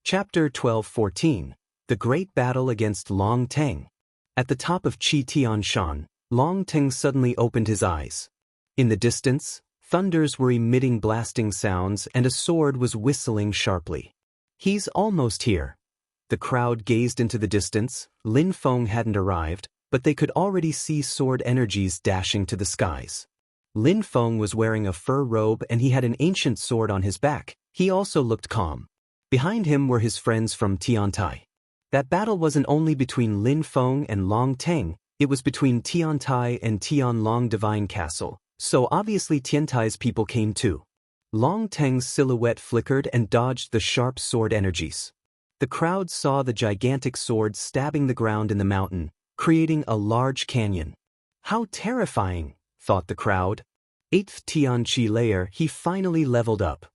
Chapter 12-14 The Great Battle Against Long Teng. At the top of Chi Tian Shan, Long Teng suddenly opened his eyes. In the distance, thunders were emitting blasting sounds and a sword was whistling sharply. He's almost here. The crowd gazed into the distance. Lin Feng hadn't arrived, but they could already see sword energies dashing to the skies. Lin Feng was wearing a fur robe and he had an ancient sword on his back. He also looked calm. Behind him were his friends from Tiantai. That battle wasn't only between Lin Feng and Long Teng, it was between Tiantai and Tianlong Divine Castle, so obviously Tiantai's people came too. Long Teng's silhouette flickered and dodged the sharp sword energies. The crowd saw the gigantic sword stabbing the ground in the mountain, creating a large canyon. How terrifying, thought the crowd. 8th Tianqi layer, he finally leveled up.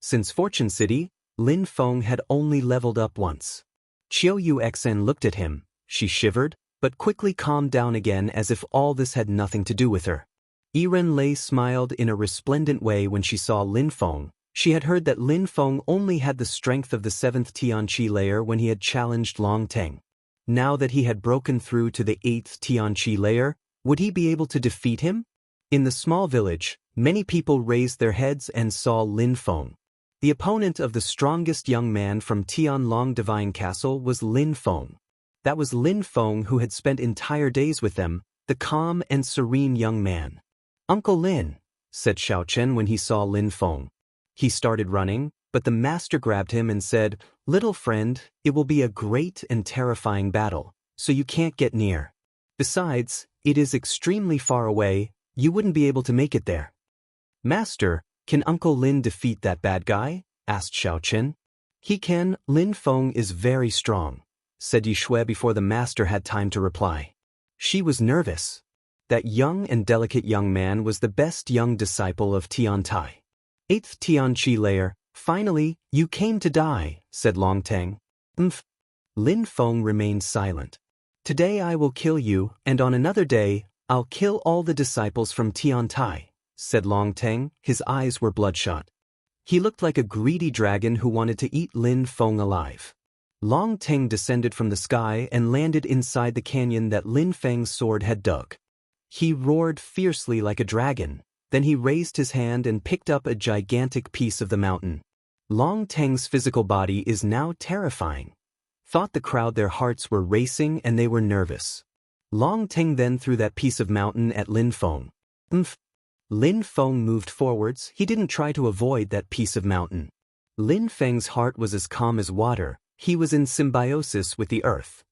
Since Fortune City, Lin Feng had only leveled up once. Qiu Yuxen looked at him. She shivered, but quickly calmed down again as if all this had nothing to do with her. Yiren Lei smiled in a resplendent way when she saw Lin Feng. She had heard that Lin Feng only had the strength of the 7th Tianqi layer when he had challenged Long Teng. Now that he had broken through to the 8th Tianqi layer, would he be able to defeat him? In the small village, many people raised their heads and saw Lin Feng. The opponent of the strongest young man from Tianlong Divine Castle was Lin Feng. That was Lin Feng who had spent entire days with them, the calm and serene young man. "Uncle Lin," said Xiao Chen when he saw Lin Feng. He started running, but the master grabbed him and said, "Little friend, it will be a great and terrifying battle, so you can't get near. Besides, it is extremely far away, you wouldn't be able to make it there." "Master, can Uncle Lin defeat that bad guy?" asked Xiao Chen. "He can, Lin Feng is very strong," said Yishui before the master had time to reply. She was nervous. That young and delicate young man was the best young disciple of Tiantai. 8th Tianqi layer, "Finally, you came to die," said Long Teng. Lin Feng remained silent. "Today I will kill you, and on another day, I'll kill all the disciples from Tiantai," said Long Teng. His eyes were bloodshot. He looked like a greedy dragon who wanted to eat Lin Feng alive. Long Teng descended from the sky and landed inside the canyon that Lin Feng's sword had dug. He roared fiercely like a dragon, then he raised his hand and picked up a gigantic piece of the mountain. Long Teng's physical body is now terrifying. Thought the crowd, their hearts were racing and they were nervous. Long Teng then threw that piece of mountain at Lin Feng. Lin Feng moved forwards. He didn't try to avoid that piece of mountain. Lin Feng's heart was as calm as water. He was in symbiosis with the earth.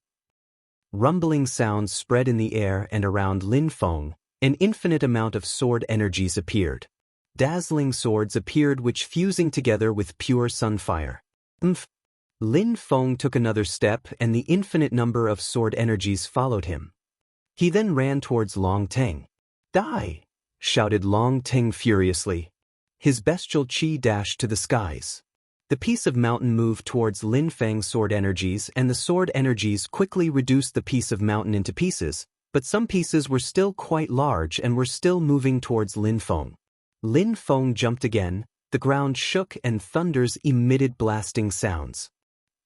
Rumbling sounds spread in the air and around Lin Feng. An infinite amount of sword energies appeared. Dazzling swords appeared which fusing together with pure sunfire. Lin Feng took another step and the infinite number of sword energies followed him. He then ran towards Long Teng. "Die!" shouted Long Teng furiously. His bestial chi dashed to the skies. The piece of mountain moved towards Lin Feng's sword energies and the sword energies quickly reduced the piece of mountain into pieces, but some pieces were still quite large and were still moving towards Lin Feng. Lin Feng jumped again, the ground shook and thunders emitted blasting sounds.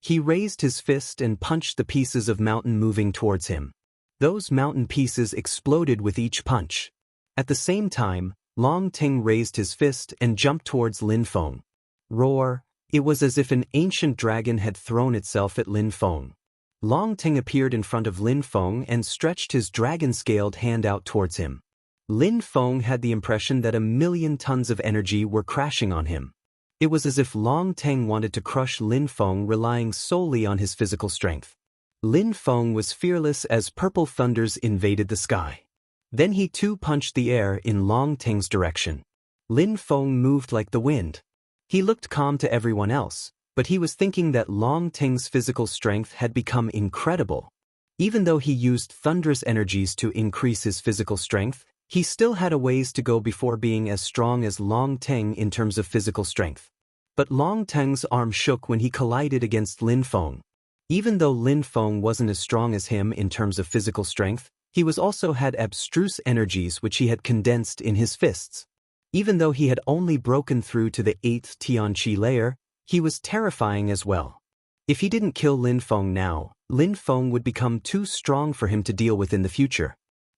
He raised his fist and punched the pieces of mountain moving towards him. Those mountain pieces exploded with each punch. At the same time, Long Teng raised his fist and jumped towards Lin Feng. Roar! It was as if an ancient dragon had thrown itself at Lin Feng. Long Teng appeared in front of Lin Feng and stretched his dragon-scaled hand out towards him. Lin Feng had the impression that 1,000,000 tons of energy were crashing on him. It was as if Long Teng wanted to crush Lin Feng, relying solely on his physical strength. Lin Feng was fearless as purple thunders invaded the sky. Then he too punched the air in Long Teng's direction. Lin Feng moved like the wind. He looked calm to everyone else, but he was thinking that Long Teng's physical strength had become incredible. Even though he used thunderous energies to increase his physical strength, he still had a ways to go before being as strong as Long Teng in terms of physical strength. But Long Teng's arm shook when he collided against Lin Feng. Even though Lin Feng wasn't as strong as him in terms of physical strength, he also had abstruse energies which he had condensed in his fists. Even though he had only broken through to the 8th Tianqi layer, he was terrifying as well. If he didn't kill Lin Feng now, Lin Feng would become too strong for him to deal with in the future.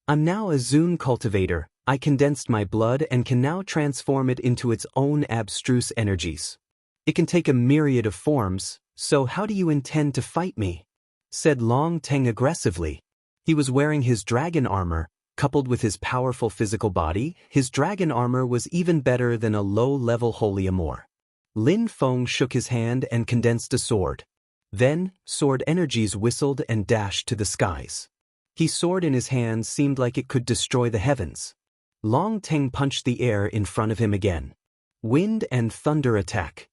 I'm now a Zun cultivator. I condensed my blood and can now transform it into its own abstruse energies. It can take a myriad of forms, so how do you intend to fight me? Said Long Teng aggressively. He was wearing his dragon armor. Coupled with his powerful physical body, his dragon armor was even better than a low-level holy amour. Lin Feng shook his hand and condensed a sword. Then, sword energies whistled and dashed to the skies. His sword in his hand seemed like it could destroy the heavens. Long Teng punched the air in front of him again. Wind and thunder attack.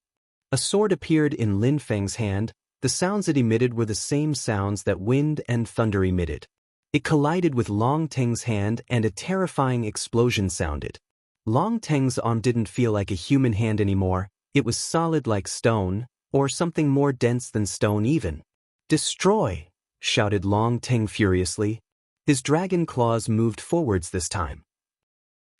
A sword appeared in Lin Feng's hand. The sounds it emitted were the same sounds that wind and thunder emitted. It collided with Long Teng's hand and a terrifying explosion sounded. Long Teng's arm didn't feel like a human hand anymore. It was solid like stone, or something more dense than stone even. "Destroy!" shouted Long Teng furiously. His dragon claws moved forwards this time.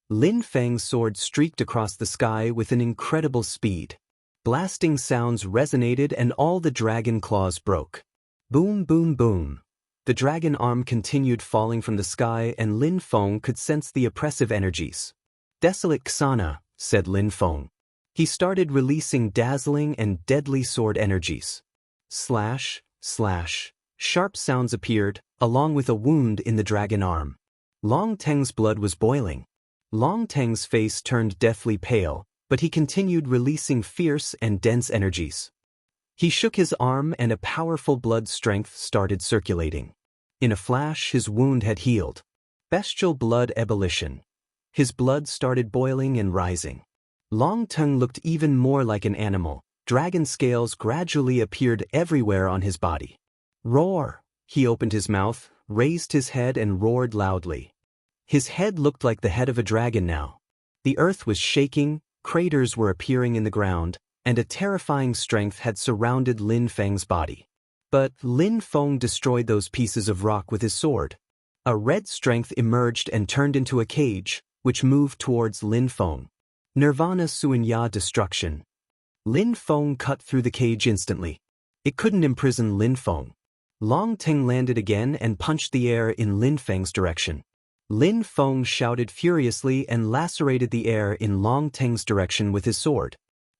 Lin Feng's sword streaked across the sky with an incredible speed. Blasting sounds resonated and all the dragon claws broke. Boom, boom, boom. The dragon arm continued falling from the sky and Lin Feng could sense the oppressive energies. "Desolate Xana," said Lin Feng. He started releasing dazzling and deadly sword energies. Slash, slash. Sharp sounds appeared, along with a wound in the dragon arm. Long Teng's blood was boiling. Long Teng's face turned deathly pale, but he continued releasing fierce and dense energies. He shook his arm and a powerful blood strength started circulating. In a flash, his wound had healed. Bestial blood ebullition. His blood started boiling and rising. Long Teng looked even more like an animal. Dragon scales gradually appeared everywhere on his body. Roar! He opened his mouth, raised his head and roared loudly. His head looked like the head of a dragon now. The earth was shaking, craters were appearing in the ground, and a terrifying strength had surrounded Lin Feng's body. But Lin Feng destroyed those pieces of rock with his sword. A red strength emerged and turned into a cage, which moved towards Lin Feng. Nirvana Suanya destruction. Lin Feng cut through the cage instantly. It couldn't imprison Lin Feng. Long Teng landed again and punched the air in Lin Feng's direction. Lin Feng shouted furiously and lacerated the air in Long Teng's direction with his sword.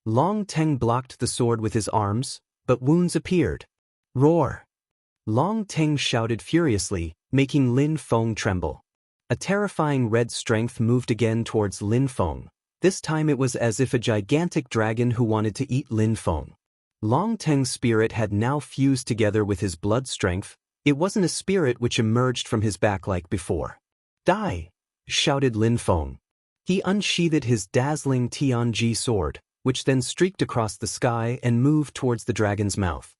Long Teng blocked the sword with his arms, but wounds appeared. Roar! Long Teng shouted furiously, making Lin Feng tremble. A terrifying red strength moved again towards Lin Feng. This time it was as if a gigantic dragon who wanted to eat Lin Feng. Long Teng's spirit had now fused together with his blood strength. It wasn't a spirit which emerged from his back like before. "Die!" shouted Lin Feng. He unsheathed his dazzling Tianji sword, which then streaked across the sky and moved towards the dragon's mouth.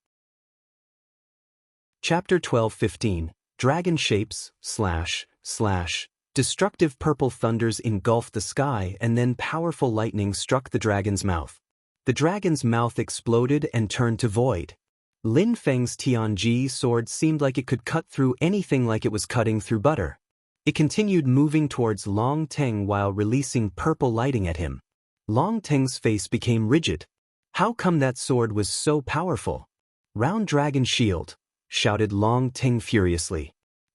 Chapter 12:15 Dragon Shapes, // Destructive purple thunders engulfed the sky and then powerful lightning struck the dragon's mouth. The dragon's mouth exploded and turned to void. Lin Feng's Tianji sword seemed like it could cut through anything like it was cutting through butter. It continued moving towards Long Teng while releasing purple lighting at him. Long Teng's face became rigid. How come that sword was so powerful? "Round dragon shield," shouted Long Teng furiously.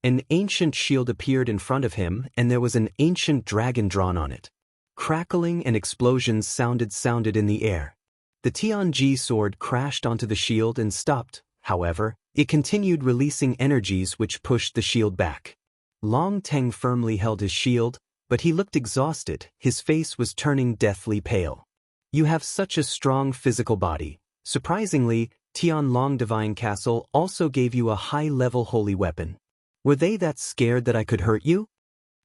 An ancient shield appeared in front of him and there was an ancient dragon drawn on it. Crackling and explosions sounded in the air. The Tianji sword crashed onto the shield and stopped. However, it continued releasing energies which pushed the shield back. Long Teng firmly held his shield, but he looked exhausted. His face was turning deathly pale. "You have such a strong physical body. Surprisingly, Tianlong Divine Castle also gave you a high-level holy weapon. Were they that scared that I could hurt you?"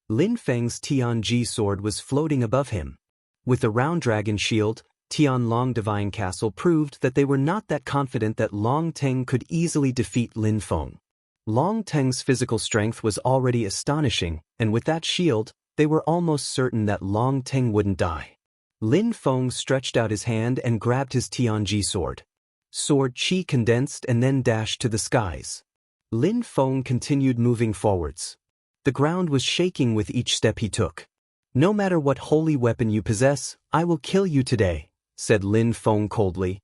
Lin Feng's Tianji sword was floating above him. With the round dragon shield, Tianlong Divine Castle proved that they were not that confident that Long Teng could easily defeat Lin Feng. Long Teng's physical strength was already astonishing, and with that shield, they were almost certain that Long Teng wouldn't die. Lin Feng stretched out his hand and grabbed his Tianji sword. Sword chi condensed and then dashed to the skies. Lin Feng continued moving forwards. The ground was shaking with each step he took. "No matter what holy weapon you possess, I will kill you today," said Lin Feng coldly.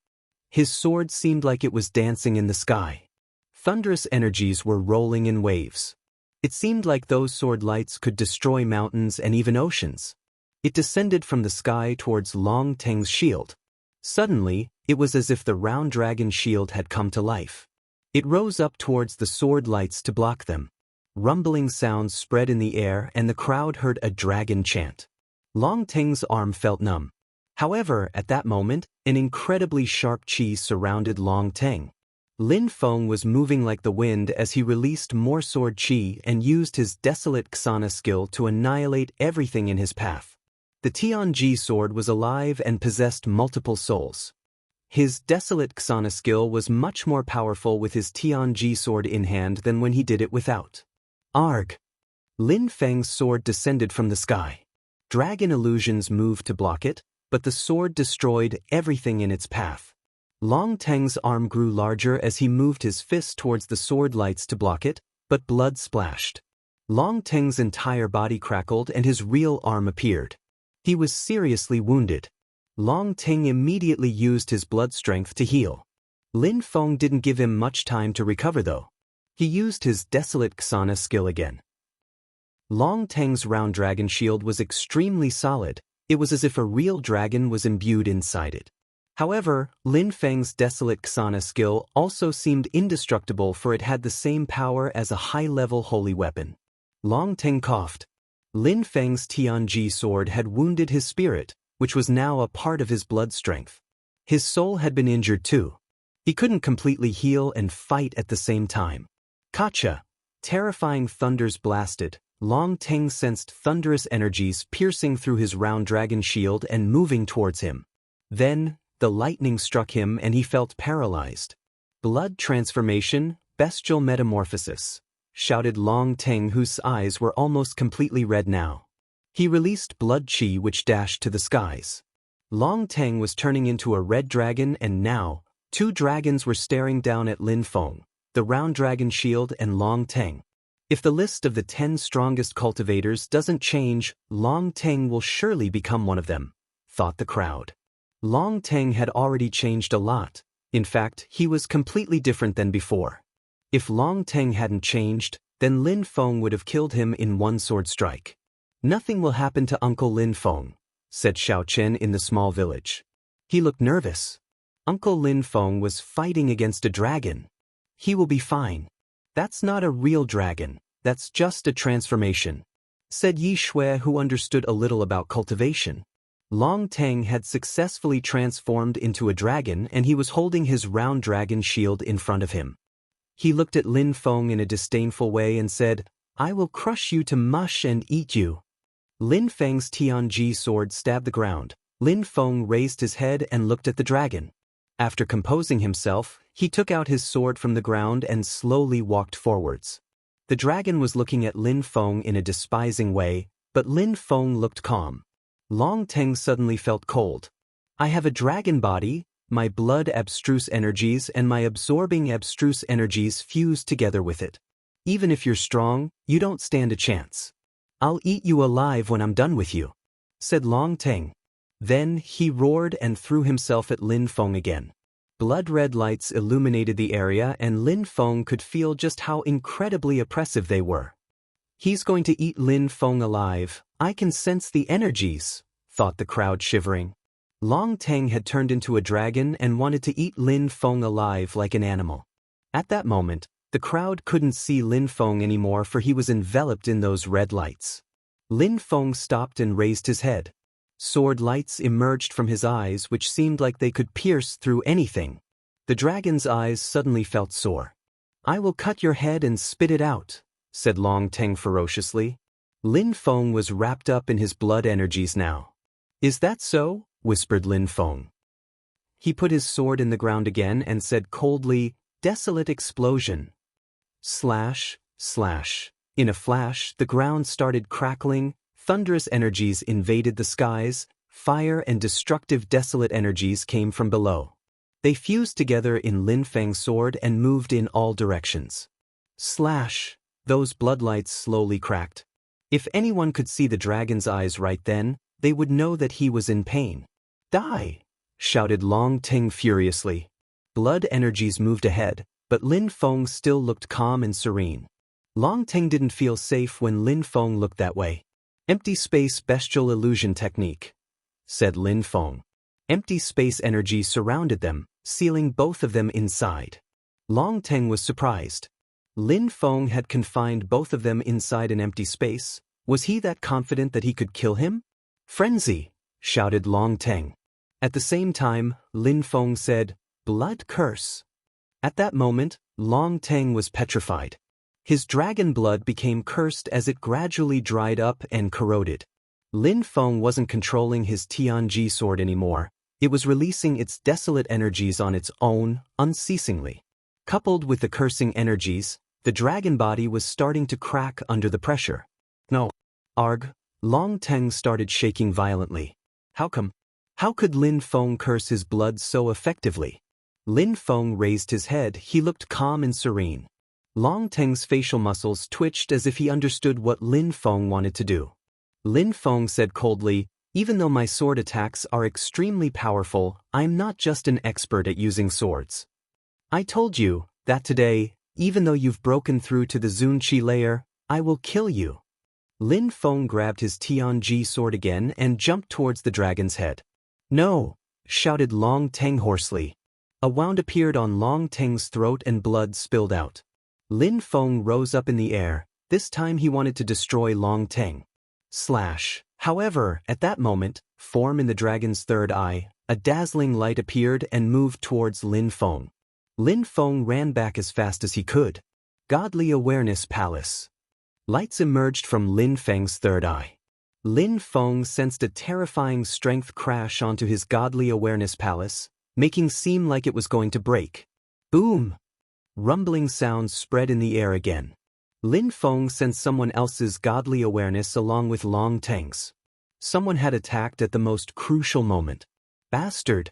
His sword seemed like it was dancing in the sky. Thunderous energies were rolling in waves. It seemed like those sword lights could destroy mountains and even oceans. It descended from the sky towards Long Teng's shield. Suddenly, it was as if the round dragon shield had come to life. It rose up towards the sword lights to block them. Rumbling sounds spread in the air and the crowd heard a dragon chant. Long Teng's arm felt numb. However, at that moment, an incredibly sharp chi surrounded Long Teng. Lin Feng was moving like the wind as he released more sword chi and used his Desolate Ksana skill to annihilate everything in his path. The Tianji sword was alive and possessed multiple souls. His Desolate Ksana skill was much more powerful with his Tianji sword in hand than when he did it without. Arg! Lin Feng's sword descended from the sky. Dragon illusions moved to block it, but the sword destroyed everything in its path. Long Teng's arm grew larger as he moved his fist towards the sword lights to block it, but blood splashed. Long Teng's entire body crackled and his real arm appeared. He was seriously wounded. Long Teng immediately used his blood strength to heal. Lin Feng didn't give him much time to recover though. He used his Desolate Ksana skill again. Long Teng's round dragon shield was extremely solid. It was as if a real dragon was imbued inside it. However, Lin Feng's Desolate Ksana skill also seemed indestructible, for it had the same power as a high-level holy weapon. Long Teng coughed. Lin Feng's Tianji sword had wounded his spirit, which was now a part of his blood strength. His soul had been injured too. He couldn't completely heal and fight at the same time. Kacha! Terrifying thunders blasted. Long Teng sensed thunderous energies piercing through his round dragon shield and moving towards him. Then, the lightning struck him and he felt paralyzed. Blood transformation, bestial metamorphosis, shouted Long Teng, whose eyes were almost completely red now. He released blood chi which dashed to the skies. Long Teng was turning into a red dragon, and now, two dragons were staring down at Lin Feng, the round dragon shield and Long Teng. If the list of the 10 strongest cultivators doesn't change, Long Teng will surely become one of them, thought the crowd. Long Teng had already changed a lot. In fact, he was completely different than before. If Long Teng hadn't changed, then Lin Feng would have killed him in one sword strike. Nothing will happen to Uncle Lin Feng, said Xiao Chen in the small village. He looked nervous. Uncle Lin Feng was fighting against a dragon. He will be fine. That's not a real dragon, that's just a transformation, said Yi Shui, who understood a little about cultivation. Long Teng had successfully transformed into a dragon and he was holding his round dragon shield in front of him. He looked at Lin Feng in a disdainful way and said, "I will crush you to mush and eat you." Lin Feng's Tianji sword stabbed the ground. Lin Feng raised his head and looked at the dragon. After composing himself, he took out his sword from the ground and slowly walked forwards. The dragon was looking at Lin Feng in a despising way, but Lin Feng looked calm. Long Teng suddenly felt cold. "I have a dragon body, my blood abstruse energies and my absorbing abstruse energies fused together with it. Even if you're strong, you don't stand a chance. I'll eat you alive when I'm done with you," said Long Teng. Then he roared and threw himself at Lin Feng again. Blood-red lights illuminated the area and Lin Feng could feel just how incredibly oppressive they were. "He's going to eat Lin Feng alive. I can sense the energies," thought the crowd, shivering. Long Teng had turned into a dragon and wanted to eat Lin Feng alive like an animal. At that moment, the crowd couldn't see Lin Feng anymore, for he was enveloped in those red lights. Lin Feng stopped and raised his head. Sword lights emerged from his eyes, which seemed like they could pierce through anything. The dragon's eyes suddenly felt sore. "I will cut your head and spit it out," said Long Teng ferociously. Lin Feng was wrapped up in his blood energies now. "Is that so?" whispered Lin Feng. He put his sword in the ground again and said coldly, "Desolate explosion." Slash, slash. In a flash, the ground started crackling, thunderous energies invaded the skies, fire and destructive desolate energies came from below. They fused together in Lin Feng's sword and moved in all directions. Slash! Those bloodlights slowly cracked. If anyone could see the dragon's eyes right then, they would know that he was in pain. "Die!" shouted Long Teng furiously. Blood energies moved ahead, but Lin Feng still looked calm and serene. Long Teng didn't feel safe when Lin Feng looked that way. Empty space bestial illusion technique, said Lin Feng. Empty space energy surrounded them, sealing both of them inside. Long Teng was surprised. Lin Feng had confined both of them inside an empty space. Was he that confident that he could kill him? Frenzy, shouted Long Teng. At the same time, Lin Feng said, blood curse. At that moment, Long Teng was petrified. His dragon blood became cursed as it gradually dried up and corroded. Lin Feng wasn't controlling his Tianji sword anymore. It was releasing its desolate energies on its own, unceasingly. Coupled with the cursing energies, the dragon body was starting to crack under the pressure. No. Arg. Long Teng started shaking violently. How come? How could Lin Feng curse his blood so effectively? Lin Feng raised his head. He looked calm and serene. Long Teng's facial muscles twitched as if he understood what Lin Feng wanted to do. Lin Feng said coldly, even though my sword attacks are extremely powerful, I'm not just an expert at using swords. I told you that today, even though you've broken through to the Zunqi layer, I will kill you. Lin Feng grabbed his Tianji sword again and jumped towards the dragon's head. No, shouted Long Teng hoarsely. A wound appeared on Long Teng's throat and blood spilled out. Lin Feng rose up in the air. This time he wanted to destroy Long Teng. Slash. However, at that moment, form in the dragon's third eye, a dazzling light appeared and moved towards Lin Feng. Lin Feng ran back as fast as he could. Godly Awareness Palace. Lights emerged from Lin Feng's third eye. Lin Feng sensed a terrifying strength crash onto his Godly Awareness Palace, making seem like it was going to break. Boom! Rumbling sounds spread in the air again. Lin Feng sensed someone else's Godly Awareness along with Long Teng's. Someone had attacked at the most crucial moment. Bastard!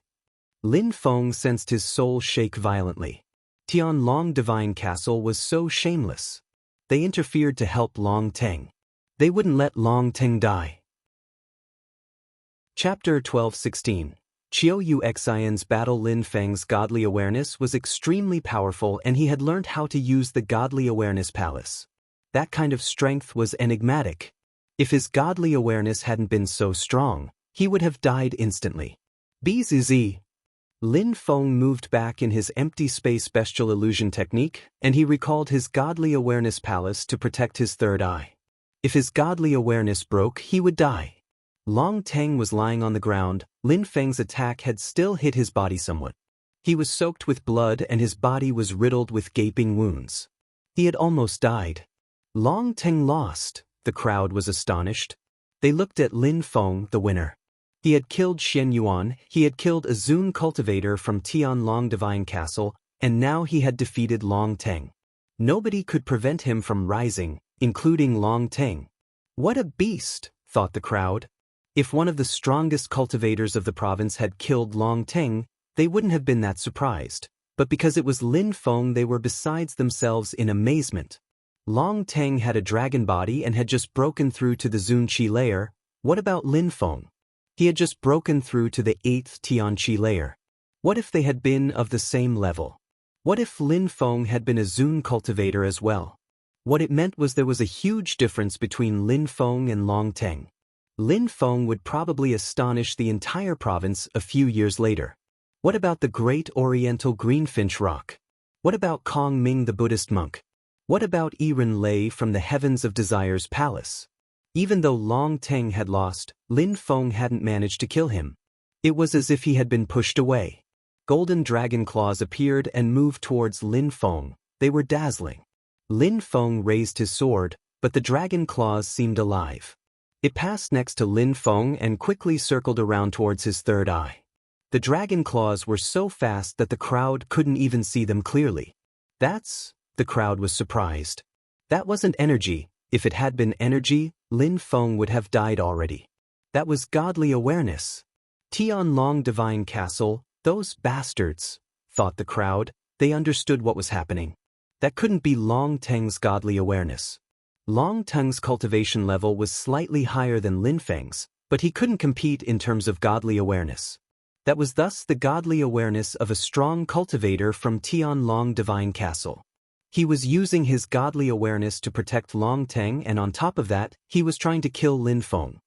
Lin Feng sensed his soul shake violently. Tianlong Divine Castle was so shameless. They interfered to help Long Teng. They wouldn't let Long Teng die. Chapter 12:16. Qiu Xian's battle. Lin Feng's godly awareness was extremely powerful and he had learned how to use the Godly Awareness Palace. That kind of strength was enigmatic. If his godly awareness hadn't been so strong, he would have died instantly. Bzz. Lin Feng moved back in his empty space bestial illusion technique, and he recalled his Godly Awareness Palace to protect his third eye. If his godly awareness broke, he would die. Long Teng was lying on the ground. Lin Feng's attack had still hit his body somewhat. He was soaked with blood and his body was riddled with gaping wounds. He had almost died. Long Teng lost. The crowd was astonished. They looked at Lin Feng, the winner. He had killed Shen Yuan, he had killed a Zun cultivator from Tianlong Divine Castle, and now he had defeated Long Teng. Nobody could prevent him from rising, including Long Teng. What a beast, thought the crowd. If one of the strongest cultivators of the province had killed Long Teng, they wouldn't have been that surprised. But because it was Lin Feng, they were besides themselves in amazement. Long Teng had a dragon body and had just broken through to the Zunqi layer. What about Lin Feng? He had just broken through to the 8th Tianqi layer. What if they had been of the same level? What if Lin Feng had been a Zun cultivator as well? What it meant was there was a huge difference between Lin Feng and Long Teng. Lin Feng would probably astonish the entire province a few years later. What about the great oriental greenfinch rock? What about Kong Ming the Buddhist monk? What about Yiren Lei from the Heavens of Desire's palace? Even though Long Teng had lost, Lin Feng hadn't managed to kill him. It was as if he had been pushed away. Golden dragon claws appeared and moved towards Lin Feng. They were dazzling. Lin Feng raised his sword, but the dragon claws seemed alive. It passed next to Lin Feng and quickly circled around towards his third eye. The dragon claws were so fast that the crowd couldn't even see them clearly. The crowd was surprised. That wasn't energy. If it had been energy, Lin Feng would have died already. That was godly awareness. Tianlong Divine Castle, those bastards, thought the crowd. They understood what was happening. That couldn't be Long Teng's godly awareness. Long Teng's cultivation level was slightly higher than Lin Feng's, but he couldn't compete in terms of godly awareness. That was thus the godly awareness of a strong cultivator from Tianlong Divine Castle. He was using his godly awareness to protect Long Teng, and on top of that, he was trying to kill Lin Feng.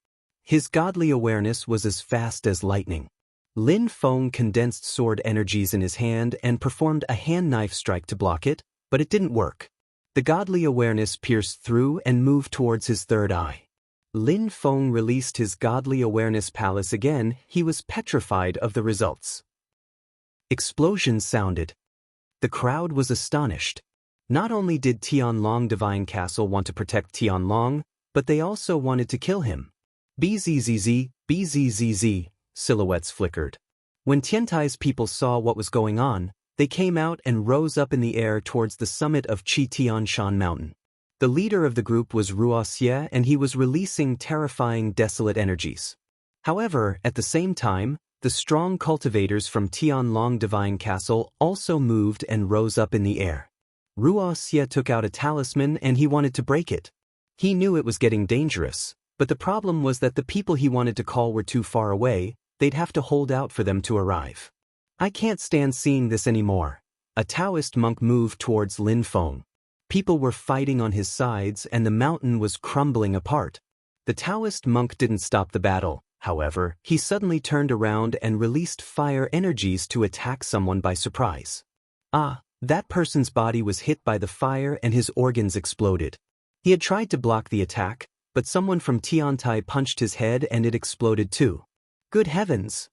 His godly awareness was as fast as lightning. Lin Feng condensed sword energies in his hand and performed a hand knife strike to block it, but it didn't work. The godly awareness pierced through and moved towards his third eye. Lin Feng released his godly awareness palace again. He was petrified of the results. Explosions sounded. The crowd was astonished. Not only did Tianlong Divine Castle want to protect Tianlong, but they also wanted to kill him. Bzzz, bzzz, silhouettes flickered. When Tiantai's people saw what was going on, they came out and rose up in the air towards the summit of Qitianshan Mountain. The leader of the group was Ruoxie, and he was releasing terrifying desolate energies. However, at the same time, the strong cultivators from Tianlong Divine Castle also moved and rose up in the air. Ruoxie took out a talisman and he wanted to break it. He knew it was getting dangerous, but the problem was that the people he wanted to call were too far away. They'd have to hold out for them to arrive. I can't stand seeing this anymore. A Taoist monk moved towards Lin Feng. People were fighting on his sides and the mountain was crumbling apart. The Taoist monk didn't stop the battle, however. He suddenly turned around and released fire energies to attack someone by surprise. That person's body was hit by the fire and his organs exploded. He had tried to block the attack, but someone from Tiantai punched his head and it exploded too. Good heavens!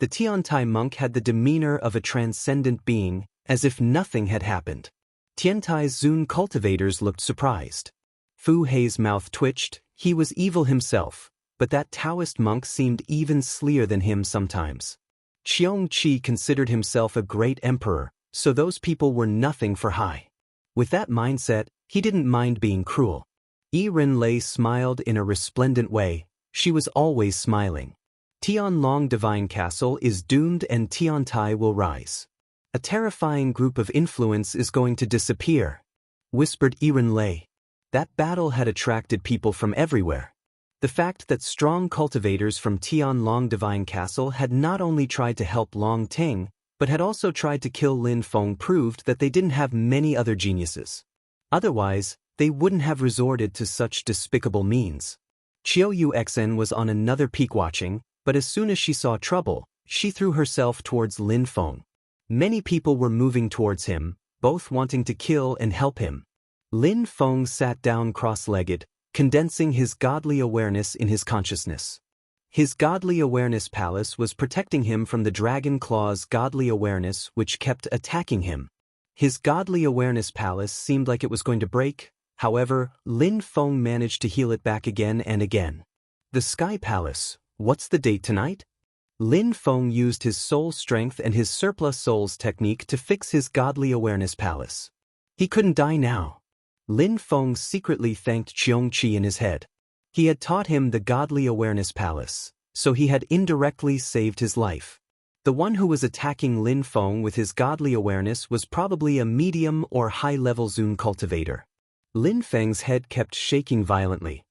The Tiantai monk had the demeanor of a transcendent being, as if nothing had happened. Tiantai's Zun cultivators looked surprised. Fu Hei's mouth twitched. He was evil himself, but that Taoist monk seemed even sleer than him sometimes. Qiong Qi considered himself a great emperor, so those people were nothing for Hai. With that mindset, he didn't mind being cruel. Ren Lei smiled in a resplendent way. She was always smiling. Tianlong Divine Castle is doomed and Tiantai will rise. A terrifying group of influence is going to disappear, whispered Ren Lei. That battle had attracted people from everywhere. The fact that strong cultivators from Tianlong Divine Castle had not only tried to help Long Ting, but had also tried to kill Lin Feng proved that they didn't have many other geniuses. Otherwise, they wouldn't have resorted to such despicable means. Qiu Yuxin was on another peak watching, but as soon as she saw trouble, she threw herself towards Lin Feng. Many people were moving towards him, both wanting to kill and help him. Lin Feng sat down cross-legged, condensing his godly awareness in his consciousness. His godly awareness palace was protecting him from the dragon claw's godly awareness, which kept attacking him. His godly awareness palace seemed like it was going to break. However, Lin Feng managed to heal it back again and again. The Sky Palace. What's the date tonight? Lin Feng used his soul strength and his surplus souls technique to fix his godly awareness palace. He couldn't die now. Lin Feng secretly thanked Qiong Qi in his head. He had taught him the godly awareness palace, so he had indirectly saved his life. The one who was attacking Lin Feng with his godly awareness was probably a medium or high-level Zun cultivator. Lin Feng's head kept shaking violently.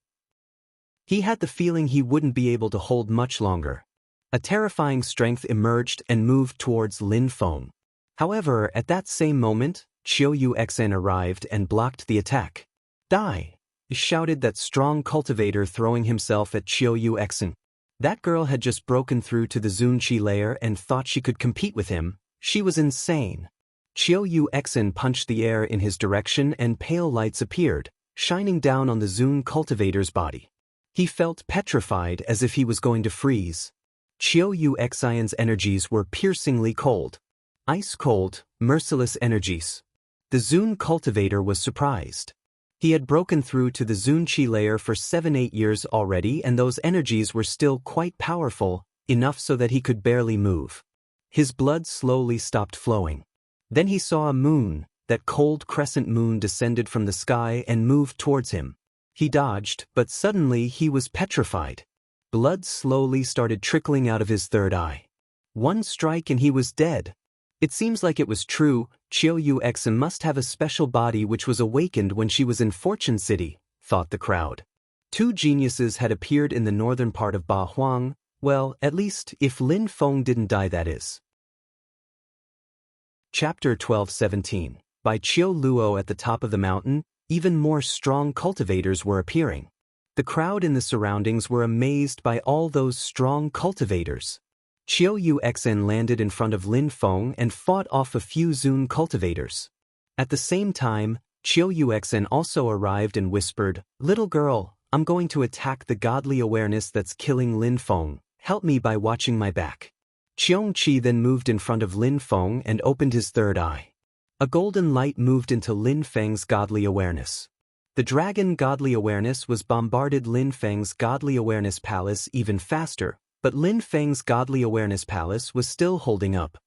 He had the feeling he wouldn't be able to hold much longer. A terrifying strength emerged and moved towards Lin Feng. However, at that same moment, Qiu Yuxin arrived and blocked the attack. Die! Shouted that strong cultivator, throwing himself at Qiu Yuxin. That girl had just broken through to the Zun Qi layer and thought she could compete with him. She was insane. Qiu Yuxin punched the air in his direction and pale lights appeared, shining down on the Zun cultivator's body. He felt petrified as if he was going to freeze. Qiu Yuxin's energies were piercingly cold. Ice-cold, merciless energies. The Zun cultivator was surprised. He had broken through to the Zun Qi layer for 7-8 years already, and those energies were still quite powerful, enough so that he could barely move. His blood slowly stopped flowing. Then he saw a moon. That cold crescent moon descended from the sky and moved towards him. He dodged, but suddenly he was petrified. Blood slowly started trickling out of his third eye. One strike and he was dead. It seems like it was true. Qiu Yuxin must have a special body which was awakened when she was in Fortune City, thought the crowd. Two geniuses had appeared in the northern part of Ba Huang, Well, at least, if Lin Feng didn't die, that is. Chapter 12:17. By Qiu Luo at the top of the mountain, even more strong cultivators were appearing. The crowd in the surroundings were amazed by all those strong cultivators. Qiu Yuxin landed in front of Lin Feng and fought off a few Zun cultivators. At the same time, Qiu Yuxin also arrived and whispered, "Little girl, I'm going to attack the godly awareness that's killing Lin Feng. Help me by watching my back." Qiongqi then moved in front of Lin Feng and opened his third eye. A golden light moved into Lin Feng's godly awareness. The dragon godly awareness was bombarded Lin Feng's godly awareness palace even faster, but Lin Feng's godly awareness palace was still holding up.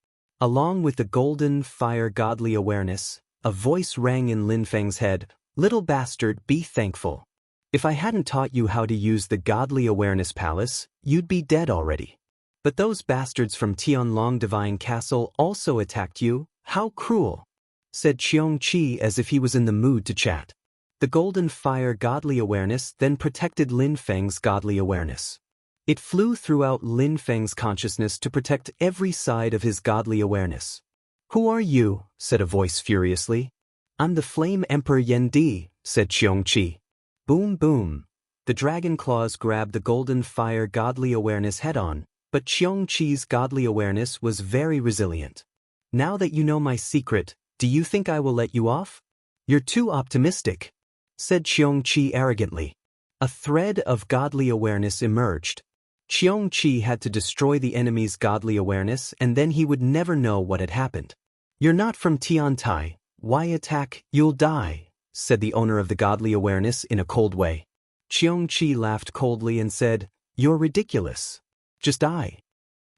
Along with the golden fire godly awareness, a voice rang in Lin Feng's head, "Little bastard, be thankful. If I hadn't taught you how to use the godly awareness palace, you'd be dead already. But those bastards from Tianlong Divine Castle also attacked you, how cruel," said Qiongqi as if he was in the mood to chat. The golden fire godly awareness then protected Lin Feng's godly awareness. It flew throughout Lin Feng's consciousness to protect every side of his godly awareness. "Who are you?" said a voice furiously. "I'm the Flame Emperor Yen Di," said Qiongqi. Boom boom. The dragon claws grabbed the golden fire godly awareness head-on, but Qiongqi's godly awareness was very resilient. "Now that you know my secret, do you think I will let you off? You're too optimistic," said Qiongqi arrogantly. A thread of godly awareness emerged. Qiongqi had to destroy the enemy's godly awareness and then he would never know what had happened. "You're not from Tiantai, why attack? You'll die," said the owner of the godly awareness in a cold way. Qiongqi laughed coldly and said, "You're ridiculous. Just die."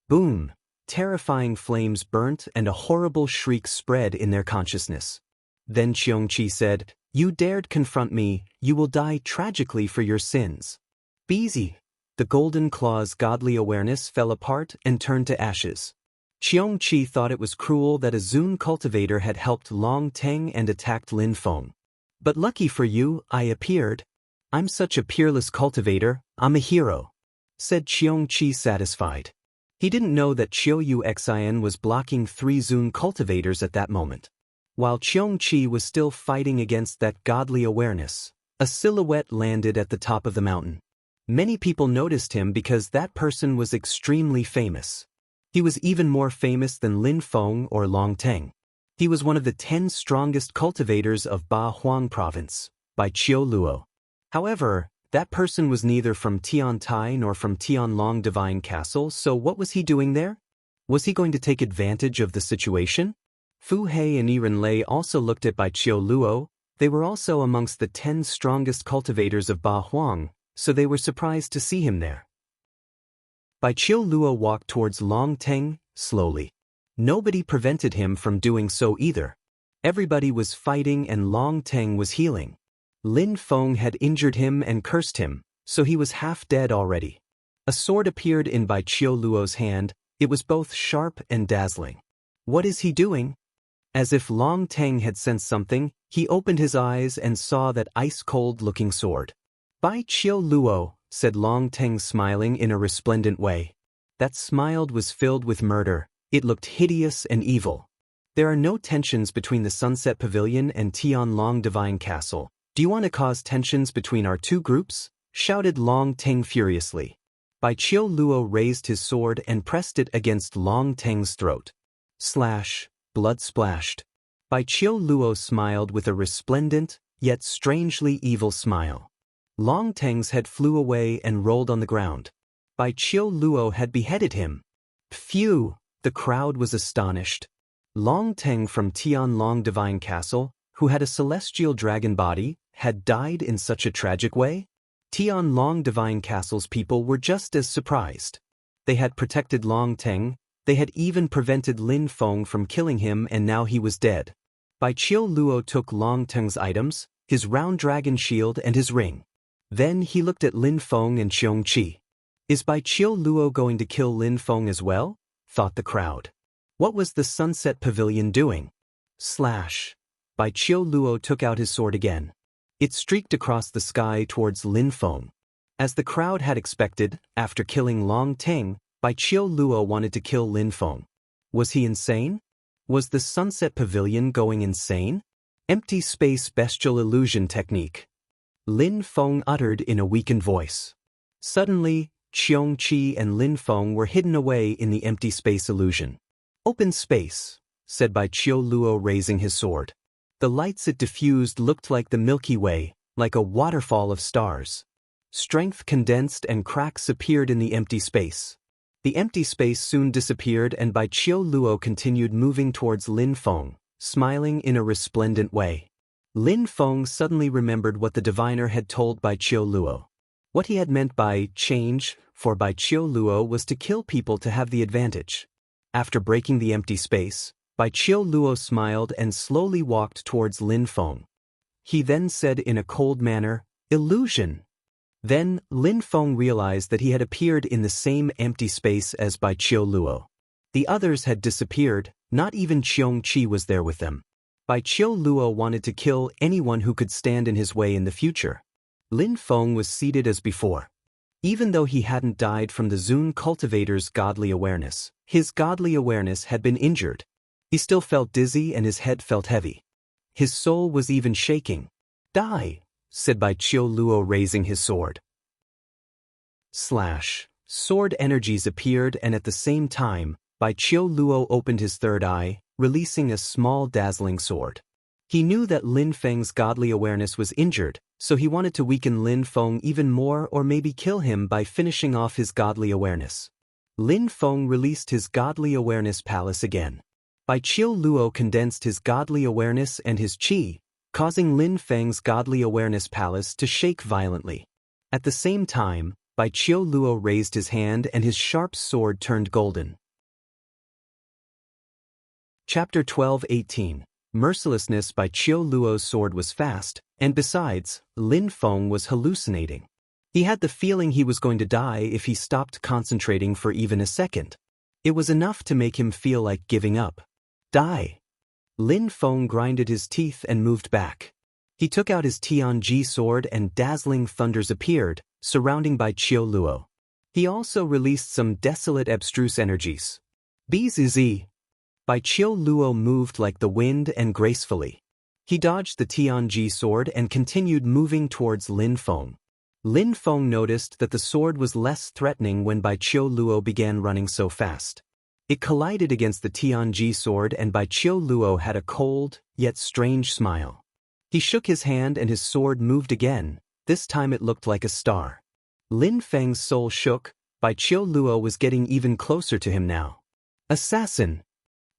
Boom! Terrifying flames burnt and a horrible shriek spread in their consciousness. Then Qiongqi said, "You dared confront me, you will die tragically for your sins." Beezy! The golden claw's godly awareness fell apart and turned to ashes. Qiongqi thought it was cruel that a Zun cultivator had helped Long Teng and attacked Lin Feng. "But lucky for you, I appeared. I'm such a peerless cultivator, I'm a hero," said Qiongqi satisfied. He didn't know that Qiu Yuxian was blocking 3 Zun cultivators at that moment. While Qiongqi was still fighting against that godly awareness, a silhouette landed at the top of the mountain. Many people noticed him because that person was extremely famous. He was even more famous than Lin Feng or Long Teng. He was one of the 10 strongest cultivators of Ba Huang province, by Qiu Luo. However, that person was neither from Tiantai nor from Tianlong Divine Castle, so what was he doing there? Was he going to take advantage of the situation? Fu Hei and Yiren Lei also looked at Bai Qiu Luo. They were also amongst the 10 strongest cultivators of Ba Huang, so they were surprised to see him there. Bai Qiu Luo walked towards Long Teng, slowly. Nobody prevented him from doing so either. Everybody was fighting and Long Teng was healing. Lin Feng had injured him and cursed him, so he was half dead already. A sword appeared in Bai Qiu Luo's hand. It was both sharp and dazzling. What is he doing? As if Long Teng had sensed something, he opened his eyes and saw that ice-cold-looking sword. "Bai Qiu Luo," said Long Teng smiling in a resplendent way. That smile was filled with murder. It looked hideous and evil. "There are no tensions between the Sunset Pavilion and Tianlong Divine Castle. Do you want to cause tensions between our 2 groups?" shouted Long Teng furiously. Bai Qiu Luo raised his sword and pressed it against Long Teng's throat. Slash, blood splashed. Bai Qiu Luo smiled with a resplendent, yet strangely evil smile. Long Teng's head flew away and rolled on the ground. Bai Qiu Luo had beheaded him. Phew! The crowd was astonished. Long Teng from Tianlong Divine Castle, who had a celestial dragon body, had died in such a tragic way? Tianlong Divine Castle's people were just as surprised. They had protected Long Teng, they had even prevented Lin Feng from killing him, and now he was dead. Bai Qiu Luo took Long Teng's items, his round dragon shield and his ring. Then he looked at Lin Feng and Qiongqi. Is Bai Qiu Luo going to kill Lin Feng as well? Thought the crowd. What was the Sunset Pavilion doing? Slash. Bai Qiu Luo took out his sword again. It streaked across the sky towards Lin Feng. As the crowd had expected, after killing Long Ting, Bai Qiu Luo wanted to kill Lin Feng. Was he insane? Was the Sunset Pavilion going insane? Empty space bestial illusion technique. Lin Feng uttered in a weakened voice. Suddenly, Qiong Qi and Lin Feng were hidden away in the empty space illusion. Open space, said Bai Qiu Luo, raising his sword. The lights it diffused looked like the Milky Way, like a waterfall of stars. Strength condensed and cracks appeared in the empty space. The empty space soon disappeared and Bai Qiu Luo continued moving towards Lin Feng, smiling in a resplendent way. Lin Feng suddenly remembered what the diviner had told Bai Qiu Luo. What he had meant by change for Bai Qiu Luo was to kill people to have the advantage. After breaking the empty space, Bai Qiu Luo smiled and slowly walked towards Lin Feng. He then said in a cold manner, "Illusion." Then, Lin Feng realized that he had appeared in the same empty space as Bai Qiu Luo. The others had disappeared, not even Qiong Qi was there with them. Bai Qiu Luo wanted to kill anyone who could stand in his way in the future. Lin Feng was seated as before. Even though he hadn't died from the Zun cultivator's godly awareness, his godly awareness had been injured. He still felt dizzy and his head felt heavy. His soul was even shaking. "Die," said Bai Qiu Luo, raising his sword. Sword energies appeared and at the same time, Bai Qiu Luo opened his third eye, releasing a small dazzling sword. He knew that Lin Feng's godly awareness was injured, so he wanted to weaken Lin Feng even more or maybe kill him by finishing off his godly awareness. Lin Feng released his godly awareness palace again. Bai Qiu Luo condensed his godly awareness and his qi, causing Lin Feng's godly awareness palace to shake violently. At the same time, Bai Qiu Luo raised his hand and his sharp sword turned golden. Chapter 12:18. Mercilessness. Bai Qiu Luo's sword was fast, and besides, Lin Feng was hallucinating. He had the feeling he was going to die if he stopped concentrating for even a second. It was enough to make him feel like giving up. "Die." Lin Feng grinded his teeth and moved back. He took out his Tianji sword and dazzling thunders appeared, surrounding Bai Qiu Luo. He also released some desolate abstruse energies. "Bzz." Bai Qiu Luo moved like the wind and gracefully. He dodged the Tianji sword and continued moving towards Lin Feng. Lin Feng noticed that the sword was less threatening when Bai Qiu Luo began running so fast. It collided against the Tianji sword and Bai Qiu Luo had a cold, yet strange smile. He shook his hand and his sword moved again, this time it looked like a star. Lin Feng's soul shook, Bai Qiu Luo was getting even closer to him now. "Assassin!"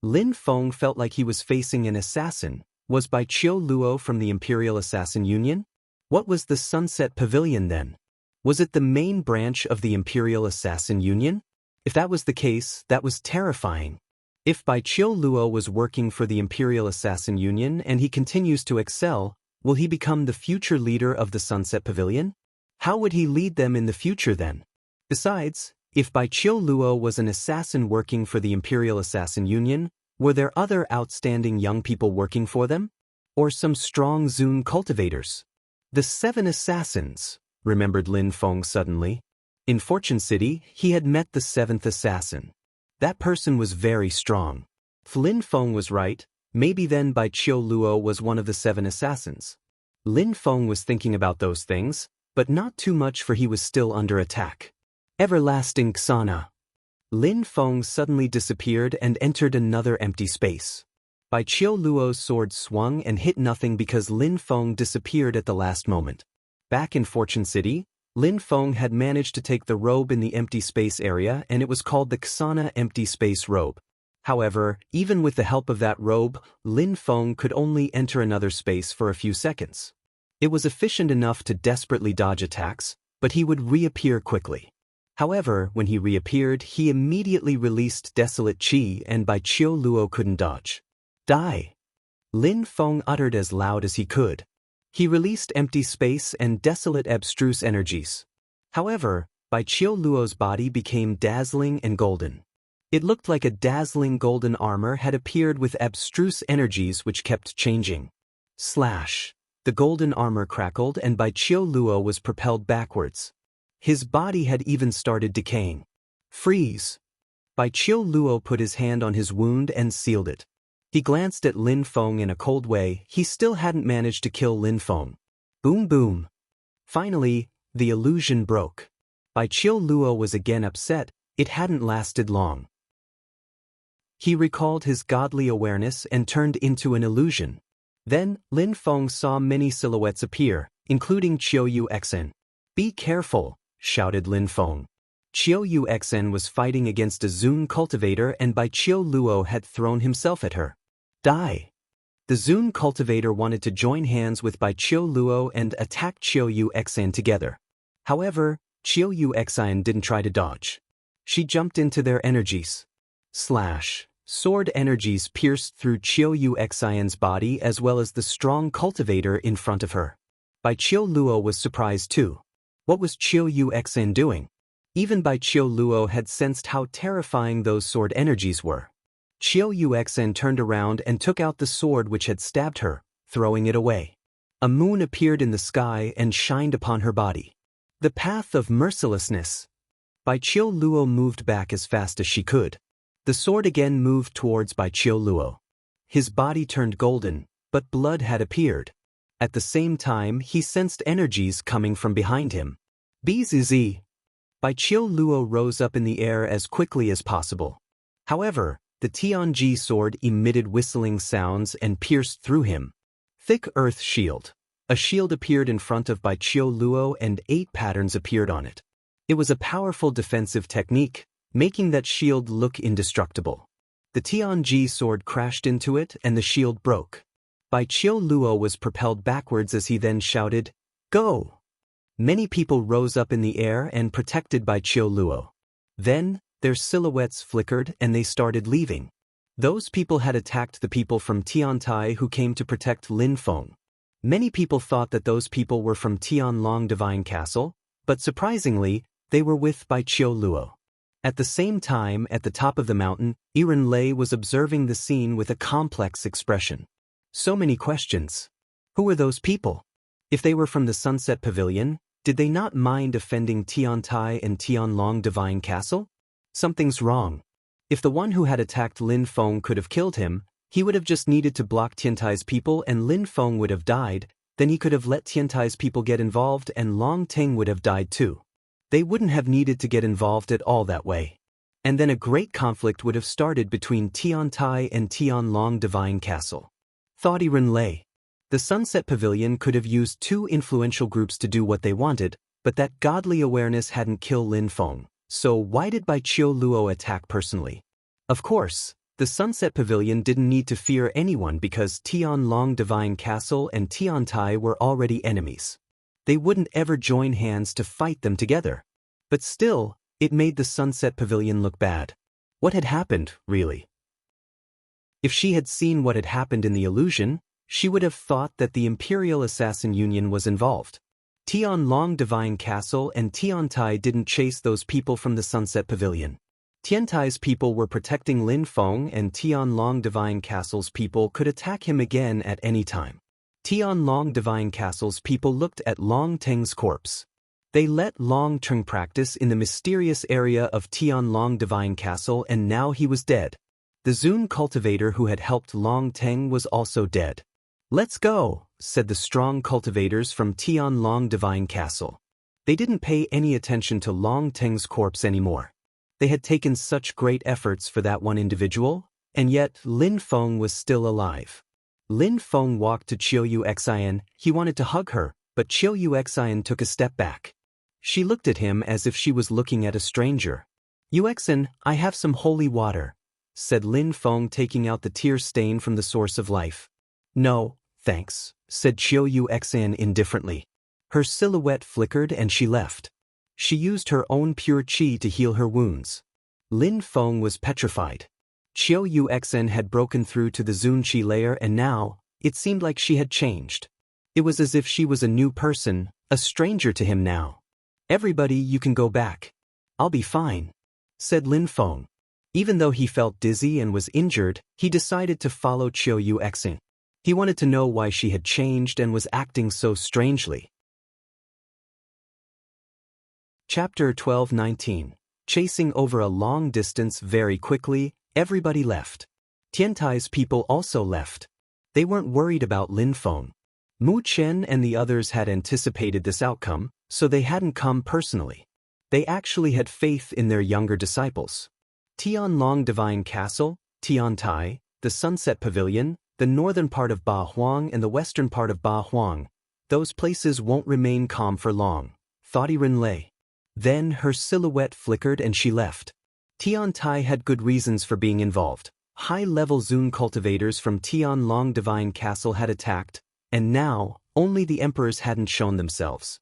Lin Feng felt like he was facing an assassin. Was Bai Qiu Luo from the Imperial Assassin Union? What was the Sunset Pavilion then? Was it the main branch of the Imperial Assassin Union? If that was the case, that was terrifying. If Bai Qiu Luo was working for the Imperial Assassin Union and he continues to excel, will he become the future leader of the Sunset Pavilion? How would he lead them in the future then? Besides, if Bai Qiu Luo was an assassin working for the Imperial Assassin Union, were there other outstanding young people working for them? Or some strong Zun cultivators? The 7 assassins, remembered Lin Feng suddenly. In Fortune City, he had met the 7th assassin. That person was very strong. If Lin Feng was right, maybe then Bai Qiu Luo was one of the 7 assassins. Lin Feng was thinking about those things, but not too much for he was still under attack. Everlasting Xana. Lin Feng suddenly disappeared and entered another empty space. Bai Qiu Luo's sword swung and hit nothing because Lin Feng disappeared at the last moment. Back in Fortune City, Lin Feng had managed to take the robe in the empty space area and it was called the Xana Empty Space Robe. However, even with the help of that robe, Lin Feng could only enter another space for a few seconds. It was efficient enough to desperately dodge attacks, but he would reappear quickly. However, when he reappeared, he immediately released desolate qi and Bai Qiu Luo couldn't dodge. "Die!" Lin Feng uttered as loud as he could. He released empty space and desolate abstruse energies. However, Bai Qiu Luo's body became dazzling and golden. It looked like a dazzling golden armor had appeared with abstruse energies which kept changing. The golden armor crackled and Bai Qiu Luo was propelled backwards. His body had even started decaying. Freeze! Bai Qiu Luo put his hand on his wound and sealed it. He glanced at Lin Feng in a cold way. He still hadn't managed to kill Lin Feng. Boom boom. Finally, the illusion broke. Bai Qiu Luo was again upset. It hadn't lasted long. He recalled his godly awareness and turned into an illusion. Then, Lin Feng saw many silhouettes appear, including Qiu Yu Xen. "Be careful," shouted Lin Feng. Qiu Yu Xen was fighting against a Zun cultivator and Bai Qiu Luo had thrown himself at her. Die! The Zun cultivator wanted to join hands with Bai Qiu Luo and attack Qiu Yu Xen together. However, Qiu Yu Xen didn't try to dodge. She jumped into their energies. Slash! Sword energies pierced through Qiu Yu Xen's body as well as the strong cultivator in front of her. Bai Qiu Luo was surprised too. What was Qiu Yu Xen doing? Even Bai Qiu Luo had sensed how terrifying those sword energies were. Qiu Yu Xen turned around and took out the sword which had stabbed her, throwing it away. A moon appeared in the sky and shined upon her body. The path of mercilessness. Bai Qiu Luo moved back as fast as she could. The sword again moved towards Bai Qiu Luo. His body turned golden, but blood had appeared. At the same time, he sensed energies coming from behind him. Bzz. Bai Qiu Luo rose up in the air as quickly as possible. However, the Tianji sword emitted whistling sounds and pierced through him. Thick earth shield. A shield appeared in front of Bai Qiu Luo and 8 patterns appeared on it. It was a powerful defensive technique, making that shield look indestructible. The Tianji sword crashed into it and the shield broke. Bai Qiu Luo was propelled backwards as he then shouted, "Go!" Many people rose up in the air and protected Bai Qiu Luo. Then, their silhouettes flickered and they started leaving. Those people had attacked the people from Tiantai who came to protect Lin Feng. Many people thought that those people were from Tianlong Divine Castle, but surprisingly, they were with Bai Qiu Luo. At the same time, at the top of the mountain, Yiren Lei was observing the scene with a complex expression. So many questions. Who were those people? If they were from the Sunset Pavilion, did they not mind offending Tiantai and Tianlong Divine Castle? Something's wrong. If the one who had attacked Lin Feng could have killed him, he would have just needed to block Tiantai's people and Lin Feng would have died, then he could have let Tiantai's people get involved and Long Ting would have died too. They wouldn't have needed to get involved at all that way. And then a great conflict would have started between Tiantai and Tianlong Divine Castle. Thought Yiren Lei. The Sunset Pavilion could have used 2 influential groups to do what they wanted, but that godly awareness hadn't killed Lin Feng. So why did Bai Qiu Luo attack personally? Of course, the Sunset Pavilion didn't need to fear anyone because Tianlong Divine Castle and Tiantai were already enemies. They wouldn't ever join hands to fight them together. But still, it made the Sunset Pavilion look bad. What had happened, really? If she had seen what had happened in the illusion, she would have thought that the Imperial Assassin Union was involved. Tianlong Divine Castle and Tiantai didn't chase those people from the Sunset Pavilion. Tiantai's people were protecting Lin Feng and Tianlong Divine Castle's people could attack him again at any time. Tianlong Divine Castle's people looked at Long Teng's corpse. They let Long Teng practice in the mysterious area of Tianlong Divine Castle and now he was dead. The Zun cultivator who had helped Long Teng was also dead. "Let's go," said the strong cultivators from Tianlong Divine Castle. They didn't pay any attention to Long Teng's corpse anymore. They had taken such great efforts for that one individual, and yet Lin Feng was still alive. Lin Feng walked to Qiu Yu Xen. He wanted to hug her, but Qiu Yu Xen took a step back. She looked at him as if she was looking at a stranger. "Yu Xen, I have some holy water," said Lin Feng taking out the tear stain from the source of life. "No, thanks," said Qiu Yu Xen indifferently. Her silhouette flickered and she left. She used her own pure qi to heal her wounds. Lin Feng was petrified. Qiu Yu Xen had broken through to the Zun Qi layer and now, it seemed like she had changed. It was as if she was a new person, a stranger to him now. "Everybody, you can go back. I'll be fine," said Lin Feng. Even though he felt dizzy and was injured, he decided to follow Qiu Yu Xen. He wanted to know why she had changed and was acting so strangely. Chapter 12-19. Chasing over a long distance very quickly, everybody left. Tiantai's people also left. They weren't worried about Lin Feng. Mu Chen and the others had anticipated this outcome, so they hadn't come personally. They actually had faith in their younger disciples. Tianlong Divine Castle, Tiantai, the Sunset Pavilion, the northern part of Ba Huang and the western part of Ba Huang. Those places won't remain calm for long, thought Rinlei. Then her silhouette flickered and she left. Tiantai had good reasons for being involved. High-level Zun cultivators from Tianlong Divine Castle had attacked, and now, only the emperors hadn't shown themselves.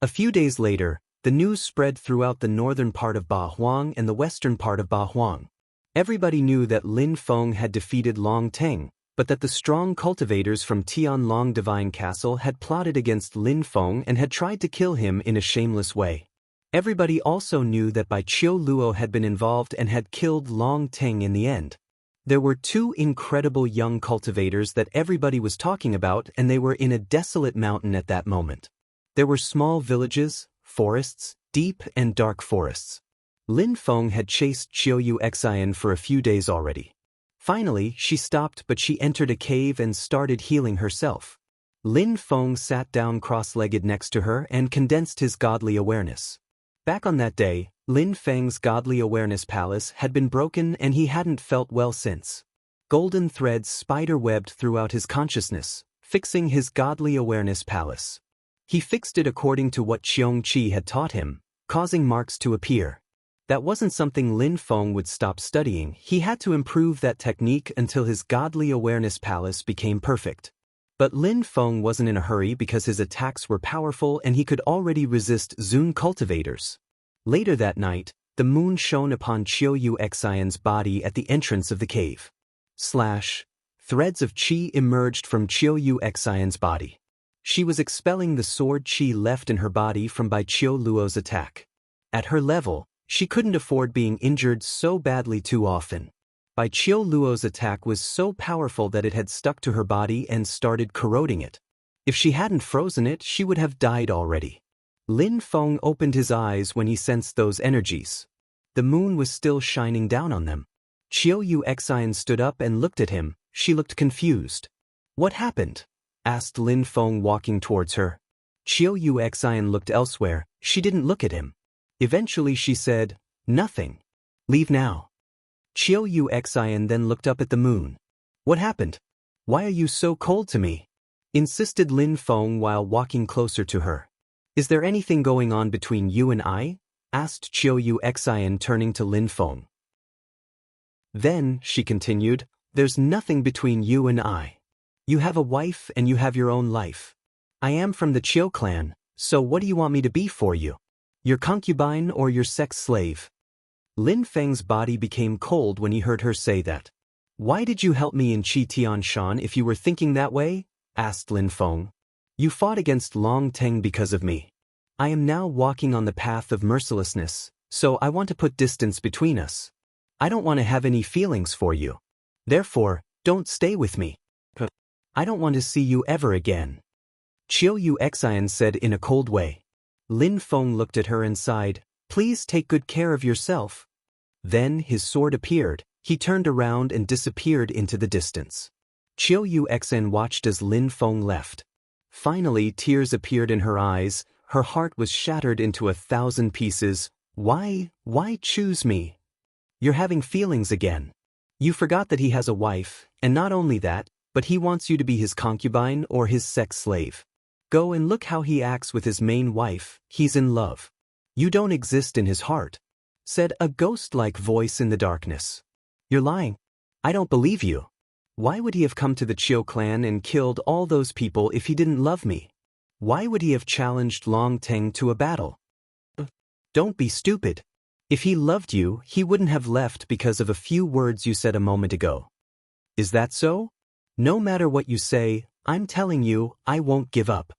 A few days later, the news spread throughout the northern part of Ba Huang and the western part of Ba Huang. Everybody knew that Lin Feng had defeated Long Teng, but that the strong cultivators from Tianlong Divine Castle had plotted against Lin Feng and had tried to kill him in a shameless way. Everybody also knew that Bai Qiu Luo had been involved and had killed Long Teng in the end. There were two incredible young cultivators that everybody was talking about, and they were in a desolate mountain at that moment. There were small villages, forests, deep and dark forests. Lin Feng had chased Qiu Xian for a few days already. Finally, she stopped, but she entered a cave and started healing herself. Lin Feng sat down cross-legged next to her and condensed his godly awareness. Back on that day, Lin Feng's godly awareness palace had been broken and he hadn't felt well since. Golden threads spider-webbed throughout his consciousness, fixing his godly awareness palace. He fixed it according to what Qiong Qi had taught him, causing marks to appear. That wasn't something Lin Feng would stop studying. He had to improve that technique until his godly awareness palace became perfect. But Lin Feng wasn't in a hurry because his attacks were powerful and he could already resist Zun cultivators. Later that night, the moon shone upon Qiu Xian's body at the entrance of the cave. Threads of qi emerged from Qiu Xian's body. She was expelling the sword qi left in her body from Bai Qiu Luo's attack. At her level, she couldn't afford being injured so badly too often. Bai Qiu Luo's attack was so powerful that it had stuck to her body and started corroding it. If she hadn't frozen it, she would have died already. Lin Feng opened his eyes when he sensed those energies. The moon was still shining down on them. Qiu Xian stood up and looked at him. She looked confused. "What happened?" asked Lin Feng, walking towards her. Qiu Xian looked elsewhere. She didn't look at him. Eventually she said, "Nothing. Leave now." Qiu Xian then looked up at the moon. "What happened? Why are you so cold to me?" insisted Lin Feng while walking closer to her. "Is there anything going on between you and I?" asked Qiu Xian, turning to Lin Feng. "Then," she continued, "there's nothing between you and I. You have a wife and you have your own life. I am from the Qiu clan, so what do you want me to be for you? Your concubine or your sex slave?" Lin Feng's body became cold when he heard her say that. "Why did you help me in Qi Tianshan if you were thinking that way?" asked Lin Feng. "You fought against Long Teng because of me. I am now walking on the path of mercilessness, so I want to put distance between us. I don't want to have any feelings for you. Therefore, don't stay with me. I don't want to see you ever again." Qiu Xian said in a cold way. Lin Feng looked at her and sighed, "Please take good care of yourself." Then his sword appeared. He turned around and disappeared into the distance. Qiu Xian watched as Lin Feng left. Finally, tears appeared in her eyes. Her heart was shattered into 1,000 pieces. Why choose me? You're having feelings again. You forgot that he has a wife, and not only that, but he wants you to be his concubine or his sex slave. Go and look how he acts with his main wife. He's in love. You don't exist in his heart," said a ghost-like voice in the darkness. "You're lying. I don't believe you. Why would he have come to the Qiu clan and killed all those people if he didn't love me? Why would he have challenged Long Teng to a battle? Don't be stupid. If he loved you, he wouldn't have left because of a few words you said a moment ago. Is that so? No matter what you say, I'm telling you, I won't give up.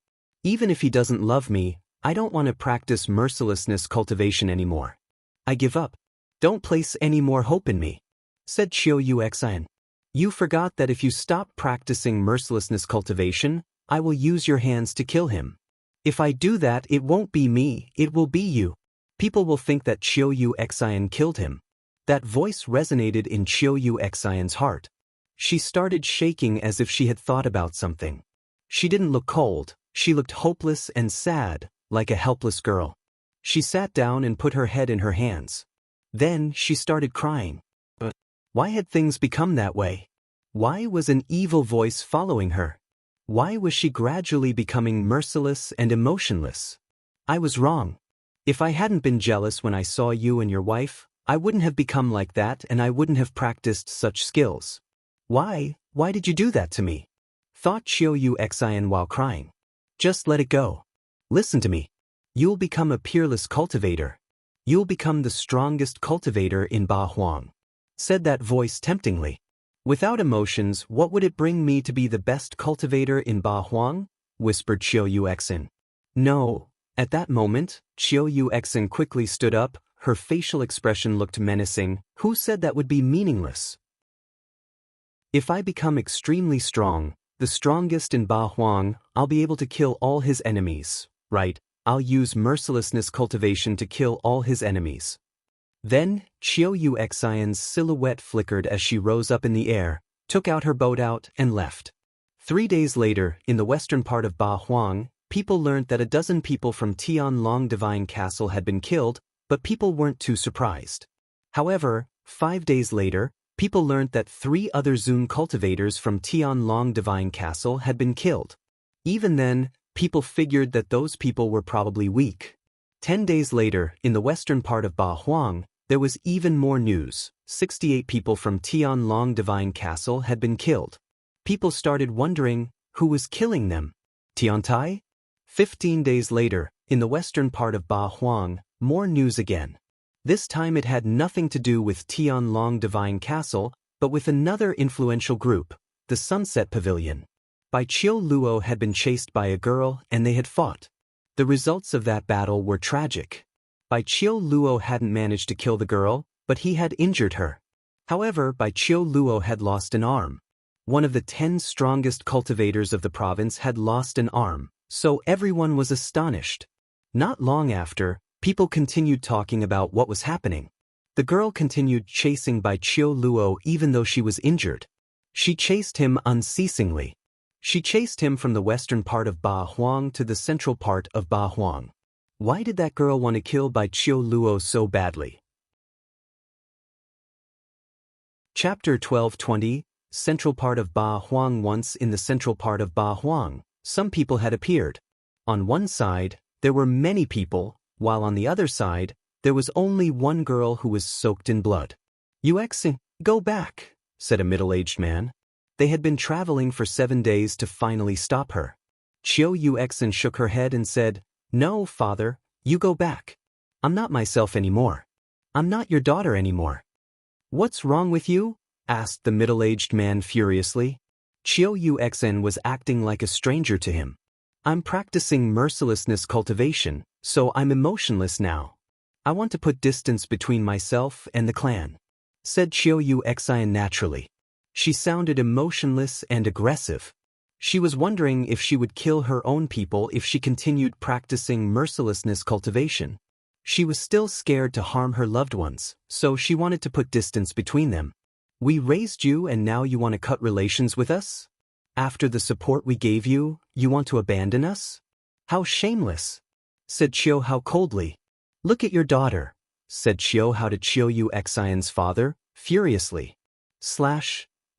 Even if he doesn't love me, I don't want to practice mercilessness cultivation anymore. I give up. Don't place any more hope in me," said Qiu Xian. "You forgot that if you stop practicing mercilessness cultivation, I will use your hands to kill him. If I do that, it won't be me, it will be you. People will think that Chiu Xian killed him. That voice resonated in Chiu Xian's heart. She started shaking as if she had thought about something. She didn't look cold, she looked hopeless and sad, like a helpless girl. She sat down and put her head in her hands. Then she started crying. But why had things become that way? Why was an evil voice following her? Why was she gradually becoming merciless and emotionless? I was wrong. If I hadn't been jealous when I saw you and your wife, I wouldn't have become like that and I wouldn't have practiced such skills. Why did you do that to me? Thought Chiu Xian while crying. Just let it go. Listen to me. You'll become a peerless cultivator. You'll become the strongest cultivator in Ba Huang. Said that voice temptingly. Without emotions, what would it bring me to be the best cultivator in Ba Huang? Whispered Chiu Xian. No. At that moment, Chiu Xian quickly stood up, her facial expression looked menacing. Who said that would be meaningless? If I become extremely strong, the strongest in Ba Huang, I'll be able to kill all his enemies, right? I'll use mercilessness cultivation to kill all his enemies. Then, Chiu Xian's silhouette flickered as she rose up in the air, took out her boat and left. 3 days later, in the western part of Ba Huang, people learned that a dozen people from Tianlong Divine Castle had been killed, but people weren't too surprised. However, 5 days later, people learned that 3 other Zun cultivators from Tianlong Divine Castle had been killed. Even then, people figured that those people were probably weak. 10 days later, in the western part of Ba Huang, there was even more news. 68 people from Tianlong Divine Castle had been killed. People started wondering, who was killing them? Tiantai? 15 days later, in the western part of Ba Huang, more news again. This time it had nothing to do with Tianlong Divine Castle, but with another influential group, the Sunset Pavilion. Bai Qiu Luo had been chased by a girl and they had fought. The results of that battle were tragic. Bai Qiu Luo hadn't managed to kill the girl, but he had injured her. However, Bai Qiu Luo had lost an arm. One of the 10 strongest cultivators of the province had lost an arm, so everyone was astonished. Not long after, people continued talking about what was happening. The girl continued chasing Bai Qiu Luo even though she was injured. She chased him unceasingly. She chased him from the western part of Ba Huang to the central part of Ba Huang. Why did that girl want to kill Bai Qiu Luo so badly? Chapter 12:20, Central part of Ba Huang. Once in the central part of Ba Huang, some people had appeared. On one side, there were many people, while on the other side, there was only one girl who was soaked in blood. Yuexin, go back, said a middle-aged man. They had been traveling for 7 days to finally stop her. Chiu Yuexin shook her head and said, No, father, you go back. I'm not myself anymore. I'm not your daughter anymore. What's wrong with you? Asked the middle-aged man furiously. Chiu Yuexin was acting like a stranger to him. I'm practicing mercilessness cultivation, so I'm emotionless now. I want to put distance between myself and the clan, said Chiu Yuexin naturally. She sounded emotionless and aggressive. She was wondering if she would kill her own people if she continued practicing mercilessness cultivation. She was still scared to harm her loved ones, so she wanted to put distance between them. We raised you and now you want to cut relations with us? After the support we gave you, you want to abandon us? How shameless, said Chiu Hao coldly. Look at your daughter, said Chiu Hao to Chiu Yuexin's father, furiously.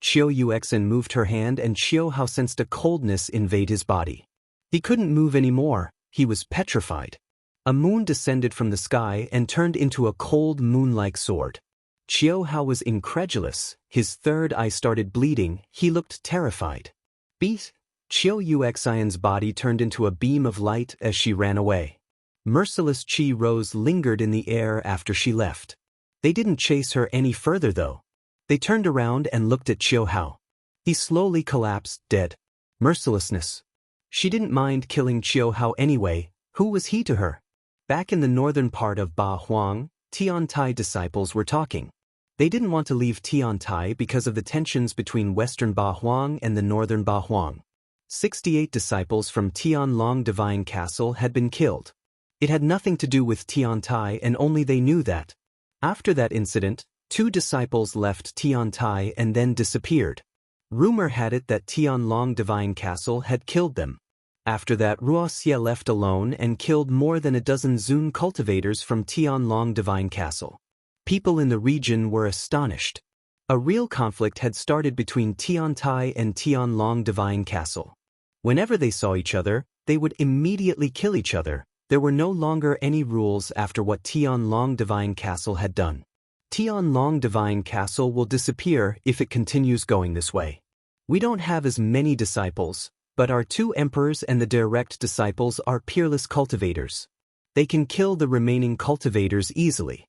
Chiu Yuexin moved her hand and Chiu Hao sensed a coldness invade his body. He couldn't move anymore, he was petrified. A moon descended from the sky and turned into a cold moon-like sword. Chiu Hao was incredulous, his third eye started bleeding, he looked terrified. Beat! Chiu Yuexin's body turned into a beam of light as she ran away. Merciless chi rose lingered in the air after she left. They didn't chase her any further though. They turned around and looked at Chiu Hao. He slowly collapsed, dead. Mercilessness. She didn't mind killing Chiu Hao anyway, who was he to her? Back in the northern part of Ba Huang, Tiantai disciples were talking. They didn't want to leave Tiantai because of the tensions between western Ba Huang and the northern Ba Huang. 68 disciples from Tianlong Divine Castle had been killed. It had nothing to do with Tiantai, and only they knew that. After that incident, 2 disciples left Tiantai and then disappeared. Rumor had it that Tianlong Divine Castle had killed them. After that, Ruoxie left alone and killed more than a dozen Zun cultivators from Tianlong Divine Castle. People in the region were astonished. A real conflict had started between Tiantai and Tianlong Divine Castle. Whenever they saw each other, they would immediately kill each other. There were no longer any rules after what Tianlong Divine Castle had done. Tianlong Divine Castle will disappear if it continues going this way. We don't have as many disciples, but our 2 emperors and the direct disciples are peerless cultivators. They can kill the remaining cultivators easily.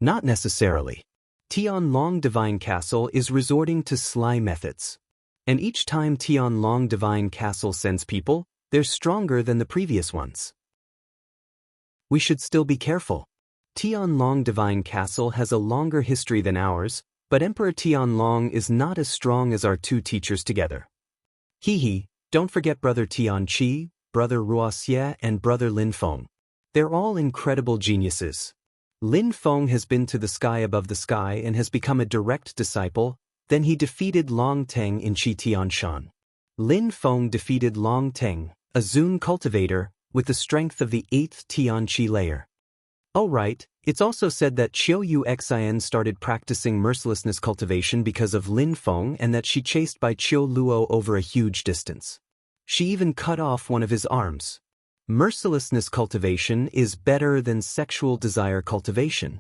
Not necessarily. Tianlong Divine Castle is resorting to sly methods. And each time Tianlong Divine Castle sends people, they're stronger than the previous ones. We should still be careful. Tianlong Divine Castle has a longer history than ours, but Emperor Tianlong is not as strong as our 2 teachers together. Hee, don't forget Brother Tianqi, Brother Ruoxie, and Brother Lin Feng. They're all incredible geniuses. Lin Feng has been to the sky above the sky and has become a direct disciple. Then he defeated Long Teng in Qi Tianshan. Lin Feng defeated Long Teng, a Zun cultivator, with the strength of the 8th Tianqi layer. Oh right, it's also said that Qiu Xian started practicing mercilessness cultivation because of Lin Feng and that she chased by Qiu Luo over a huge distance. She even cut off one of his arms. Mercilessness cultivation is better than sexual desire cultivation.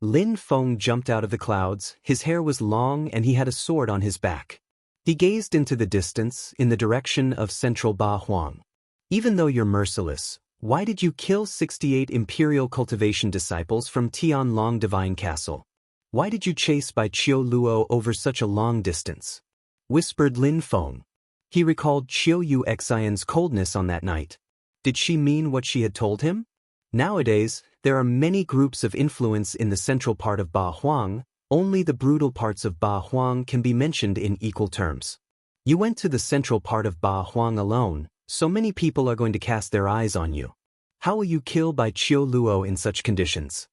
Lin Feng jumped out of the clouds, his hair was long and he had a sword on his back. He gazed into the distance, in the direction of central Ba Huang. Even though you're merciless, why did you kill 68 imperial cultivation disciples from Tianlong Divine Castle? Why did you chase by Qiu Luo over such a long distance? Whispered Lin Feng. He recalled Qiu Xian's coldness on that night. Did she mean what she had told him? Nowadays, there are many groups of influence in the central part of Ba Huang. Only the brutal parts of Ba Huang can be mentioned in equal terms. You went to the central part of Ba Huang alone, so many people are going to cast their eyes on you. How will you kill Bai Qiu Luo in such conditions?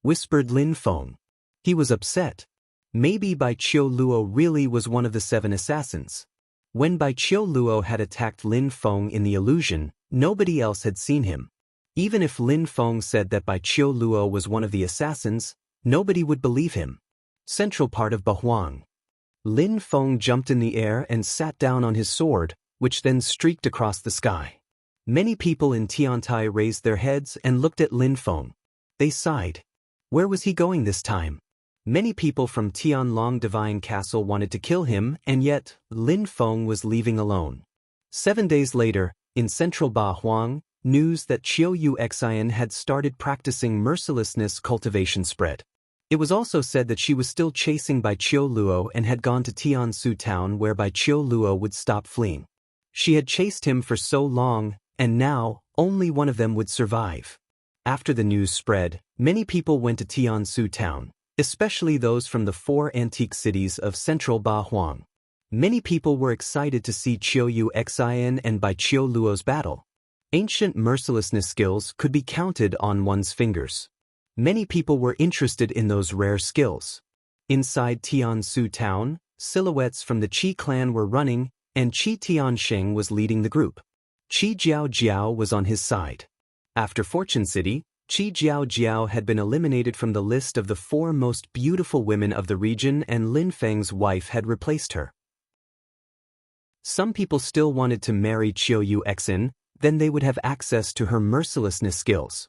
Whispered Lin Feng. He was upset. Maybe Bai Qiu Luo really was one of the 7 assassins. When Bai Qiu Luo had attacked Lin Feng in the illusion, nobody else had seen him. Even if Lin Feng said that Bai Qiu Luo was one of the assassins, nobody would believe him. Central part of Ba Huang. Lin Feng jumped in the air and sat down on his sword, which then streaked across the sky. Many people in Tiantai raised their heads and looked at Lin Feng. They sighed. Where was he going this time? Many people from Tianlong Divine Castle wanted to kill him, and yet, Lin Feng was leaving alone. 7 days later, in central Ba Huang, news that Qiu Xian had started practicing mercilessness cultivation spread. It was also said that she was still chasing Bai Qiu Luo and had gone to Tiansu town where Bai Qiu Luo would stop fleeing. She had chased him for so long, and now, only one of them would survive. After the news spread, many people went to Tiansu town, especially those from the 4 antique cities of central Ba Huang. Many people were excited to see Qiu Xian and Bai Qiu Luo's battle. Ancient mercilessness skills could be counted on one's fingers. Many people were interested in those rare skills. Inside Tiansu town, silhouettes from the Qi clan were running, and Qi Tiansheng was leading the group. Qi Jiao was on his side. After Fortune City, Qi Jiao had been eliminated from the list of the 4 most beautiful women of the region, and Lin Feng's wife had replaced her. Some people still wanted to marry Qiu Xian, then they would have access to her mercilessness skills.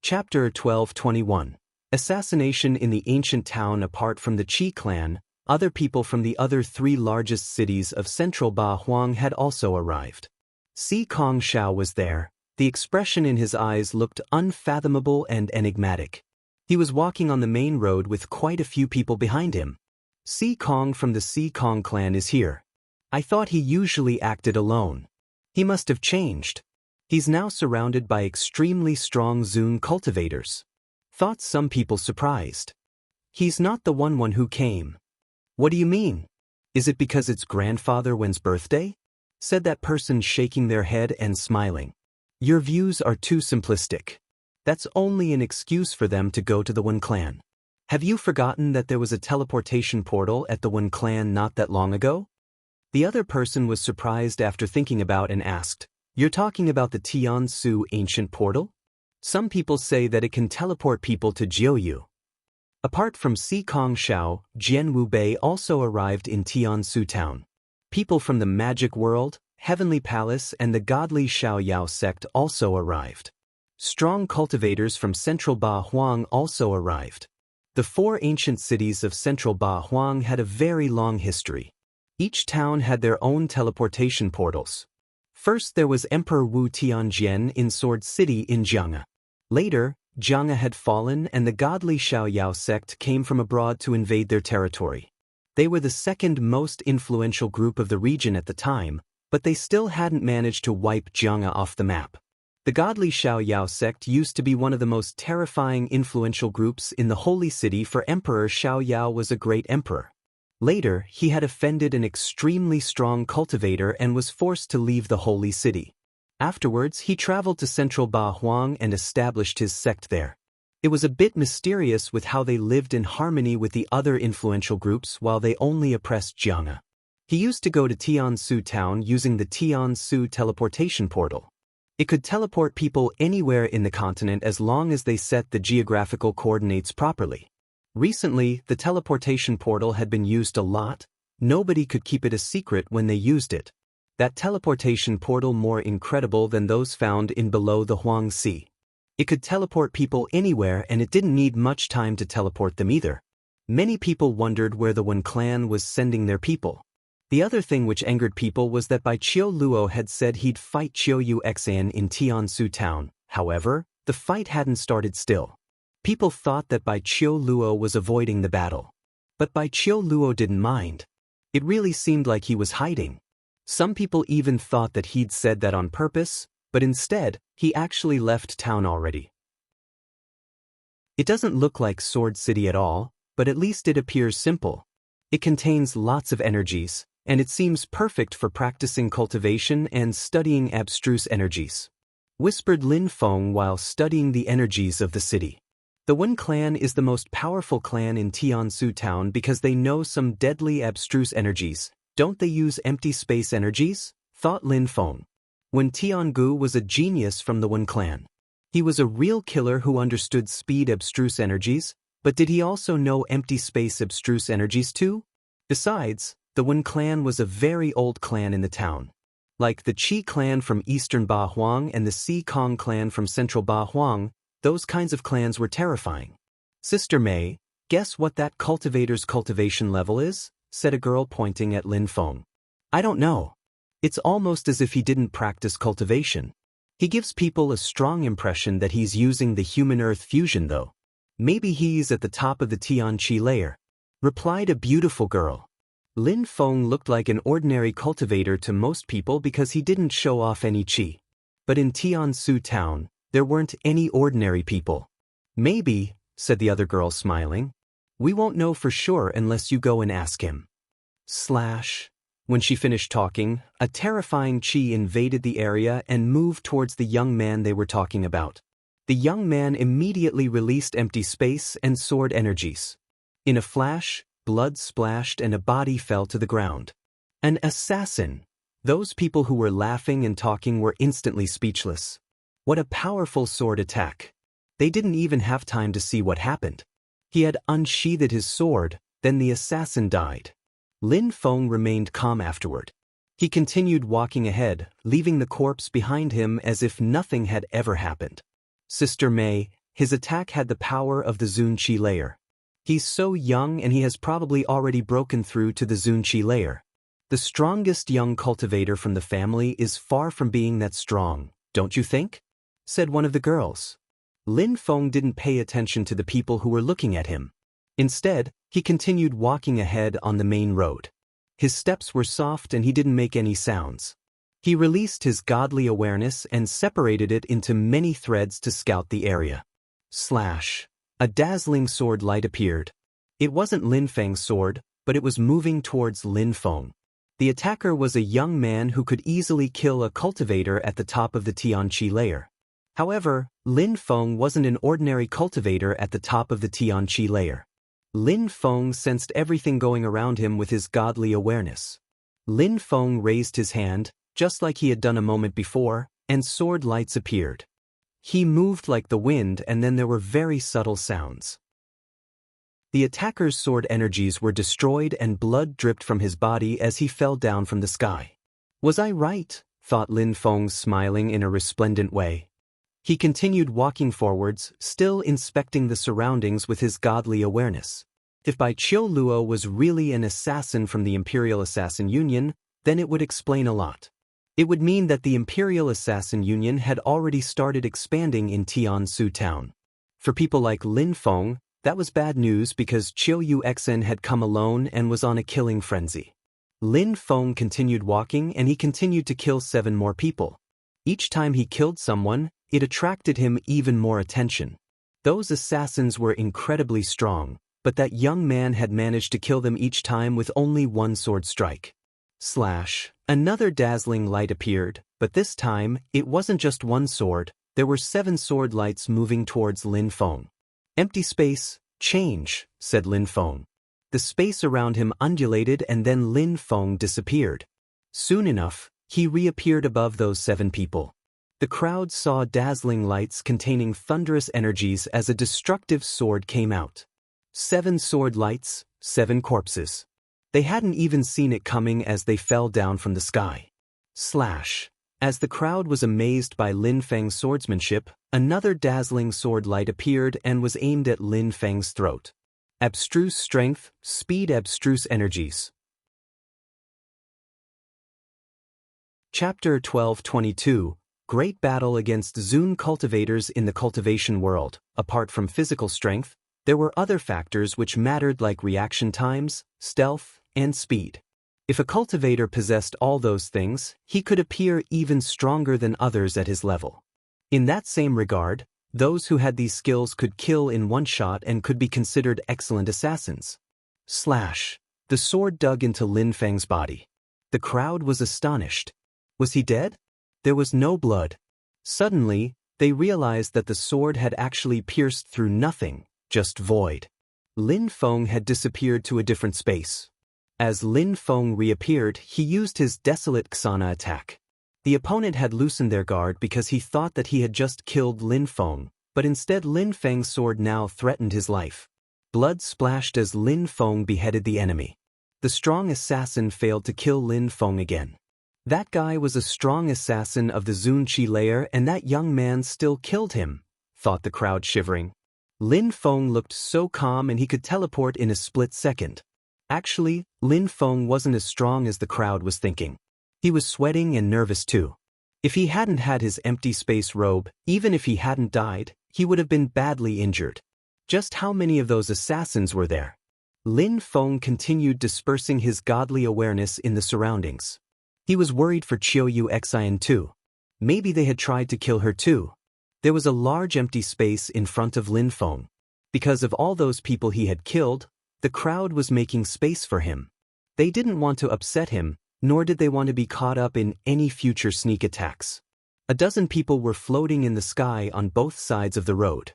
Chapter 12:21. Assassination in the ancient town. Apart from the Qi clan, other people from the other 3 largest cities of central Ba Huang had also arrived. Si Kong Shao was there. The expression in his eyes looked unfathomable and enigmatic. He was walking on the main road with quite a few people behind him. Si Kong from the Si Kong clan is here. I thought he usually acted alone. He must have changed. He's now surrounded by extremely strong Zun cultivators. Thought some people surprised. He's not the one who came. What do you mean? Is it because it's Grandfather Wen's birthday? said that person, shaking their head and smiling. Your views are too simplistic. That's only an excuse for them to go to the One Clan. Have you forgotten that there was a teleportation portal at the One Clan not that long ago? The other person was surprised after thinking about and asked, You're talking about the Tiansu ancient portal? Some people say that it can teleport people to Jiuyu. Apart from Si Kong Shao, Jian Wu Bei also arrived in Tiansu town. People from the magic world, Heavenly Palace and the godly Xiao Yao sect also arrived. Strong cultivators from Central Ba Huang also arrived. The 4 ancient cities of Central Ba Huang had a very long history. Each town had their own teleportation portals. First there was Emperor Wu Tianjian in Sword City in Jianghe. Later, Jianghe had fallen and the godly Xiao Yao sect came from abroad to invade their territory. They were the second most influential group of the region at the time, but they still hadn't managed to wipe Jianghe off the map. The godly Xiao Yao sect used to be one of the most terrifying influential groups in the holy city, for Emperor Xiao Yao was a great emperor. Later, he had offended an extremely strong cultivator and was forced to leave the holy city. Afterwards, he traveled to Central Ba Huang and established his sect there. It was a bit mysterious with how they lived in harmony with the other influential groups while they only oppressed Jianghe. He used to go to Tiansu town using the Tiansu teleportation portal. It could teleport people anywhere in the continent as long as they set the geographical coordinates properly. Recently, the teleportation portal had been used a lot. Nobody could keep it a secret when they used it. That teleportation portal more incredible than those found in below the Huang Sea. It could teleport people anywhere and it didn't need much time to teleport them either. Many people wondered where the One Clan was sending their people. The other thing which angered people was that Bai Qiu Luo had said he'd fight Qiu Yu Xan in Tiansu town. However, the fight hadn't started still. People thought that Bai Qiu Luo was avoiding the battle. But Bai Qiu Luo didn't mind. It really seemed like he was hiding. Some people even thought that he'd said that on purpose, but instead, he actually left town already. It doesn't look like Sword City at all, but at least it appears simple. It contains lots of energies, and it seems perfect for practicing cultivation and studying abstruse energies, whispered Lin Feng while studying the energies of the city. The One Clan is the most powerful clan in Tiansu town because they know some deadly abstruse energies. Don't they use empty space energies? Thought Lin Feng. When Tiangu was a genius from the One Clan. He was a real killer who understood speed abstruse energies, but did he also know empty space abstruse energies too? Besides, the One Clan was a very old clan in the town. Like the Qi clan from Eastern Ba Huang and the Si Kong clan from Central Ba Huang, those kinds of clans were terrifying. Sister Mei, guess what that cultivator's cultivation level is? Said a girl pointing at Lin Feng. I don't know. It's almost as if he didn't practice cultivation. He gives people a strong impression that he's using the human-earth fusion though. Maybe he's at the top of the Tianqi layer, replied a beautiful girl. Lin Feng looked like an ordinary cultivator to most people because he didn't show off any qi. But in Tiansu town, there weren't any ordinary people. Maybe, said the other girl smiling. We won't know for sure unless you go and ask him. When she finished talking, a terrifying qi invaded the area and moved towards the young man they were talking about. The young man immediately released empty space and sword energies. In a flash, blood splashed and a body fell to the ground. An assassin! Those people who were laughing and talking were instantly speechless. What a powerful sword attack! They didn't even have time to see what happened. He had unsheathed his sword, then the assassin died. Lin Feng remained calm afterward. He continued walking ahead, leaving the corpse behind him as if nothing had ever happened. Sister Mei, his attack had the power of the Zunqi layer. He's so young and he has probably already broken through to the Zunqi layer. The strongest young cultivator from the family is far from being that strong, don't you think? Said one of the girls. Lin Feng didn't pay attention to the people who were looking at him. Instead, he continued walking ahead on the main road. His steps were soft and he didn't make any sounds. He released his godly awareness and separated it into many threads to scout the area. A dazzling sword light appeared. It wasn't Lin Feng's sword, but it was moving towards Lin Feng. The attacker was a young man who could easily kill a cultivator at the top of the Tianqi layer. However, Lin Feng wasn't an ordinary cultivator at the top of the Tianqi layer. Lin Feng sensed everything going around him with his godly awareness. Lin Feng raised his hand, just like he had done a moment before, and sword lights appeared. He moved like the wind, and then there were very subtle sounds. The attacker's sword energies were destroyed and blood dripped from his body as he fell down from the sky. Was I right? Thought Lin Feng, smiling in a resplendent way. He continued walking forwards, still inspecting the surroundings with his godly awareness. If Bai Qiu Luo was really an assassin from the Imperial Assassin Union, then it would explain a lot. It would mean that the Imperial Assassin Union had already started expanding in Tiansu town. For people like Lin Feng, that was bad news because Qiu Yuxin had come alone and was on a killing frenzy. Lin Feng continued walking and he continued to kill 7 more people. Each time he killed someone, it attracted him even more attention. Those assassins were incredibly strong, but that young man had managed to kill them each time with only 1 sword strike. Another dazzling light appeared, but this time, it wasn't just 1 sword, there were 7 sword lights moving towards Lin Feng. Empty space, change, said Lin Feng. The space around him undulated and then Lin Feng disappeared. Soon enough, he reappeared above those 7 people. The crowd saw dazzling lights containing thunderous energies as a destructive sword came out. 7 sword lights, 7 corpses. They hadn't even seen it coming as they fell down from the sky. As the crowd was amazed by Lin Feng's swordsmanship, another dazzling sword light appeared and was aimed at Lin Feng's throat. Abstruse strength, speed, abstruse energies. Chapter 12:22 Great battle against Zun cultivators in the cultivation world. Apart from physical strength, there were other factors which mattered like reaction times, stealth, and speed. If a cultivator possessed all those things, he could appear even stronger than others at his level. In that same regard, those who had these skills could kill in 1 shot and could be considered excellent assassins. The sword dug into Lin Feng's body. The crowd was astonished. Was he dead? There was no blood. Suddenly, they realized that the sword had actually pierced through nothing, just void. Lin Feng had disappeared to a different space. As Lin Feng reappeared, he used his Desolate Xana attack. The opponent had loosened their guard because he thought that he had just killed Lin Feng, but instead Lin Feng's sword now threatened his life. Blood splashed as Lin Feng beheaded the enemy. The strong assassin failed to kill Lin Feng again. That guy was a strong assassin of the Zunqi layer and that young man still killed him, thought the crowd shivering. Lin Feng looked so calm and he could teleport in a split second. Actually, Lin Feng wasn't as strong as the crowd was thinking. He was sweating and nervous too. If he hadn't had his empty space robe, even if he hadn't died, he would have been badly injured. Just how many of those assassins were there? Lin Feng continued dispersing his godly awareness in the surroundings. He was worried for Qiu Yuxin too. Maybe they had tried to kill her too. There was a large empty space in front of Lin Feng. Because of all those people he had killed, the crowd was making space for him. They didn't want to upset him, nor did they want to be caught up in any future sneak attacks. A dozen people were floating in the sky on both sides of the road.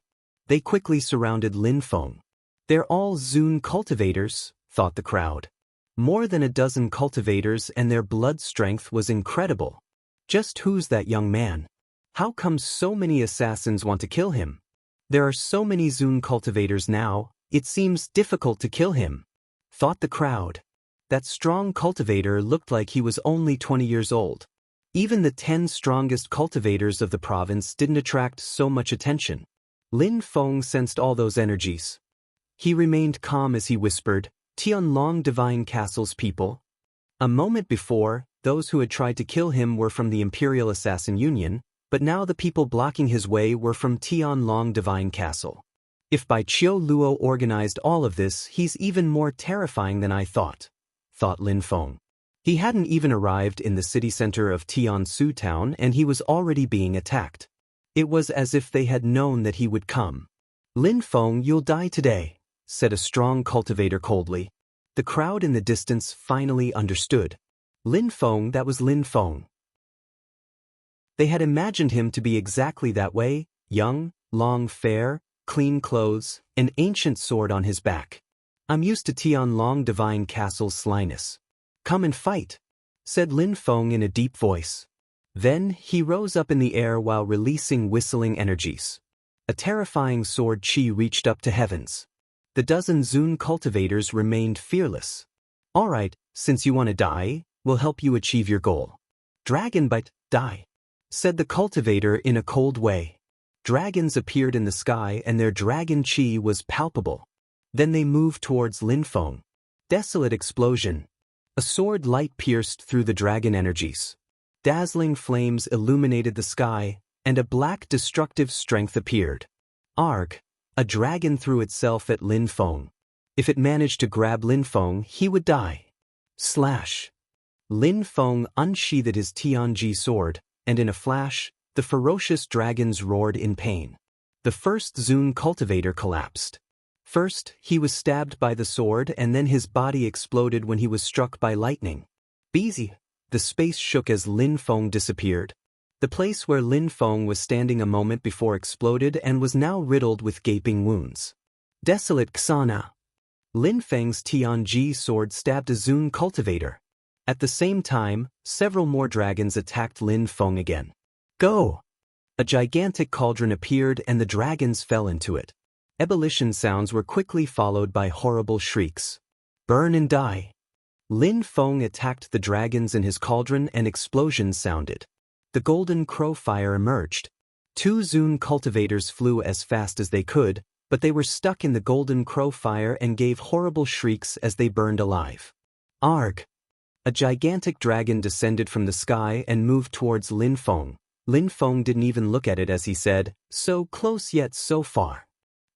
They quickly surrounded Lin Feng. They're all Zun cultivators, thought the crowd. More than a dozen cultivators and their blood strength was incredible. Just who's that young man? How come so many assassins want to kill him? There are so many Zun cultivators now, it seems difficult to kill him, thought the crowd. That strong cultivator looked like he was only 20 years old. Even the 10 strongest cultivators of the province didn't attract so much attention. Lin Feng sensed all those energies. He remained calm as he whispered, Tianlong Divine Castle's people. A moment before, those who had tried to kill him were from the Imperial Assassin Union, but now the people blocking his way were from Tianlong Divine Castle. If Bai Qiu Luo organized all of this, he's even more terrifying than I thought Lin Feng. He hadn't even arrived in the city center of Tiansu town and he was already being attacked. It was as if they had known that he would come. Lin Feng, you'll die today, said a strong cultivator coldly. The crowd in the distance finally understood. Lin Feng, that was Lin Feng. They had imagined him to be exactly that way, young, long, fair, clean clothes, an ancient sword on his back. I'm used to Tianlong Divine Castle's slyness. Come and fight, said Lin Feng in a deep voice. Then he rose up in the air while releasing whistling energies. A terrifying sword chi reached up to heavens. The dozen Zun cultivators remained fearless. All right, since you want to die, we'll help you achieve your goal. Dragon bite, die, said the cultivator in a cold way. Dragons appeared in the sky and their dragon chi was palpable. Then they moved towards Lin Feng. Desolate explosion. A sword light pierced through the dragon energies. Dazzling flames illuminated the sky, and a black destructive strength appeared. Arg! A dragon threw itself at Lin Feng. If it managed to grab Lin Feng, he would die. Slash! Lin Feng unsheathed his Tianji sword, and in a flash, the ferocious dragons roared in pain. The first Zun cultivator collapsed. First, he was stabbed by the sword and then his body exploded when he was struck by lightning. Beezy! The space shook as Lin Feng disappeared. The place where Lin Feng was standing a moment before exploded and was now riddled with gaping wounds. Desolate Xana! Lin Feng's Tianji sword stabbed a Zun cultivator. At the same time, several more dragons attacked Lin Feng again. Go! A gigantic cauldron appeared and the dragons fell into it. Ebullition sounds were quickly followed by horrible shrieks. Burn and die! Lin Feng attacked the dragons in his cauldron and explosions sounded. The golden crow fire emerged. 2 Zun cultivators flew as fast as they could, but they were stuck in the golden crow fire and gave horrible shrieks as they burned alive. Arg! A gigantic dragon descended from the sky and moved towards Lin Feng. Lin Feng didn't even look at it as he said, so close yet so far.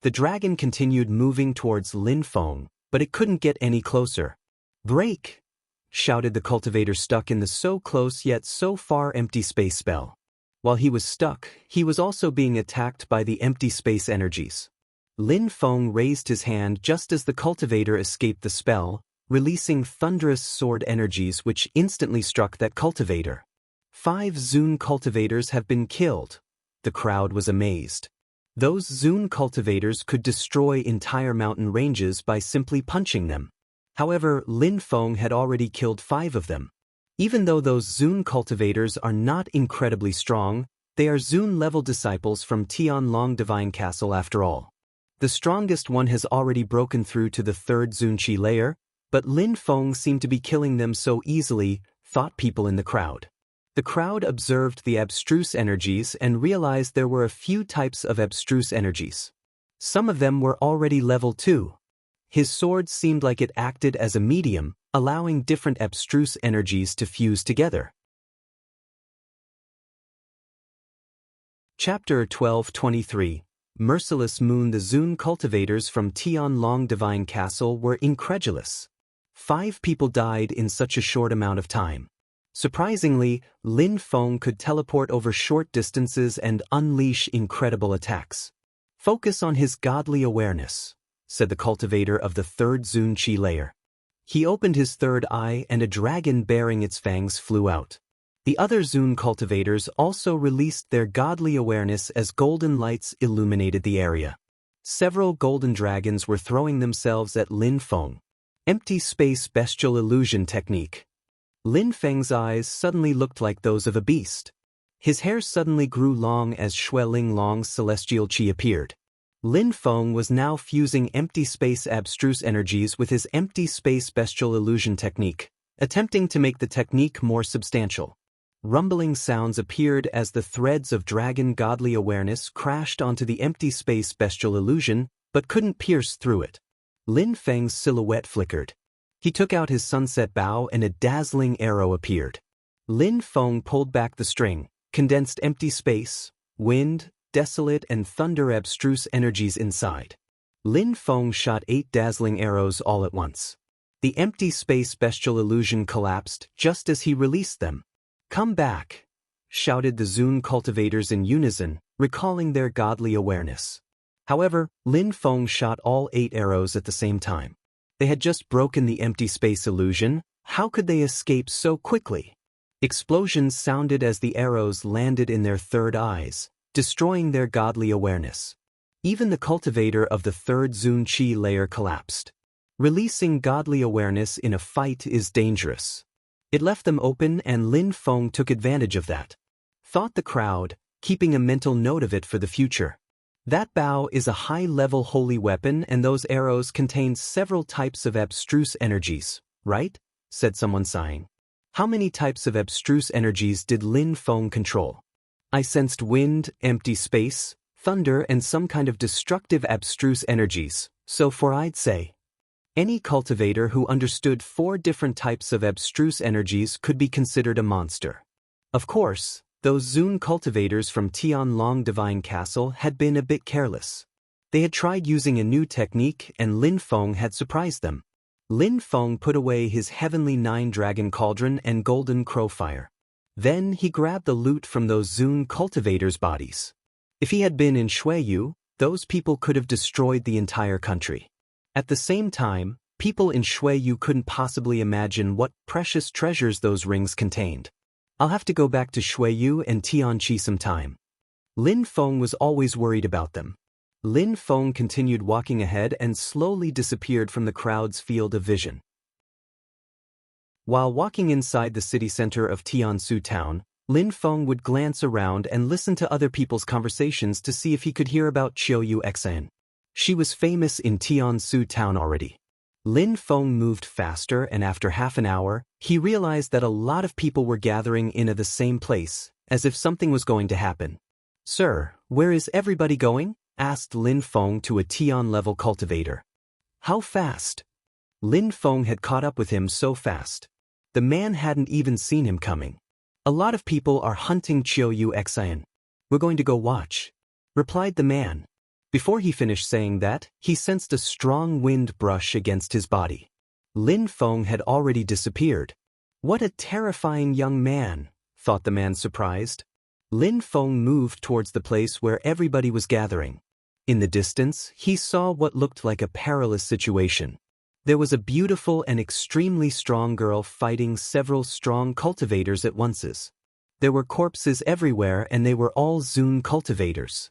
The dragon continued moving towards Lin Feng, but it couldn't get any closer. Break! Shouted the cultivator stuck in the so close yet so far empty space spell. While he was stuck, he was also being attacked by the empty space energies. Lin Feng raised his hand just as the cultivator escaped the spell, releasing thunderous sword energies which instantly struck that cultivator. 5 Zun cultivators have been killed. The crowd was amazed. Those Zun cultivators could destroy entire mountain ranges by simply punching them. However, Lin Feng had already killed 5 of them. Even though those Zun cultivators are not incredibly strong, they are Zun-level disciples from Tianlong Divine Castle after all. The strongest one has already broken through to the 3rd Zun-Chi layer, but Lin Feng seemed to be killing them so easily, thought people in the crowd. The crowd observed the abstruse energies and realized there were a few types of abstruse energies. Some of them were already level 2. His sword seemed like it acted as a medium, allowing different abstruse energies to fuse together. Chapter 12:23 Merciless Moon. The Zun cultivators from Tianlong Divine Castle were incredulous. 5 people died in such a short amount of time. Surprisingly, Lin Feng could teleport over short distances and unleash incredible attacks. Focus on his godly awareness, said the cultivator of the 3rd Zun-Chi layer. He opened his 3rd eye and a dragon bearing its fangs flew out. The other Zun cultivators also released their godly awareness as golden lights illuminated the area. Several golden dragons were throwing themselves at Lin Feng. Empty space bestial illusion technique. Lin Feng's eyes suddenly looked like those of a beast. His hair suddenly grew long as Xueling Long's celestial chi appeared. Lin Feng was now fusing empty space abstruse energies with his empty space bestial illusion technique, attempting to make the technique more substantial. Rumbling sounds appeared as the threads of dragon godly awareness crashed onto the empty space bestial illusion, but couldn't pierce through it. Lin Feng's silhouette flickered. He took out his sunset bow and a dazzling arrow appeared. Lin Feng pulled back the string, condensed empty space, wind, desolate and thunder abstruse energies inside. Lin Feng shot 8 dazzling arrows all at once. The empty space bestial illusion collapsed just as he released them. Come back, shouted the Zun cultivators in unison, recalling their godly awareness. However, Lin Feng shot all 8 arrows at the same time. They had just broken the empty space illusion, How could they escape so quickly? Explosions sounded as the arrows landed in their third eyes, destroying their godly awareness. Even the cultivator of the third Zun Qi layer collapsed. Releasing godly awareness in a fight is dangerous. It left them open, and Lin Feng took advantage of that. Thought the crowd, keeping a mental note of it for the future. That bow is a high-level holy weapon, and those arrows contain several types of abstruse energies, right? Said someone sighing. How many types of abstruse energies did Lin Feng control? I sensed wind, empty space, thunder, and some kind of destructive abstruse energies, so I'd say. Any cultivator who understood 4 different types of abstruse energies could be considered a monster. Of course, those Zun cultivators from Tianlong Divine Castle had been a bit careless. They had tried using a new technique, and Lin Feng had surprised them. Lin Feng put away his heavenly 9-dragon cauldron and golden crow fire. Then he grabbed the loot from those Zun cultivators' bodies. If he had been in Shuiyu, those people could have destroyed the entire country. At the same time, people in Shuiyu couldn't possibly imagine what precious treasures those rings contained. I'll have to go back to Shuiyu and Tianqi sometime. Lin Feng was always worried about them. Lin Feng continued walking ahead and slowly disappeared from the crowd's field of vision. While walking inside the city center of Tiansu town, Lin Feng would glance around and listen to other people's conversations to see if he could hear about Qiuyu Xan. She was famous in Tiansu town already. Lin Feng moved faster, and after half an hour, he realized that a lot of people were gathering in at the same place, as if something was going to happen. "Sir, where is everybody going?" asked Lin Feng to a Tian-level cultivator. "How fast?" Lin Feng had caught up with him so fast. The man hadn't even seen him coming. "A lot of people are hunting Qiuyu Xan. We're going to go watch," replied the man. Before he finished saying that, he sensed a strong wind brush against his body. Lin Feng had already disappeared. "What a terrifying young man," thought the man, surprised. Lin Feng moved towards the place where everybody was gathering. In the distance, he saw what looked like a perilous situation. There was a beautiful and extremely strong girl fighting several strong cultivators at once. There were corpses everywhere, and they were all Zun cultivators.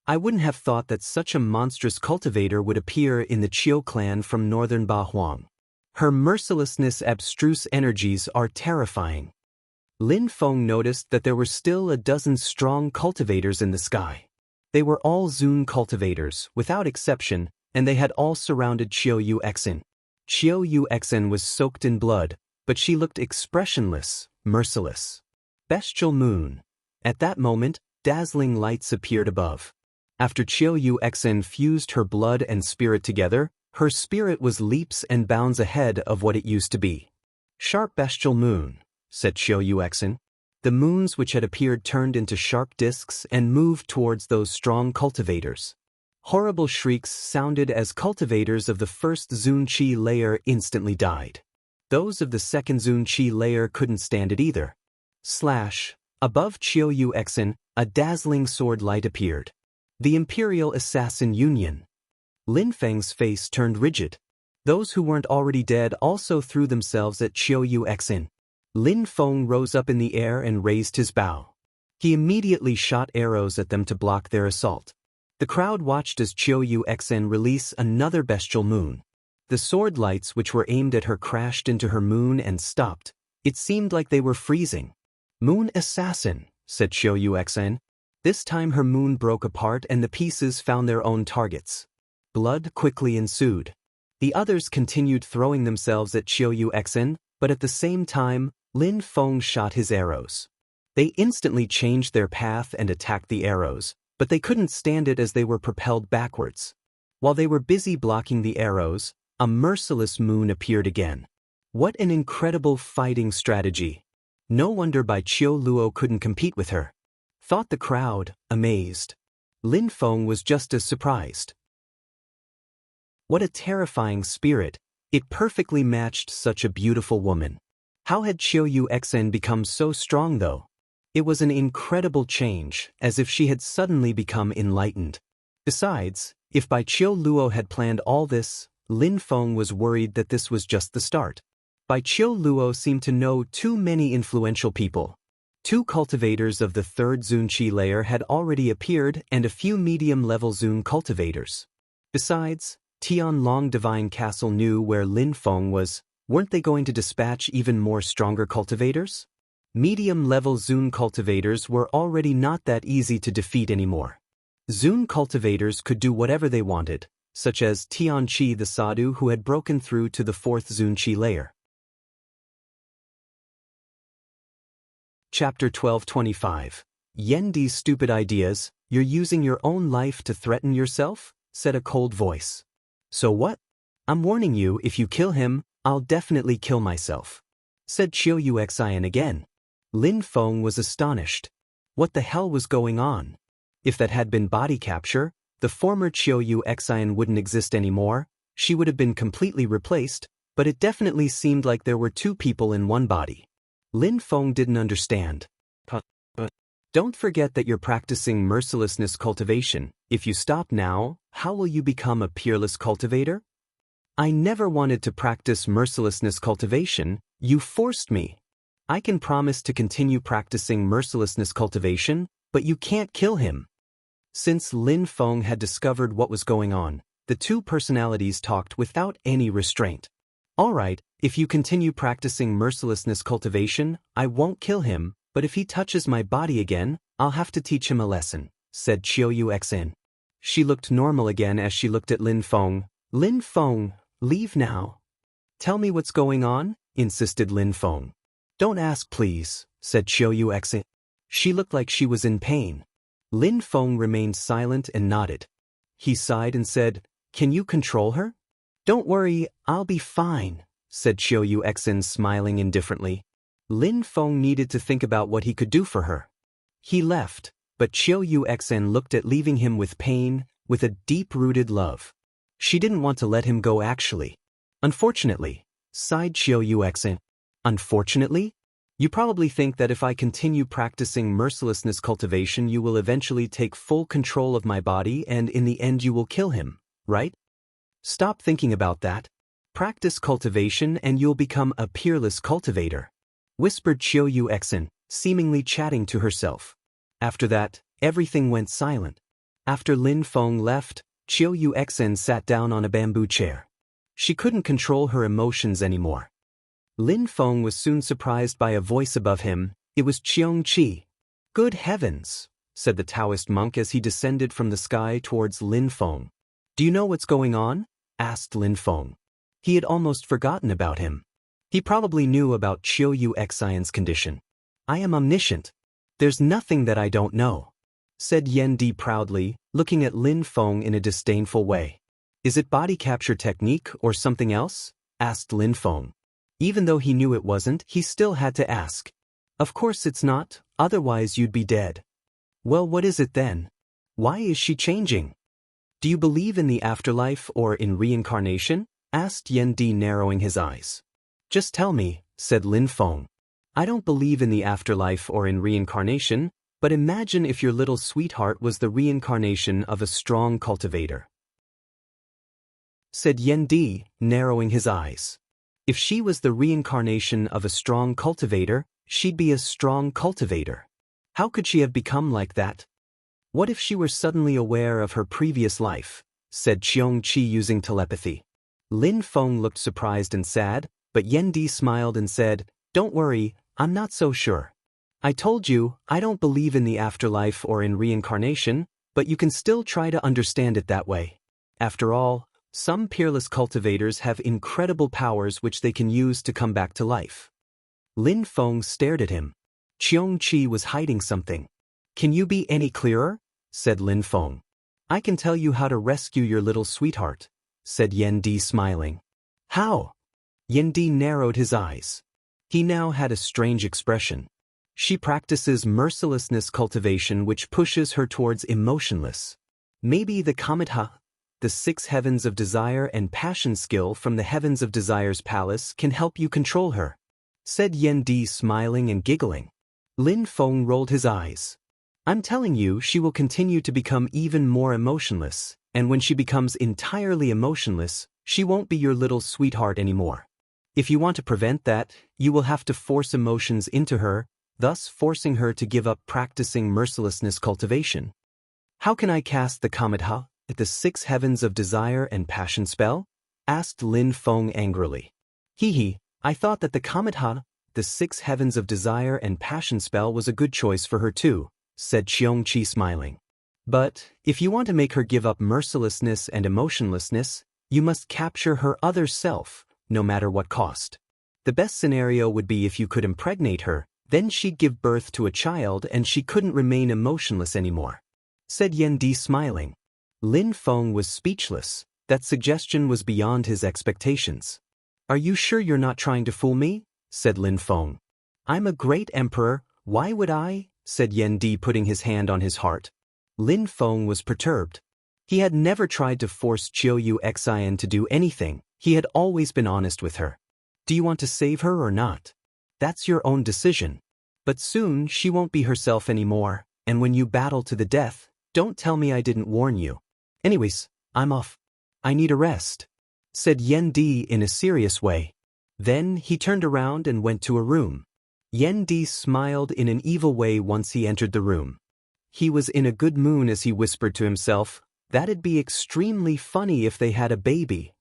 I wouldn't have thought that such a monstrous cultivator would appear in the Qiu clan from northern Bahuang. Her mercilessness, abstruse energies are terrifying. Lin Feng noticed that there were still a dozen strong cultivators in the sky. They were all Zun cultivators, without exception, and they had all surrounded Qiuyu Xan. Qiuyu Xan was soaked in blood, but she looked expressionless, merciless. Bestial moon. At that moment, dazzling lights appeared above. After Qiuyu Xan fused her blood and spirit together, her spirit was leaps and bounds ahead of what it used to be. "Sharp bestial moon," said Qiuyu Xan. The moons which had appeared turned into sharp discs and moved towards those strong cultivators. Horrible shrieks sounded as cultivators of the first Zun Qi layer instantly died. Those of the second Zun Qi layer couldn't stand it either. Slash. Above Qiuyu Xan, a dazzling sword light appeared. The Imperial Assassin Union. Lin Feng's face turned rigid. Those who weren't already dead also threw themselves at Qiuyu Xan. Lin Feng rose up in the air and raised his bow. He immediately shot arrows at them to block their assault. The crowd watched as Qiuyu Xan release another bestial moon. The sword lights which were aimed at her crashed into her moon and stopped. It seemed like they were freezing. "Moon assassin," said Qiuyu Xan. This time her moon broke apart and the pieces found their own targets. Blood quickly ensued. The others continued throwing themselves at Qiuyu Xan, but at the same time, Lin Feng shot his arrows. They instantly changed their path and attacked the arrows, but they couldn't stand it as they were propelled backwards. While they were busy blocking the arrows, a merciless moon appeared again. What an incredible fighting strategy! No wonder Bai Qiu Luo couldn't compete with her. Thought the crowd, amazed. Lin Feng was just as surprised. What a terrifying spirit! It perfectly matched such a beautiful woman. How had Qiuyu Xan become so strong though? It was an incredible change, as if she had suddenly become enlightened. Besides, if Bai Qiu Luo had planned all this, Lin Feng was worried that this was just the start. Bai Qiu Luo seemed to know too many influential people. 2 cultivators of the 3rd Zunqi layer had already appeared and a few medium-level Zun cultivators. Besides, Tianlong Divine Castle knew where Lin Feng was. Weren't they going to dispatch even more stronger cultivators? Medium-level Zun cultivators were already not that easy to defeat anymore. Zun cultivators could do whatever they wanted, such as Tianqi the Sadhu who had broken through to the 4th Zunqi layer. Chapter 1225. Yendi's stupid ideas, you're using your own life to threaten yourself? Said a cold voice. So what? I'm warning you, if you kill him, I'll definitely kill myself. Said Qiu Yuxian again. Lin Feng was astonished. What the hell was going on? If that had been body capture, the former Qiu Yuxian wouldn't exist anymore, she would have been completely replaced, but it definitely seemed like there were 2 people in one body. Lin Feng didn't understand. But don't forget that you're practicing mercilessness cultivation. If you stop now, how will you become a peerless cultivator? I never wanted to practice mercilessness cultivation, you forced me. I can promise to continue practicing mercilessness cultivation, but you can't kill him. Since Lin Feng had discovered what was going on, the 2 personalities talked without any restraint. Alright, if you continue practicing mercilessness cultivation, I won't kill him, but if he touches my body again, I'll have to teach him a lesson, said Qiu Yuxian. She looked normal again as she looked at Lin Feng. Lin Feng, leave now. Tell me what's going on, insisted Lin Feng. Don't ask please, said Qiu Yuxian. She looked like she was in pain. Lin Feng remained silent and nodded. He sighed and said, Can you control her? Don't worry, I'll be fine, said Qiu Yuxian smiling indifferently. Lin Feng needed to think about what he could do for her. He left, but Qiu Yuxian looked at leaving him with pain, with a deep-rooted love. She didn't want to let him go actually. Unfortunately, sighed Qiu Yuxian. Unfortunately? You probably think that if I continue practicing mercilessness cultivation you will eventually take full control of my body and in the end you will kill him, right? Stop thinking about that. Practice cultivation and you'll become a peerless cultivator, whispered Qiu Yuxian, seemingly chatting to herself. After that, everything went silent. After Lin Feng left, Qiu Yuxian sat down on a bamboo chair. She couldn't control her emotions anymore. Lin Feng was soon surprised by a voice above him. It was Qiong Qi. Good heavens, said the Taoist monk as he descended from the sky towards Lin Feng. Do you know what's going on? Asked Lin Feng. He had almost forgotten about him. He probably knew about Qiu Yuxian's condition. I am omniscient. There's nothing that I don't know, said Yan Di proudly, looking at Lin Feng in a disdainful way. Is it body capture technique or something else? Asked Lin Feng. Even though he knew it wasn't, he still had to ask. Of course it's not, otherwise you'd be dead. Well, what is it then? Why is she changing? Do you believe in the afterlife or in reincarnation? Asked Yan Di, narrowing his eyes. Just tell me, said Lin Feng. I don't believe in the afterlife or in reincarnation, but imagine if your little sweetheart was the reincarnation of a strong cultivator, said Yan Di, narrowing his eyes. If she was the reincarnation of a strong cultivator, she'd be a strong cultivator. How could she have become like that? What if she were suddenly aware of her previous life? Said Qiong Qi using telepathy. Lin Feng looked surprised and sad, but Yan Di smiled and said, Don't worry, I'm not so sure. I told you, I don't believe in the afterlife or in reincarnation, but you can still try to understand it that way. After all, some peerless cultivators have incredible powers which they can use to come back to life. Lin Feng stared at him. Qiong Qi was hiding something. Can you be any clearer? Said Lin Feng. I can tell you how to rescue your little sweetheart, said Yan Di smiling. How? Yan Di narrowed his eyes. He now had a strange expression. She practices mercilessness cultivation which pushes her towards emotionless. Maybe the Kamatha, the 6 heavens of desire and passion skill from the heavens of desire's palace can help you control her, said Yan Di smiling and giggling. Lin Feng rolled his eyes. I'm telling you she will continue to become even more emotionless, and when she becomes entirely emotionless, she won't be your little sweetheart anymore. If you want to prevent that, you will have to force emotions into her, thus forcing her to give up practicing mercilessness cultivation. How can I cast the Kamatha at the 6 heavens of desire and passion spell? Asked Lin Feng angrily. I thought that the Kamatha, the 6 heavens of desire and passion spell was a good choice for her too, said Qiongqi smiling. But, if you want to make her give up mercilessness and emotionlessness, you must capture her other self, no matter what cost. The best scenario would be if you could impregnate her, then she'd give birth to a child and she couldn't remain emotionless anymore, said Yan Di smiling. Lin Feng was speechless. That suggestion was beyond his expectations. Are you sure you're not trying to fool me? Said Lin Feng. I'm a great emperor, why would I? Said Yan Di putting his hand on his heart. Lin Feng was perturbed. He had never tried to force Qiu Xian to do anything, he had always been honest with her. Do you want to save her or not? That's your own decision. But soon she won't be herself anymore, and when you battle to the death, don't tell me I didn't warn you. Anyways, I'm off. I need a rest, said Yan Di in a serious way. Then he turned around and went to a room. Yan Di smiled in an evil way once he entered the room. He was in a good mood as he whispered to himself, that'd be extremely funny if they had a baby.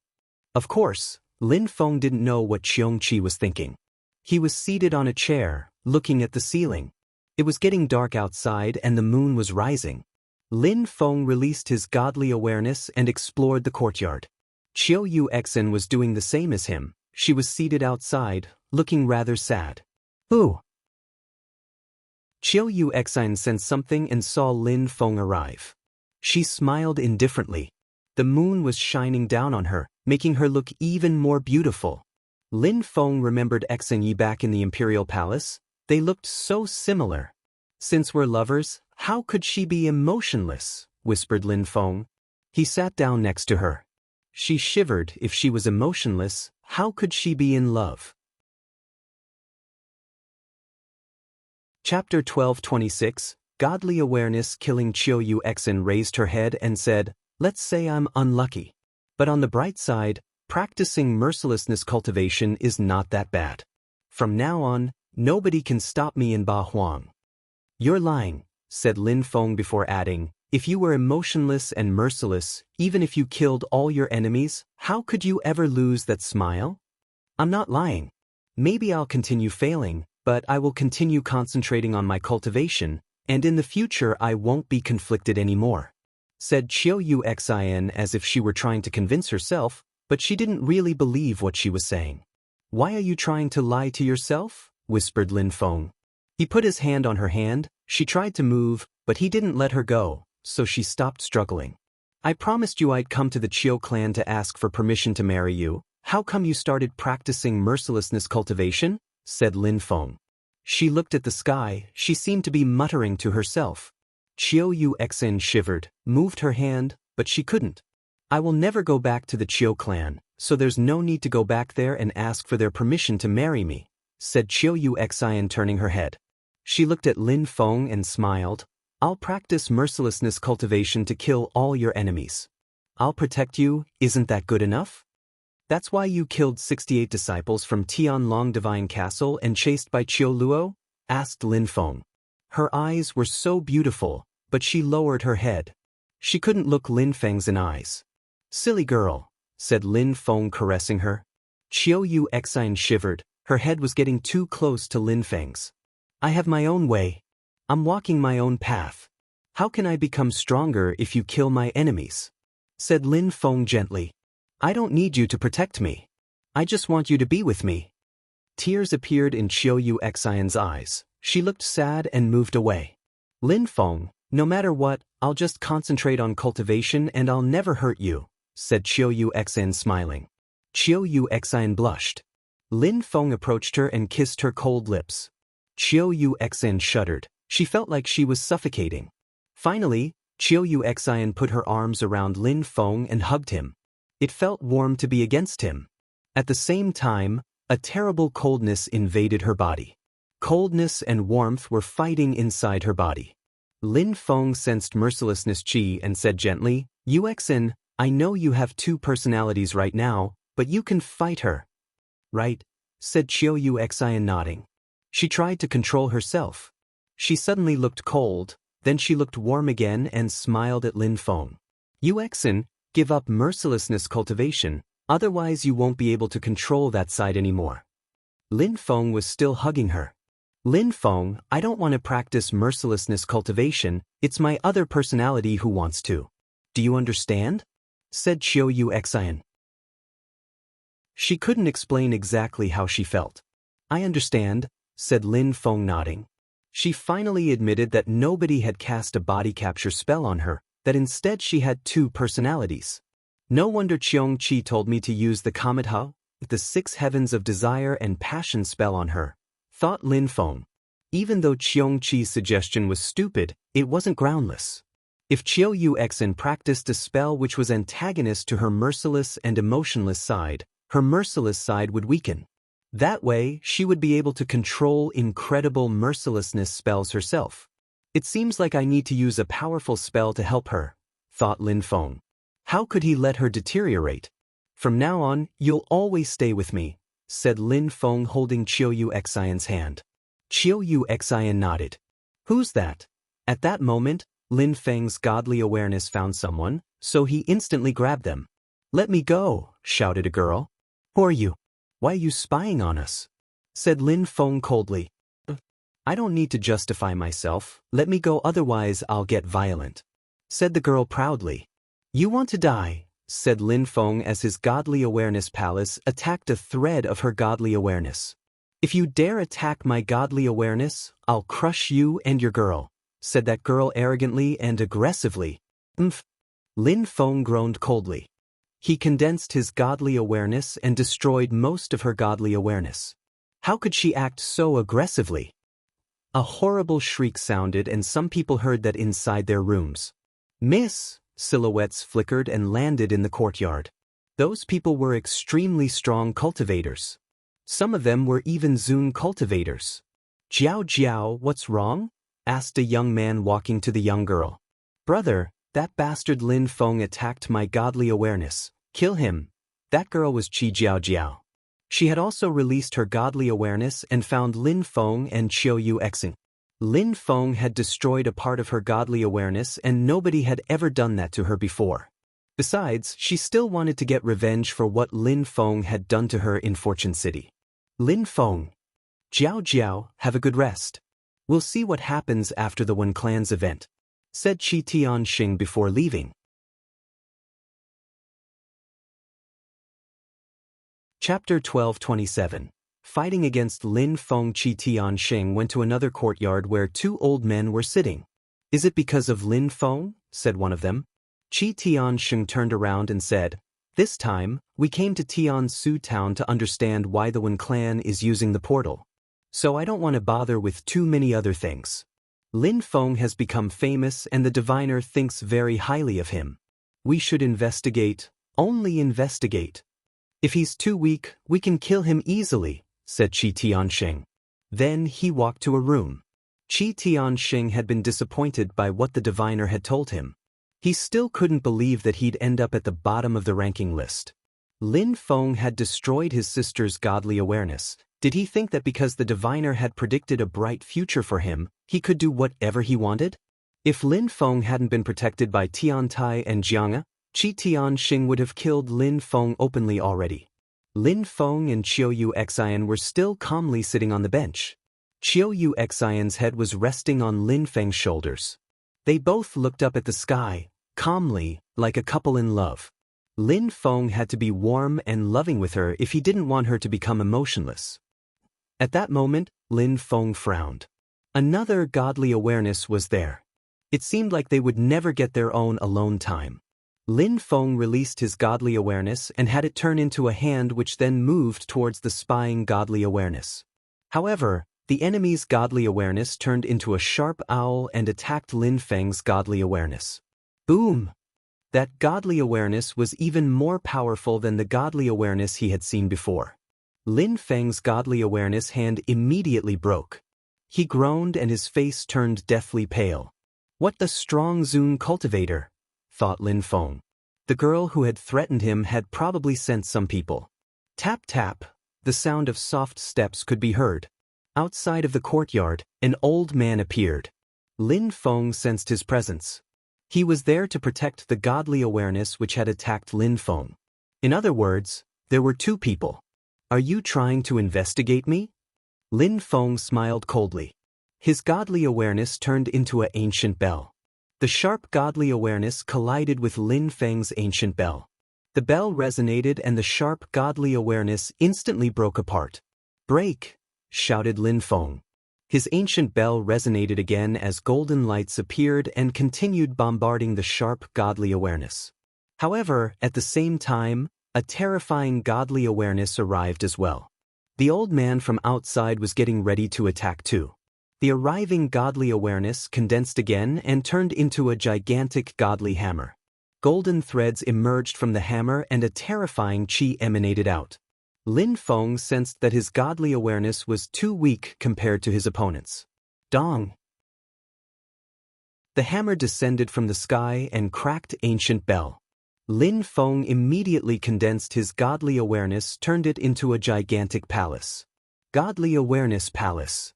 Of course, Lin Feng didn't know what Qiongqi was thinking. He was seated on a chair, looking at the ceiling. It was getting dark outside and the moon was rising. Lin Feng released his godly awareness and explored the courtyard. Qiu Xen was doing the same as him. She was seated outside, looking rather sad. Ooh! Qiu Xen sensed something and saw Lin Feng arrive. She smiled indifferently. The moon was shining down on her, making her look even more beautiful. Lin Feng remembered Xen Yi back in the Imperial Palace. They looked so similar. Since we're lovers, how could she be emotionless? Whispered Lin Feng. He sat down next to her. She shivered. If she was emotionless, how could she be in love? Chapter 12:26, Godly Awareness killing Qiu Xen raised her head and said, let's say I'm unlucky. But on the bright side, practicing mercilessness cultivation is not that bad. From now on, nobody can stop me in Ba Huang. You're lying, said Lin Feng before adding, if you were emotionless and merciless, even if you killed all your enemies, how could you ever lose that smile? I'm not lying. Maybe I'll continue failing, but I will continue concentrating on my cultivation, and in the future I won't be conflicted anymore, said Qiu Xian as if she were trying to convince herself, but she didn't really believe what she was saying. Why are you trying to lie to yourself? Whispered Lin Feng. He put his hand on her hand. She tried to move, but he didn't let her go, so she stopped struggling. I promised you I'd come to the Qiu clan to ask for permission to marry you. How come you started practicing mercilessness cultivation? Said Lin Feng. She looked at the sky. She seemed to be muttering to herself. Qiu Xen shivered, moved her hand, but she couldn't. I will never go back to the Qiu clan, so there's no need to go back there and ask for their permission to marry me, said Qiu Xian turning her head. She looked at Lin Feng and smiled. I'll practice mercilessness cultivation to kill all your enemies. I'll protect you, isn't that good enough? That's why you killed 68 disciples from Tianlong Divine Castle and chased by Qiu Luo? Asked Lin Feng. Her eyes were so beautiful, but she lowered her head. She couldn't look Lin Feng's in eyes. Silly girl, said Lin Feng caressing her. Qiu Xen shivered. Her head was getting too close to Lin Feng's. I have my own way. I'm walking my own path. How can I become stronger if you kill my enemies? Said Lin Feng gently. I don't need you to protect me. I just want you to be with me. Tears appeared in Qiu Xian's eyes. She looked sad and moved away. Lin Feng, no matter what, I'll just concentrate on cultivation and I'll never hurt you, said Qiu Xen smiling. Qiu Xen blushed. Lin Feng approached her and kissed her cold lips. Qiu Xen shuddered. She felt like she was suffocating. Finally, Qiu Xen put her arms around Lin Feng and hugged him. It felt warm to be against him. At the same time, a terrible coldness invaded her body. Coldness and warmth were fighting inside her body. Lin Feng sensed mercilessness chi and said gently, Xen, I know you have 2 personalities right now, but you can fight her. Right, said Chiu Xian nodding. She tried to control herself. She suddenly looked cold, then she looked warm again and smiled at Lin Feng. Yuexin, give up mercilessness cultivation, otherwise you won't be able to control that side anymore. Lin Feng was still hugging her. Lin Feng, I don't want to practice mercilessness cultivation, it's my other personality who wants to. Do you understand? Said Chiu Xian. She couldn't explain exactly how she felt. I understand, said Lin Feng nodding. She finally admitted that nobody had cast a body capture spell on her, that instead she had two personalities. No wonder Cheong Chi told me to use the Kamatha, the 6 heavens of desire and passion spell on her, thought Lin Feng. Even though Cheong Chi's suggestion was stupid, it wasn't groundless. If Chiu Yuexin practiced a spell which was antagonist to her merciless and emotionless side, her merciless side would weaken. That way, she would be able to control incredible mercilessness spells herself. It seems like I need to use a powerful spell to help her, thought Lin Feng. How could he let her deteriorate? From now on, you'll always stay with me, said Lin Feng holding Chiu Yuexian's hand. Chiu Yuexian nodded. Who's that? At that moment, Lin Feng's godly awareness found someone, so he instantly grabbed them. Let me go, shouted a girl. Who are you? Why are you spying on us? Said Lin Feng coldly. I don't need to justify myself, let me go otherwise I'll get violent. Said the girl proudly. You want to die, said Lin Feng as his godly awareness palace attacked a thread of her godly awareness. If you dare attack my godly awareness, I'll crush you and your girl, said that girl arrogantly and aggressively. Lin Feng groaned coldly. He condensed his godly awareness and destroyed most of her godly awareness. How could she act so aggressively? A horrible shriek sounded and some people heard that inside their rooms. Miss! Silhouettes flickered and landed in the courtyard. Those people were extremely strong cultivators. Some of them were even Zun cultivators. Jiao Jiao, what's wrong? Asked a young man walking to the young girl. Brother, that bastard Lin Feng attacked my godly awareness. Kill him. That girl was Qi Jiao Jiao. She had also released her godly awareness and found Lin Feng and Chiu Yuexin. Lin Feng had destroyed a part of her godly awareness and nobody had ever done that to her before. Besides, she still wanted to get revenge for what Lin Feng had done to her in Fortune City. Lin Feng. Jiao Jiao, have a good rest. We'll see what happens after the Wen Clan's event, said Qi Tianxing before leaving. Chapter 1227. Fighting against Lin Feng. Qi Tianxing went to another courtyard where 2 old men were sitting. Is it because of Lin Feng? Said one of them. Qi Tianxing turned around and said, This time, we came to Tiansu town to understand why the Wen clan is using the portal. So I don't want to bother with too many other things. Lin Feng has become famous and the diviner thinks very highly of him. We should investigate, only investigate. If he's too weak, we can kill him easily, said Qi Tianxing. Then he walked to a room. Qi Tianxing had been disappointed by what the diviner had told him. He still couldn't believe that he'd end up at the bottom of the ranking list. Lin Feng had destroyed his sister's godly awareness. Did he think that because the diviner had predicted a bright future for him, he could do whatever he wanted? If Lin Feng hadn't been protected by Tiantai and Jianga, Qi Tianxing would have killed Lin Feng openly already. Lin Feng and Chiu Yuexian were still calmly sitting on the bench. Chiu Yuexian's head was resting on Lin Feng's shoulders. They both looked up at the sky, calmly, like a couple in love. Lin Feng had to be warm and loving with her if he didn't want her to become emotionless. At that moment, Lin Feng frowned. Another godly awareness was there. It seemed like they would never get their own alone time. Lin Feng released his godly awareness and had it turn into a hand which then moved towards the spying godly awareness. However, the enemy's godly awareness turned into a sharp owl and attacked Lin Feng's godly awareness. Boom! That godly awareness was even more powerful than the godly awareness he had seen before. Lin Feng's godly awareness hand immediately broke. He groaned and his face turned deathly pale. What the strong Zun cultivator, thought Lin Feng. The girl who had threatened him had probably sent some people. Tap tap, The sound of soft steps could be heard. Outside of the courtyard, an old man appeared. Lin Feng sensed his presence. He was there to protect the godly awareness which had attacked Lin Feng. In other words, there were two people. Are you trying to investigate me? Lin Feng smiled coldly. His godly awareness turned into an ancient bell. The sharp godly awareness collided with Lin Feng's ancient bell. The bell resonated and the sharp godly awareness instantly broke apart. Break! Shouted Lin Feng. His ancient bell resonated again as golden lights appeared and continued bombarding the sharp godly awareness. However, at the same time, a terrifying godly awareness arrived as well. The old man from outside was getting ready to attack too. The arriving godly awareness condensed again and turned into a gigantic godly hammer. Golden threads emerged from the hammer and a terrifying chi emanated out. Lin Feng sensed that his godly awareness was too weak compared to his opponents. Dong! The hammer descended from the sky and cracked ancient bell. Lin Feng immediately condensed his godly awareness, turned it into a gigantic palace. Godly Awareness Palace.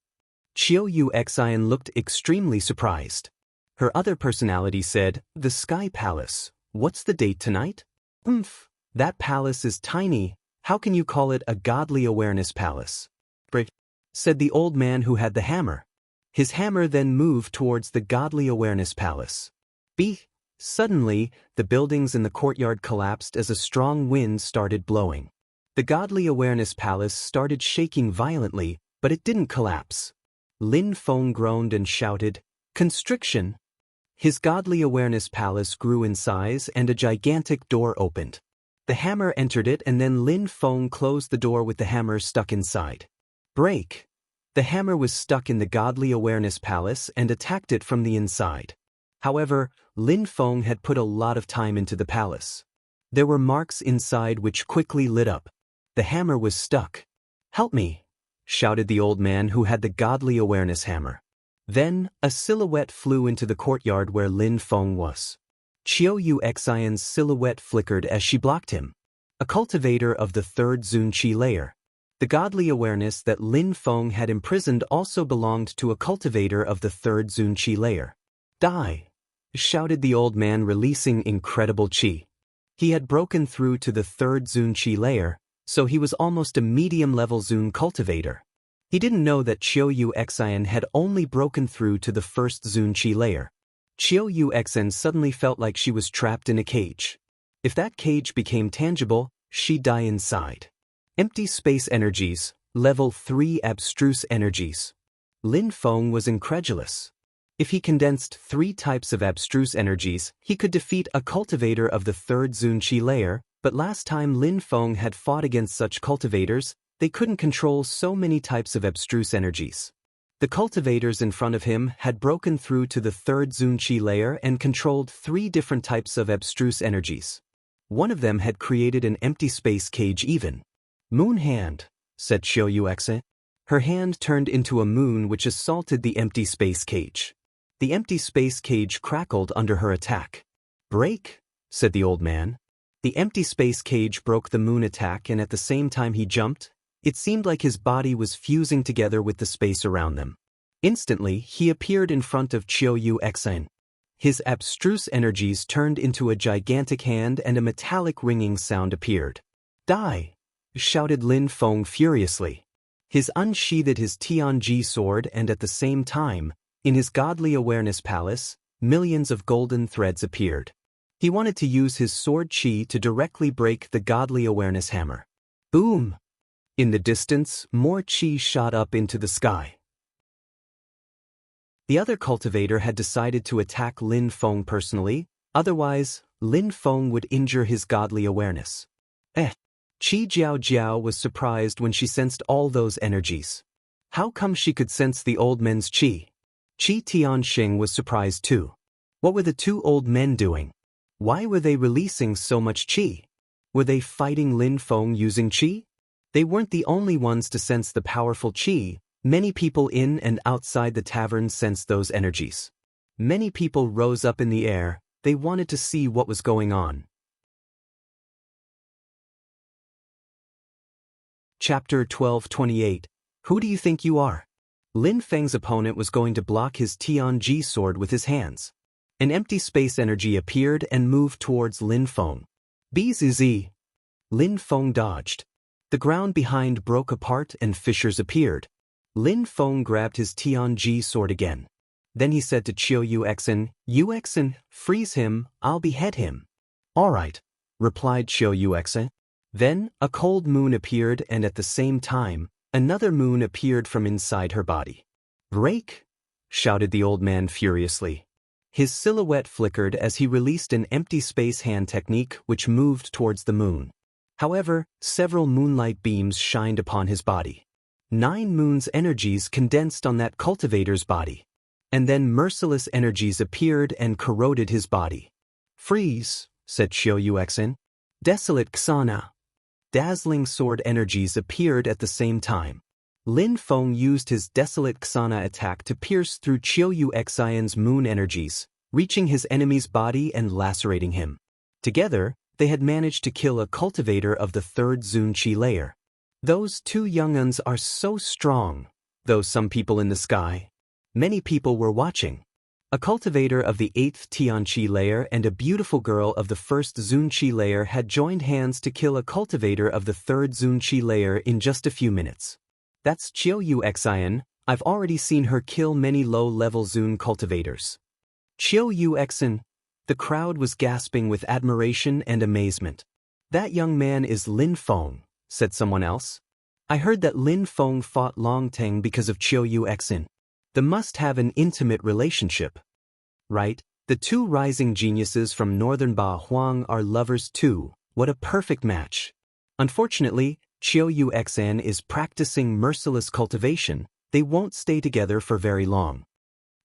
Chiu Xian looked extremely surprised. Her other personality said, "The Sky Palace. What's the date tonight?" That palace is tiny. How can you call it a godly awareness palace?" said the old man who had the hammer. His hammer then moved towards the godly awareness palace. Suddenly, the buildings in the courtyard collapsed as a strong wind started blowing. The godly awareness palace started shaking violently, but it didn't collapse. Lin Feng groaned and shouted, "Constriction!" His godly awareness palace grew in size and a gigantic door opened. The hammer entered it and then Lin Feng closed the door with the hammer stuck inside. Break! The hammer was stuck in the godly awareness palace and attacked it from the inside. However, Lin Feng had put a lot of time into the palace. There were marks inside which quickly lit up. The hammer was stuck. "Help me!" shouted the old man who had the godly awareness hammer. Then, a silhouette flew into the courtyard where Lin Feng was. Chiu Xian's silhouette flickered as she blocked him. A cultivator of the third Zun Qi layer. The godly awareness that Lin Feng had imprisoned also belonged to a cultivator of the third Zun Qi layer. "Die!" shouted the old man, releasing incredible qi. He had broken through to the third Zun Qi layer, so he was almost a medium-level Zun cultivator. He didn't know that Chiu Xian had only broken through to the first Zun Qi layer. Chiu Xian suddenly felt like she was trapped in a cage. If that cage became tangible, she'd die inside. Empty space energies, level 3 abstruse energies. Lin Feng was incredulous. If he condensed 3 types of abstruse energies, he could defeat a cultivator of the third Zun Qi layer, but last time Lin Feng had fought against such cultivators, they couldn't control so many types of abstruse energies. The cultivators in front of him had broken through to the third Zun Qi layer and controlled 3 different types of abstruse energies. One of them had created an empty space cage even. "Moon hand," said Chiu Xian. Her hand turned into a moon which assaulted the empty space cage. The empty space cage crackled under her attack. "Break," said the old man. The empty space cage broke the moon attack, and at the same time he jumped, it seemed like his body was fusing together with the space around them. Instantly, he appeared in front of Chiu Xian. His abstruse energies turned into a gigantic hand and a metallic ringing sound appeared. "Die!" shouted Lin Feng furiously. He unsheathed his Tianji sword and at the same time, in his godly awareness palace, millions of golden threads appeared. He wanted to use his sword qi to directly break the godly awareness hammer. Boom! In the distance, more qi shot up into the sky. The other cultivator had decided to attack Lin Feng personally, otherwise, Lin Feng would injure his godly awareness. Qi Jiao Jiao was surprised when she sensed all those energies. How come she could sense the old men's qi? Qi Tianxing was surprised too. What were the 2 old men doing? Why were they releasing so much qi? Were they fighting Lin Feng using qi? They weren't the only ones to sense the powerful qi. Many people in and outside the tavern sensed those energies. Many people rose up in the air. They wanted to see what was going on. Chapter 1228. Who do you think you are? Lin Feng's opponent was going to block his Tianji sword with his hands. An empty space energy appeared and moved towards Lin Feng. Bzz. Lin Feng dodged. The ground behind broke apart and fissures appeared. Lin Feng grabbed his Tianji sword again. Then he said to Chiu Yuexin, freeze him, I'll behead him. All right, replied Chiu Yuexin. Then, a cold moon appeared and at the same time, another moon appeared from inside her body. Break! Shouted the old man furiously. His silhouette flickered as he released an empty space hand technique which moved towards the moon. However, several moonlight beams shined upon his body. 9 moons' energies condensed on that cultivator's body. And then merciless energies appeared and corroded his body. Freeze, said Chiu Yuexin. Desolate Xana. Dazzling sword energies appeared at the same time. Lin Feng used his Desolate Xana attack to pierce through Chiu Yuexin's moon energies, reaching his enemy's body and lacerating him. Together, they had managed to kill a cultivator of the 3rd Zunqi layer. Those 2 younguns are so strong, though some people in the sky. Many people were watching. A cultivator of the 8th Tianqi layer and a beautiful girl of the 1st Zunqi layer had joined hands to kill a cultivator of the 3rd Zunqi layer in just a few minutes. That's Chiu Yuexin, I've already seen her kill many low-level Zun cultivators. Chiu Yuexin. The crowd was gasping with admiration and amazement. That young man is Lin Feng, said someone else. I heard that Lin Feng fought Long Teng because of Chiu Yuexin. They must have an intimate relationship. Right, the 2 rising geniuses from northern Ba Huang are lovers too. What a perfect match. Unfortunately, Chiu Yuexin is practicing merciless cultivation. They won't stay together for very long.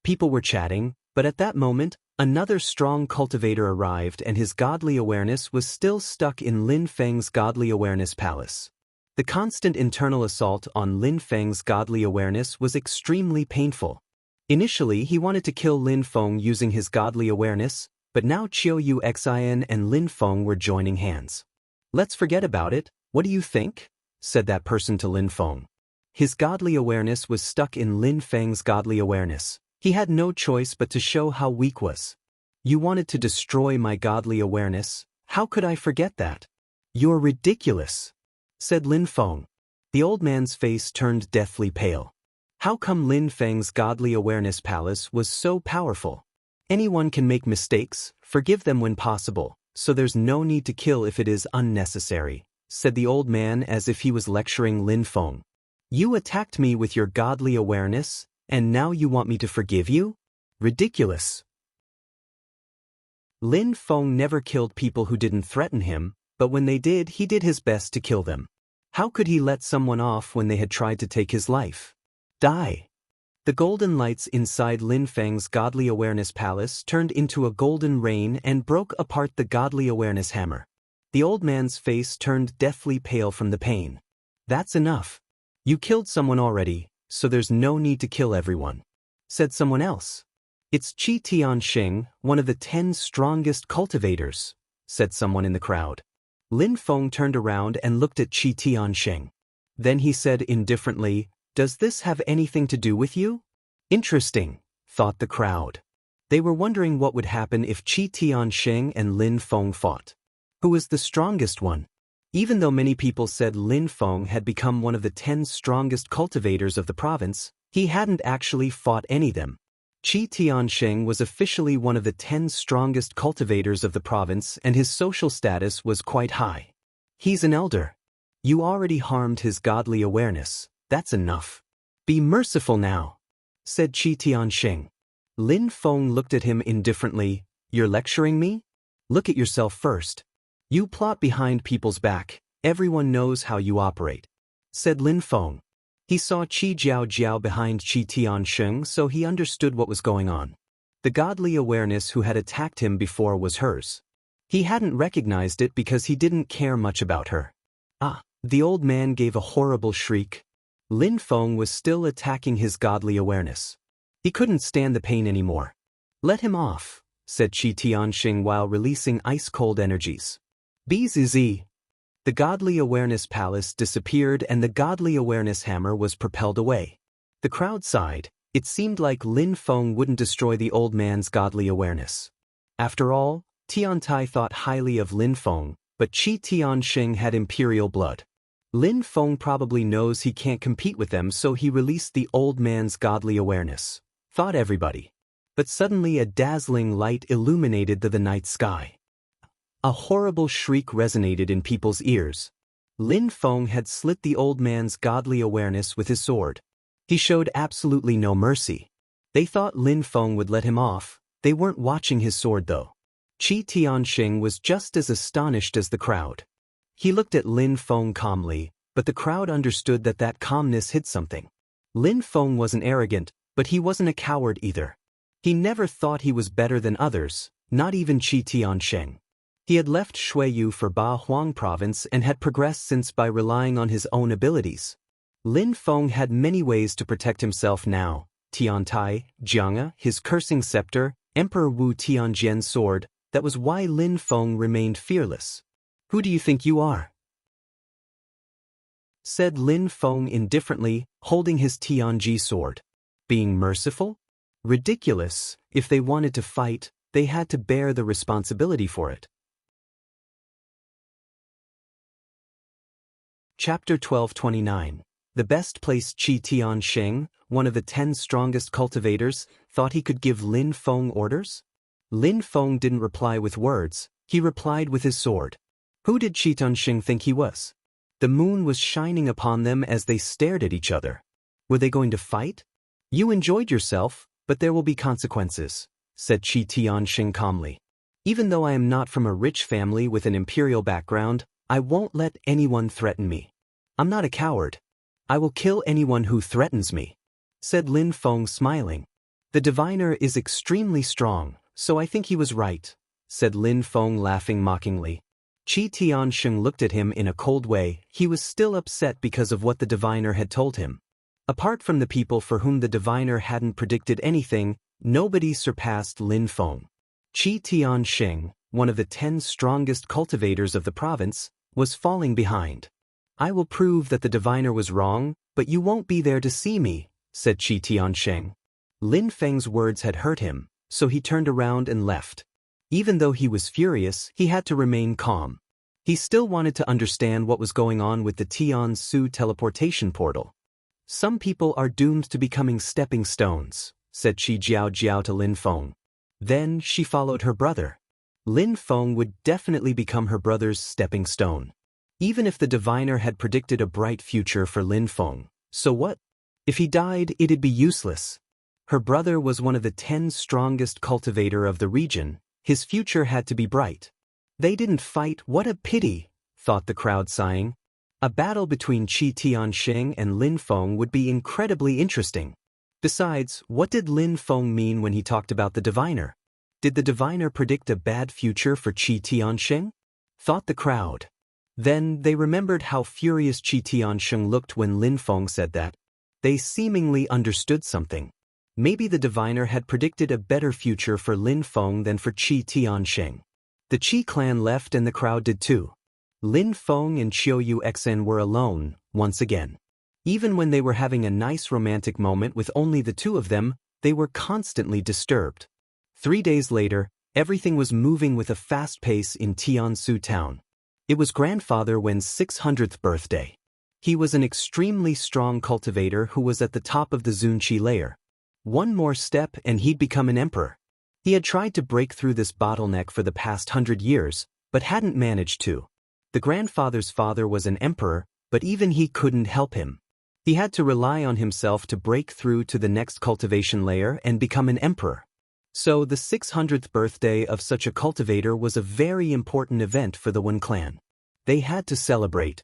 People were chatting, but at that moment, another strong cultivator arrived and his godly awareness was still stuck in Lin Feng's godly awareness palace. The constant internal assault on Lin Feng's godly awareness was extremely painful. Initially, he wanted to kill Lin Feng using his godly awareness, but now Chiu Yuexin and Lin Feng were joining hands. Let's forget about it, what do you think? Said that person to Lin Feng. His godly awareness was stuck in Lin Feng's godly awareness. He had no choice but to show how weak was. You wanted to destroy my godly awareness, how could I forget that? You're ridiculous, said Lin Feng. The old man's face turned deathly pale. How come Lin Feng's godly awareness palace was so powerful? Anyone can make mistakes, forgive them when possible, so there's no need to kill if it is unnecessary, said the old man as if he was lecturing Lin Feng. You attacked me with your godly awareness, and now you want me to forgive you? Ridiculous. Lin Feng never killed people who didn't threaten him, but when they did, he did his best to kill them. How could he let someone off when they had tried to take his life? Die. The golden lights inside Lin Feng's godly awareness palace turned into a golden rain and broke apart the godly awareness hammer. The old man's face turned deathly pale from the pain. That's enough. You killed someone already, so there's no need to kill everyone, said someone else. It's Qi Tianxing, one of the 10 strongest cultivators, said someone in the crowd. Lin Feng turned around and looked at Qi Tianxing. Then he said indifferently, does this have anything to do with you? Interesting, thought the crowd. They were wondering what would happen if Qi Tianxing and Lin Feng fought. Who was the strongest one? Even though many people said Lin Feng had become one of the 10 strongest cultivators of the province, he hadn't actually fought any of them. Qi Tianxing was officially one of the 10 strongest cultivators of the province and his social status was quite high. He's an elder. You already harmed his godly awareness. That's enough. Be merciful now, said Qi Tianxing. Lin Feng looked at him indifferently. You're lecturing me? Look at yourself first. You plot behind people's back. Everyone knows how you operate, said Lin Feng. He saw Qi Jiao behind Qi Tianxing, so he understood what was going on. The godly awareness who had attacked him before was hers. He hadn't recognized it because he didn't care much about her. Ah, the old man gave a horrible shriek. Lin Feng was still attacking his godly awareness. He couldn't stand the pain anymore. Let him off, said Qi Tianxing while releasing ice-cold energies. Bzz. The Godly Awareness Palace disappeared and the Godly Awareness Hammer was propelled away. The crowd sighed. It seemed like Lin Feng wouldn't destroy the old man's godly awareness. After all, Tiantai thought highly of Lin Feng, but Qi Tianxing had imperial blood. Lin Feng probably knows he can't compete with them, so he released the old man's godly awareness, thought everybody. But suddenly a dazzling light illuminated the night sky. A horrible shriek resonated in people's ears. Lin Feng had slit the old man's godly awareness with his sword. He showed absolutely no mercy. They thought Lin Feng would let him off. They weren't watching his sword though. Qi Tianxing was just as astonished as the crowd. He looked at Lin Feng calmly, but the crowd understood that calmness hid something. Lin Feng wasn't arrogant, but he wasn't a coward either. He never thought he was better than others, not even Qi Tianxing. He had left Shuiyu for Ba Huang province and had progressed since by relying on his own abilities. Lin Feng had many ways to protect himself now: Tiantai, Jiang'e, his cursing scepter, Emperor Wu Tianjian's sword. That was why Lin Feng remained fearless. "Who do you think you are?" said Lin Feng indifferently, holding his Tianji sword. Being merciful? Ridiculous. If they wanted to fight, they had to bear the responsibility for it. Chapter 1229. The best place. Qi Tianxing, one of the 10 strongest cultivators, thought he could give Lin Feng orders? Lin Feng didn't reply with words, he replied with his sword. Who did Qi Tianxing think he was? The moon was shining upon them as they stared at each other. Were they going to fight? "You enjoyed yourself, but there will be consequences," said Qi Tianxing calmly. "Even though I am not from a rich family with an imperial background, I won't let anyone threaten me. I'm not a coward. I will kill anyone who threatens me," said Lin Feng smiling. "The diviner is extremely strong, so I think he was right," said Lin Feng laughing mockingly. Qi Tianxing looked at him in a cold way. He was still upset because of what the diviner had told him. Apart from the people for whom the diviner hadn't predicted anything, nobody surpassed Lin Feng. Qi Tianxing, one of the 10 strongest cultivators of the province, was falling behind. "I will prove that the diviner was wrong, but you won't be there to see me," said Qi Tianxing. Lin Feng's words had hurt him, so he turned around and left. Even though he was furious, he had to remain calm. He still wanted to understand what was going on with the Tian-Su teleportation portal. "Some people are doomed to becoming stepping stones," said Qi Jiao to Lin Feng. Then she followed her brother. Lin Feng would definitely become her brother's stepping stone. Even if the diviner had predicted a bright future for Lin Feng, so what? If he died, it'd be useless. Her brother was one of the 10 strongest cultivator of the region. His future had to be bright. They didn't fight. What a pity, thought the crowd sighing. A battle between Qi Tianxing and Lin Feng would be incredibly interesting. Besides, what did Lin Feng mean when he talked about the diviner? Did the diviner predict a bad future for Qi Tianxing? Thought the crowd. Then they remembered how furious Qi Tianxing looked when Lin Feng said that. They seemingly understood something. Maybe the diviner had predicted a better future for Lin Feng than for Qi Tianxing. The Qi clan left and the crowd did too. Lin Feng and Qiu Xen were alone, once again. Even when they were having a nice romantic moment with only the two of them, they were constantly disturbed. 3 days later, everything was moving with a fast pace in Tiansu town. It was grandfather Wen's 600th birthday. He was an extremely strong cultivator who was at the top of the Zunqi layer. One more step and he'd become an emperor. He had tried to break through this bottleneck for the past 100 years, but hadn't managed to. The grandfather's father was an emperor, but even he couldn't help him. He had to rely on himself to break through to the next cultivation layer and become an emperor. So the 600th birthday of such a cultivator was a very important event for the Wen clan. They had to celebrate.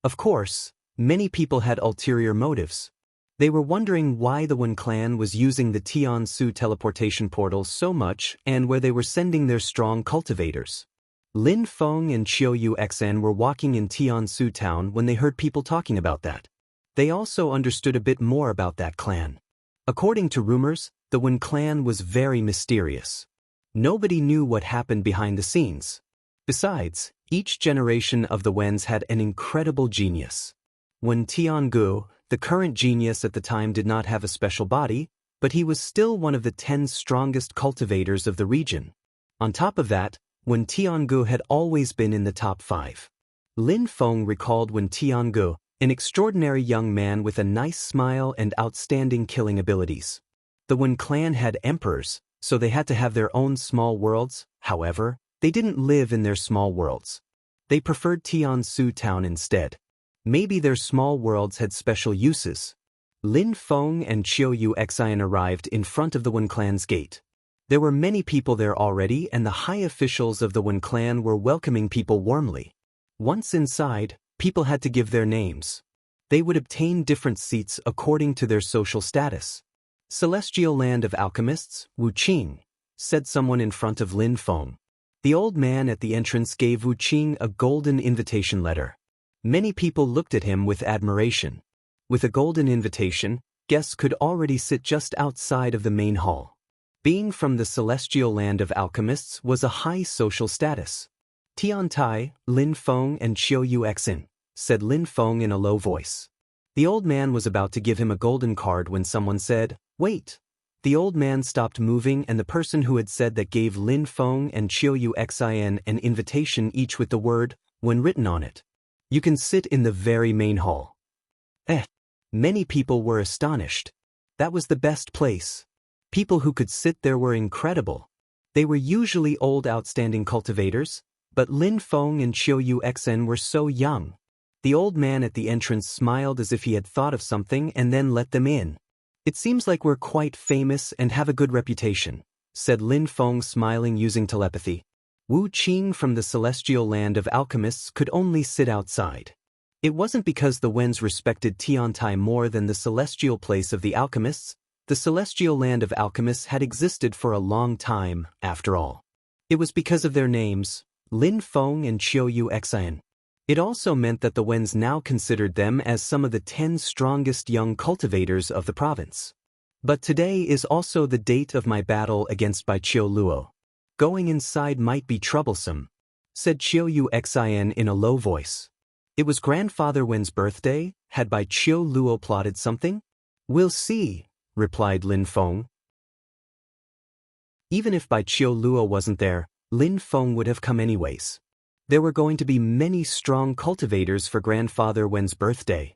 Of course, many people had ulterior motives. They were wondering why the Wen clan was using the Tian-Su teleportation portal so much and where they were sending their strong cultivators. Lin Feng and Qiu Xen were walking in Tian-Su town when they heard people talking about that. They also understood a bit more about that clan. According to rumors, the Wen clan was very mysterious. Nobody knew what happened behind the scenes. Besides, each generation of the Wens had an incredible genius. Wen Tiangu, the current genius at the time, did not have a special body, but he was still one of the 10 strongest cultivators of the region. On top of that, Wen Tiangu had always been in the top 5. Lin Feng recalled Wen Tiangu, an extraordinary young man with a nice smile and outstanding killing abilities. The Wen clan had emperors, so they had to have their own small worlds. However, they didn't live in their small worlds. They preferred Tiansu Town instead. Maybe their small worlds had special uses. Lin Feng and Qiu Xian arrived in front of the Wen clan's gate. There were many people there already, and the high officials of the Wen clan were welcoming people warmly. Once inside, people had to give their names. They would obtain different seats according to their social status. Celestial Land of Alchemists, Wu Qing, said someone in front of Lin Feng. The old man at the entrance gave Wu Qing a golden invitation letter. Many people looked at him with admiration. With a golden invitation, guests could already sit just outside of the main hall. Being from the Celestial Land of Alchemists was a high social status. Tian Tai, Lin Feng and Qiu Xian, said Lin Feng in a low voice. The old man was about to give him a golden card when someone said, "Wait." The old man stopped moving, and the person who had said that gave Lin Feng and Qiu Xian an invitation, each with the word "when" written on it. "You can sit in the very main hall." Many people were astonished. That was the best place. People who could sit there were incredible. They were usually old outstanding cultivators, but Lin Feng and Qiu Xian were so young. The old man at the entrance smiled as if he had thought of something and then let them in. "It seems like we're quite famous and have a good reputation," said Lin Feng, smiling using telepathy. Wu Qing from the Celestial Land of Alchemists could only sit outside. It wasn't because the Wens respected Tiantai more than the celestial place of the alchemists. The Celestial Land of Alchemists had existed for a long time, after all. It was because of their names, Lin Feng and Qiu Xian. It also meant that the Wens now considered them as some of the 10 strongest young cultivators of the province. But today is also the date of my battle against Bai Qiu Luo. Going inside might be troublesome, said Qiu Xian in a low voice. It was Grandfather Wen's birthday. Had Bai Qiu Luo plotted something? "We'll see," replied Lin Feng. Even if Bai Qiu Luo wasn't there, Lin Feng would have come anyways. There were going to be many strong cultivators for Grandfather Wen's birthday.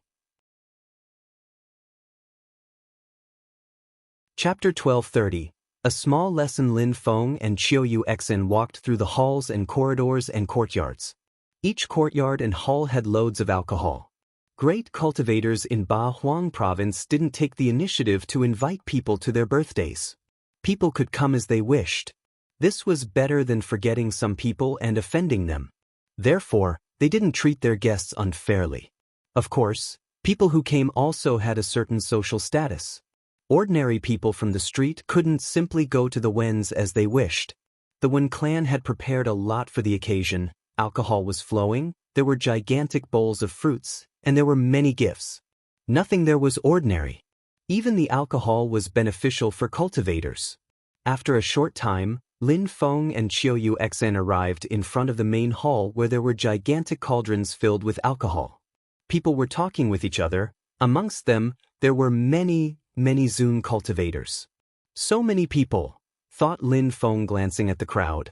Chapter 12:30. A small lesson. Lin Feng and Qiu Xian walked through the halls and corridors and courtyards. Each courtyard and hall had loads of alcohol. Great cultivators in Ba Huang province didn't take the initiative to invite people to their birthdays. People could come as they wished. This was better than forgetting some people and offending them. Therefore, they didn't treat their guests unfairly. Of course, people who came also had a certain social status. Ordinary people from the street couldn't simply go to the Wens as they wished. The Wen clan had prepared a lot for the occasion. Alcohol was flowing, there were gigantic bowls of fruits, and there were many gifts. Nothing there was ordinary. Even the alcohol was beneficial for cultivators. After a short time, Lin Feng and Qiu Xian arrived in front of the main hall where there were gigantic cauldrons filled with alcohol. People were talking with each other. Amongst them, there were many Zun cultivators. So many people, thought Lin Feng glancing at the crowd.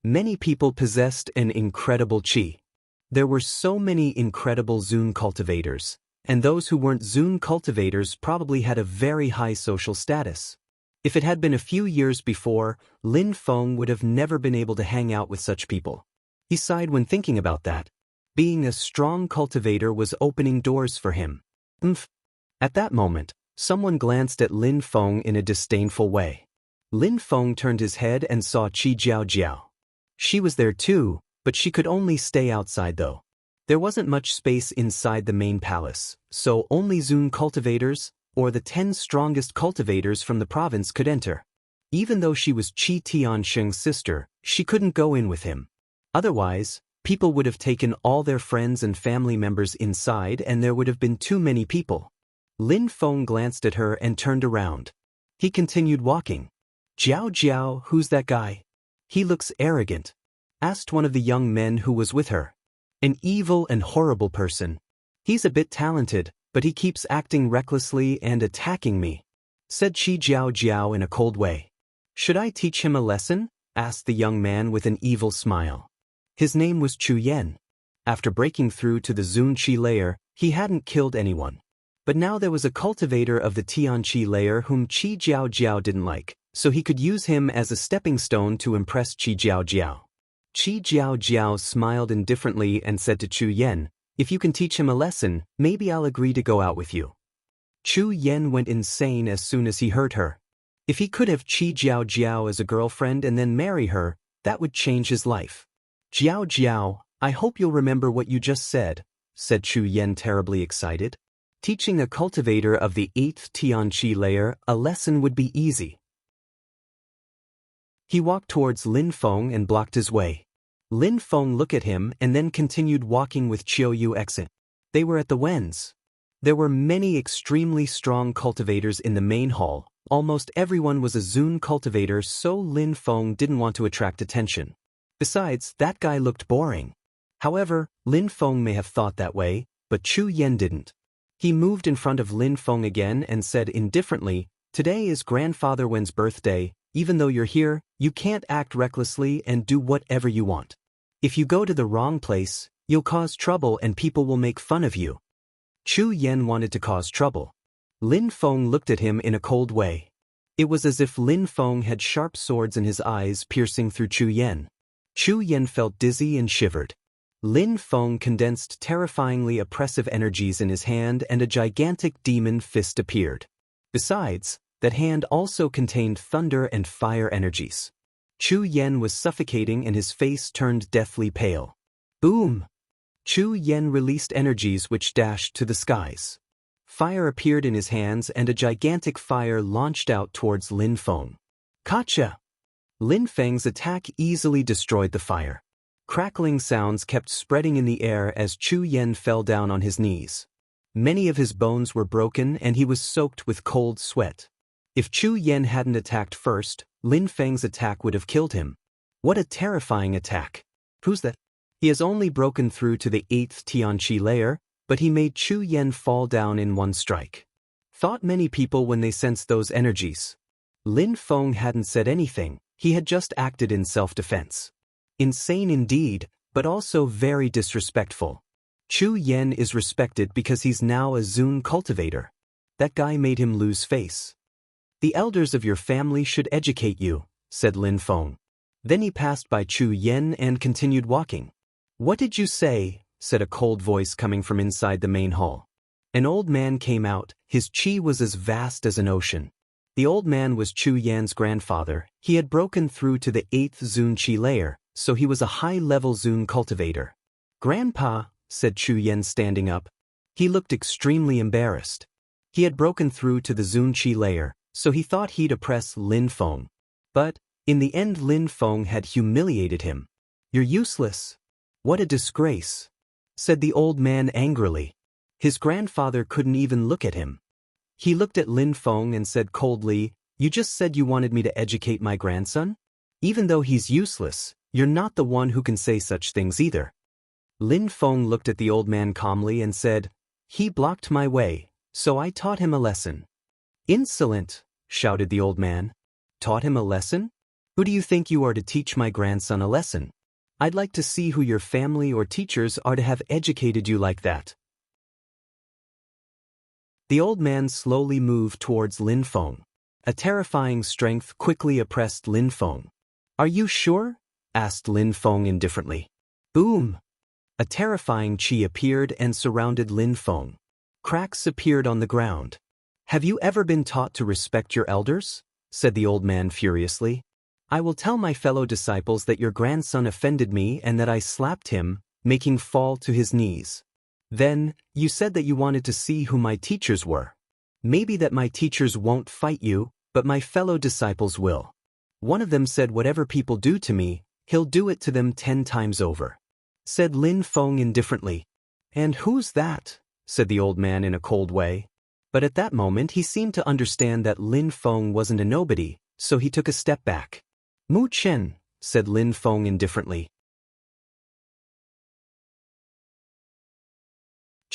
Many people possessed an incredible qi. There were so many incredible Zun cultivators, and those who weren't Zun cultivators probably had a very high social status. If it had been a few years before, Lin Feng would have never been able to hang out with such people. He sighed when thinking about that. Being a strong cultivator was opening doors for him. At that moment, someone glanced at Lin Feng in a disdainful way. Lin Feng turned his head and saw Qi Jiao. She was there too, but she could only stay outside though. There wasn't much space inside the main palace, so only Zun cultivators, or the 10 strongest cultivators from the province, could enter. Even though she was Qi Tiansheng's sister, she couldn't go in with him. Otherwise, people would have taken all their friends and family members inside and there would have been too many people. Lin Feng glanced at her and turned around. He continued walking. "Jiao, who's that guy? He looks arrogant." asked one of the young men who was with her. An evil and horrible person. He's a bit talented, but he keeps acting recklessly and attacking me, said Qi Jiao in a cold way. Should I teach him a lesson? Asked the young man with an evil smile. His name was Chu Yen. After breaking through to the Zun Qi layer, he hadn't killed anyone. But now there was a cultivator of the Tian Qi layer whom Qi Jiao didn't like, so he could use him as a stepping stone to impress Qi Jiao. Qi Jiao smiled indifferently and said to Chu Yen, if you can teach him a lesson, maybe I'll agree to go out with you. Chu Yen went insane as soon as he heard her. If he could have Qi Jiao as a girlfriend and then marry her, that would change his life. Jiao, I hope you'll remember what you just said Chu Yen terribly excited. Teaching a cultivator of the 8th Tian Qi layer a lesson would be easy. He walked towards Lin Feng and blocked his way. Lin Feng looked at him and then continued walking with Qiu Yu exit. They were at the Wens. There were many extremely strong cultivators in the main hall. Almost everyone was a Zun cultivator, so Lin Feng didn't want to attract attention. Besides, that guy looked boring. However, Lin Feng may have thought that way, but Chu Yen didn't. He moved in front of Lin Feng again and said indifferently, today is Grandfather Wen's birthday. Even though you're here, you can't act recklessly and do whatever you want. If you go to the wrong place, you'll cause trouble and people will make fun of you. Chu Yen wanted to cause trouble. Lin Feng looked at him in a cold way. It was as if Lin Feng had sharp swords in his eyes piercing through Chu Yen. Chu Yen felt dizzy and shivered. Lin Feng condensed terrifyingly oppressive energies in his hand and a gigantic demon fist appeared. Besides, that hand also contained thunder and fire energies. Chu Yen was suffocating and his face turned deathly pale. Boom! Chu Yen released energies which dashed to the skies. Fire appeared in his hands and a gigantic fire launched out towards Lin Feng. Gotcha! Lin Feng's attack easily destroyed the fire. Crackling sounds kept spreading in the air as Chu Yen fell down on his knees. Many of his bones were broken and he was soaked with cold sweat. If Chu Yen hadn't attacked first, Lin Feng's attack would have killed him. What a terrifying attack. Who's that? He has only broken through to the 8th Tian Qi layer, but he made Chu Yen fall down in one strike. Thought many people when they sensed those energies. Lin Feng hadn't said anything, he had just acted in self-defense. Insane indeed, but also very disrespectful. Chu Yen is respected because he's now a Zun cultivator. That guy made him lose face. The elders of your family should educate you, said Lin Feng. Then he passed by Chu Yen and continued walking. What did you say? Said a cold voice coming from inside the main hall. An old man came out, his qi was as vast as an ocean. The old man was Chu Yan's grandfather. He had broken through to the 8th Zun Qi layer, so he was a high-level Zun cultivator. Grandpa, said Chu Yan standing up. He looked extremely embarrassed. He had broken through to the Zun Qi layer, so he thought he'd oppress Lin Feng. But, in the end Lin Feng had humiliated him. You're useless. What a disgrace, said the old man angrily. His grandfather couldn't even look at him. He looked at Lin Feng and said coldly, you just said you wanted me to educate my grandson? Even though he's useless, you're not the one who can say such things either. Lin Feng looked at the old man calmly and said, he blocked my way, so I taught him a lesson. Insolent, shouted the old man. Taught him a lesson? Who do you think you are to teach my grandson a lesson? I'd like to see who your family or teachers are to have educated you like that. The old man slowly moved towards Lin Feng. A terrifying strength quickly oppressed Lin Feng. Are you sure? Asked Lin Feng indifferently. Boom! A terrifying qi appeared and surrounded Lin Feng. Cracks appeared on the ground. Have you ever been taught to respect your elders? Said the old man furiously. I will tell my fellow disciples that your grandson offended me and that I slapped him, making fall to his knees. Then, you said that you wanted to see who my teachers were. Maybe that my teachers won't fight you, but my fellow disciples will. One of them said whatever people do to me, he'll do it to them 10 times over. Said Lin Feng indifferently. And who's that? Said the old man in a cold way. But at that moment he seemed to understand that Lin Feng wasn't a nobody, so he took a step back. Mu Chen, said Lin Feng indifferently.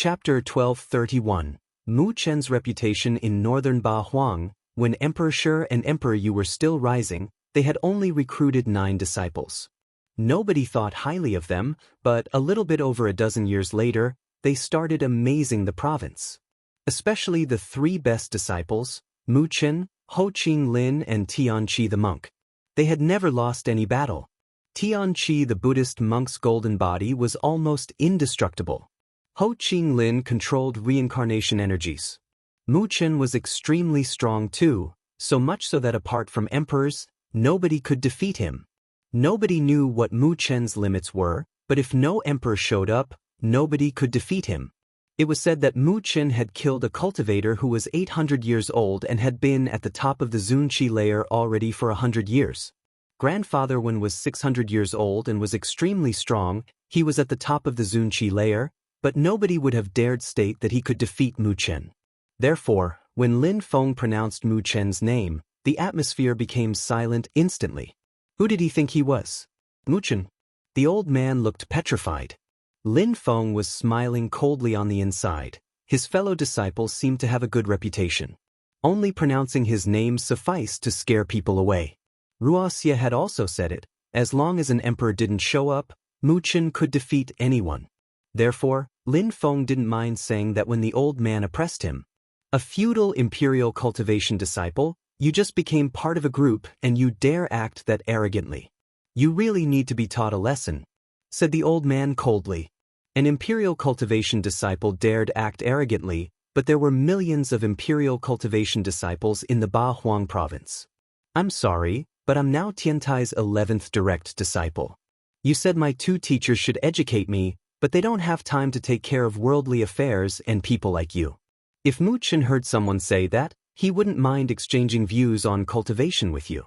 Chapter 1231. Mu Chen's reputation in northern Ba Huang. When Emperor Shi and Emperor Yu were still rising, they had only recruited 9 disciples. Nobody thought highly of them, but a little bit over a dozen years later, they started amazing the province. Especially the 3 best disciples, Mu Chen, Ho Qing Lin and Tianqi the monk. They had never lost any battle. Tianqi the Buddhist monk's golden body was almost indestructible. Ho Qing Lin controlled reincarnation energies. Mu Chen was extremely strong too, so much so that apart from emperors, nobody could defeat him. Nobody knew what Mu Chen's limits were, but if no emperor showed up, nobody could defeat him. It was said that Mu Chen had killed a cultivator who was 800 years old and had been at the top of the Zunqi layer already for 100 years. Grandfather Wen was 600 years old and was extremely strong. He was at the top of the Zunqi layer, but nobody would have dared state that he could defeat Mu Chen. Therefore, when Lin Feng pronounced Mu Chen's name, the atmosphere became silent instantly. Who did he think he was? Mu Chen? The old man looked petrified. Lin Feng was smiling coldly on the inside. His fellow disciples seemed to have a good reputation. Only pronouncing his name sufficed to scare people away. Ruoxie had also said it. As long as an emperor didn't show up, Mu Chen could defeat anyone. Therefore, Lin Feng didn't mind saying that when the old man oppressed him. A feudal imperial cultivation disciple, you just became part of a group and you dare act that arrogantly. You really need to be taught a lesson, said the old man coldly. An imperial cultivation disciple dared act arrogantly, but there were millions of imperial cultivation disciples in the Ba Huang province. I'm sorry, but I'm now Tiantai's 11th direct disciple. You said my 2 teachers should educate me, but they don't have time to take care of worldly affairs and people like you. If Mu Chen heard someone say that, he wouldn't mind exchanging views on cultivation with you.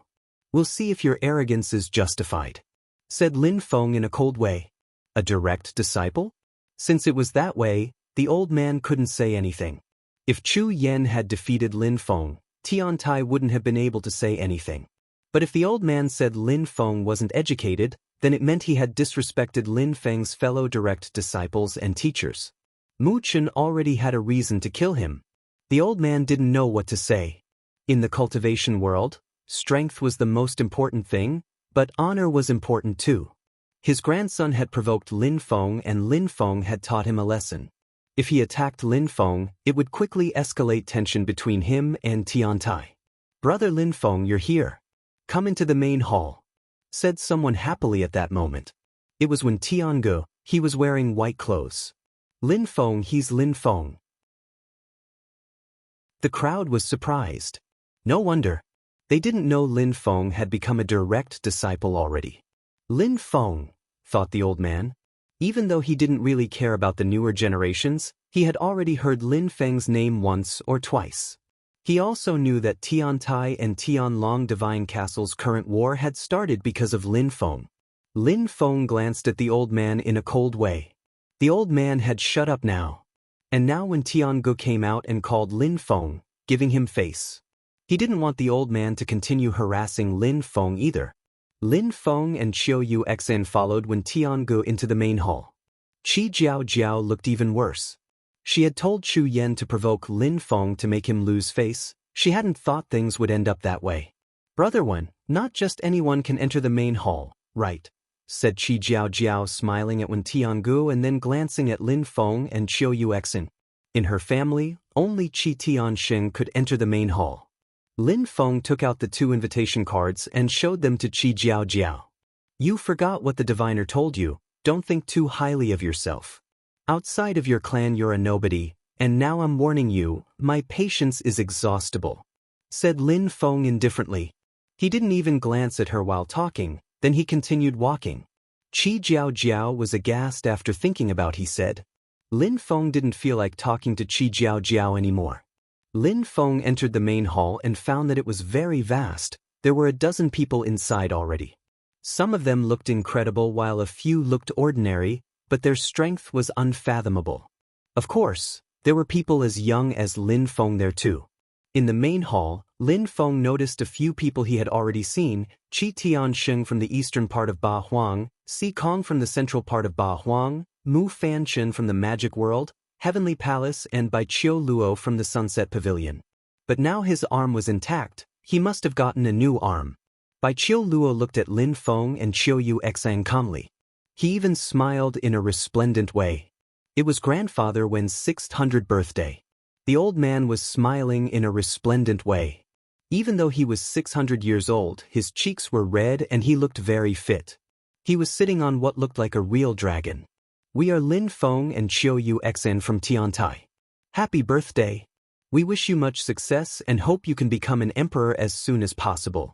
We'll see if your arrogance is justified, said Lin Feng in a cold way. A direct disciple? Since it was that way, the old man couldn't say anything. If Chu Yen had defeated Lin Feng, Tiantai wouldn't have been able to say anything. But if the old man said Lin Feng wasn't educated, then it meant he had disrespected Lin Feng's fellow direct disciples and teachers. Mu Chen already had a reason to kill him. The old man didn't know what to say. In the cultivation world, strength was the most important thing, but honor was important too. His grandson had provoked Lin Feng and Lin Feng had taught him a lesson. If he attacked Lin Feng, it would quickly escalate tension between him and Tiantai. Brother Lin Feng, you're here. Come into the main hall, said someone happily at that moment. It was when Tiangu, he was wearing white clothes. Lin Feng, he's Lin Feng. The crowd was surprised. No wonder. They didn't know Lin Feng had become a direct disciple already. Lin Feng, thought the old man. Even though he didn't really care about the newer generations, he had already heard Lin Feng's name once or twice. He also knew that Tiantai and Tianlong Divine Castle's current war had started because of Lin Feng. Lin Feng glanced at the old man in a cold way. The old man had shut up now. And now when Tiangu came out and called Lin Feng, giving him face. He didn't want the old man to continue harassing Lin Feng either. Lin Feng and Qiu Yu Xen followed when Tiangu into the main hall. Qi Jiao Jiao looked even worse. She had told Chu Yen to provoke Lin Feng to make him lose face. She hadn't thought things would end up that way. Brother Wen, not just anyone can enter the main hall, right? Said Qi Jiao Jiao, smiling at Wen Tiangu and then glancing at Lin Feng and Qiu Yu Xen. In her family, only Qi Tianxing could enter the main hall. Lin Feng took out the 2 invitation cards and showed them to Qi Jiao Jiao. You forgot what the diviner told you. Don't think too highly of yourself. Outside of your clan you're a nobody, and now I'm warning you, my patience is exhaustible, said Lin Feng indifferently. He didn't even glance at her while talking, then he continued walking. Qi Jiao Jiao was aghast after thinking about he said. Lin Feng didn't feel like talking to Qi Jiao Jiao anymore. Lin Feng entered the main hall and found that it was very vast. There were a dozen people inside already. Some of them looked incredible while a few looked ordinary, but their strength was unfathomable. Of course, there were people as young as Lin Feng there too. In the main hall, Lin Feng noticed a few people he had already seen: Qi Tianxing from the eastern part of Ba Huang, Si Kong from the central part of Ba Huang, Mu Fanchen from the magic world, Heavenly Palace and by Qiu Luo from the Sunset Pavilion. But now his arm was intact, he must have gotten a new arm. Bai Qiu Luo looked at Lin Feng and Qiu Yu Xang calmly. He even smiled in a resplendent way. It was grandfather Wen's 600th birthday. The old man was smiling in a resplendent way. Even though he was 600 years old, his cheeks were red and he looked very fit. He was sitting on what looked like a real dragon. We are Lin Feng and Qiu Yu Xn from Tiantai. Happy birthday. We wish you much success and hope you can become an emperor as soon as possible,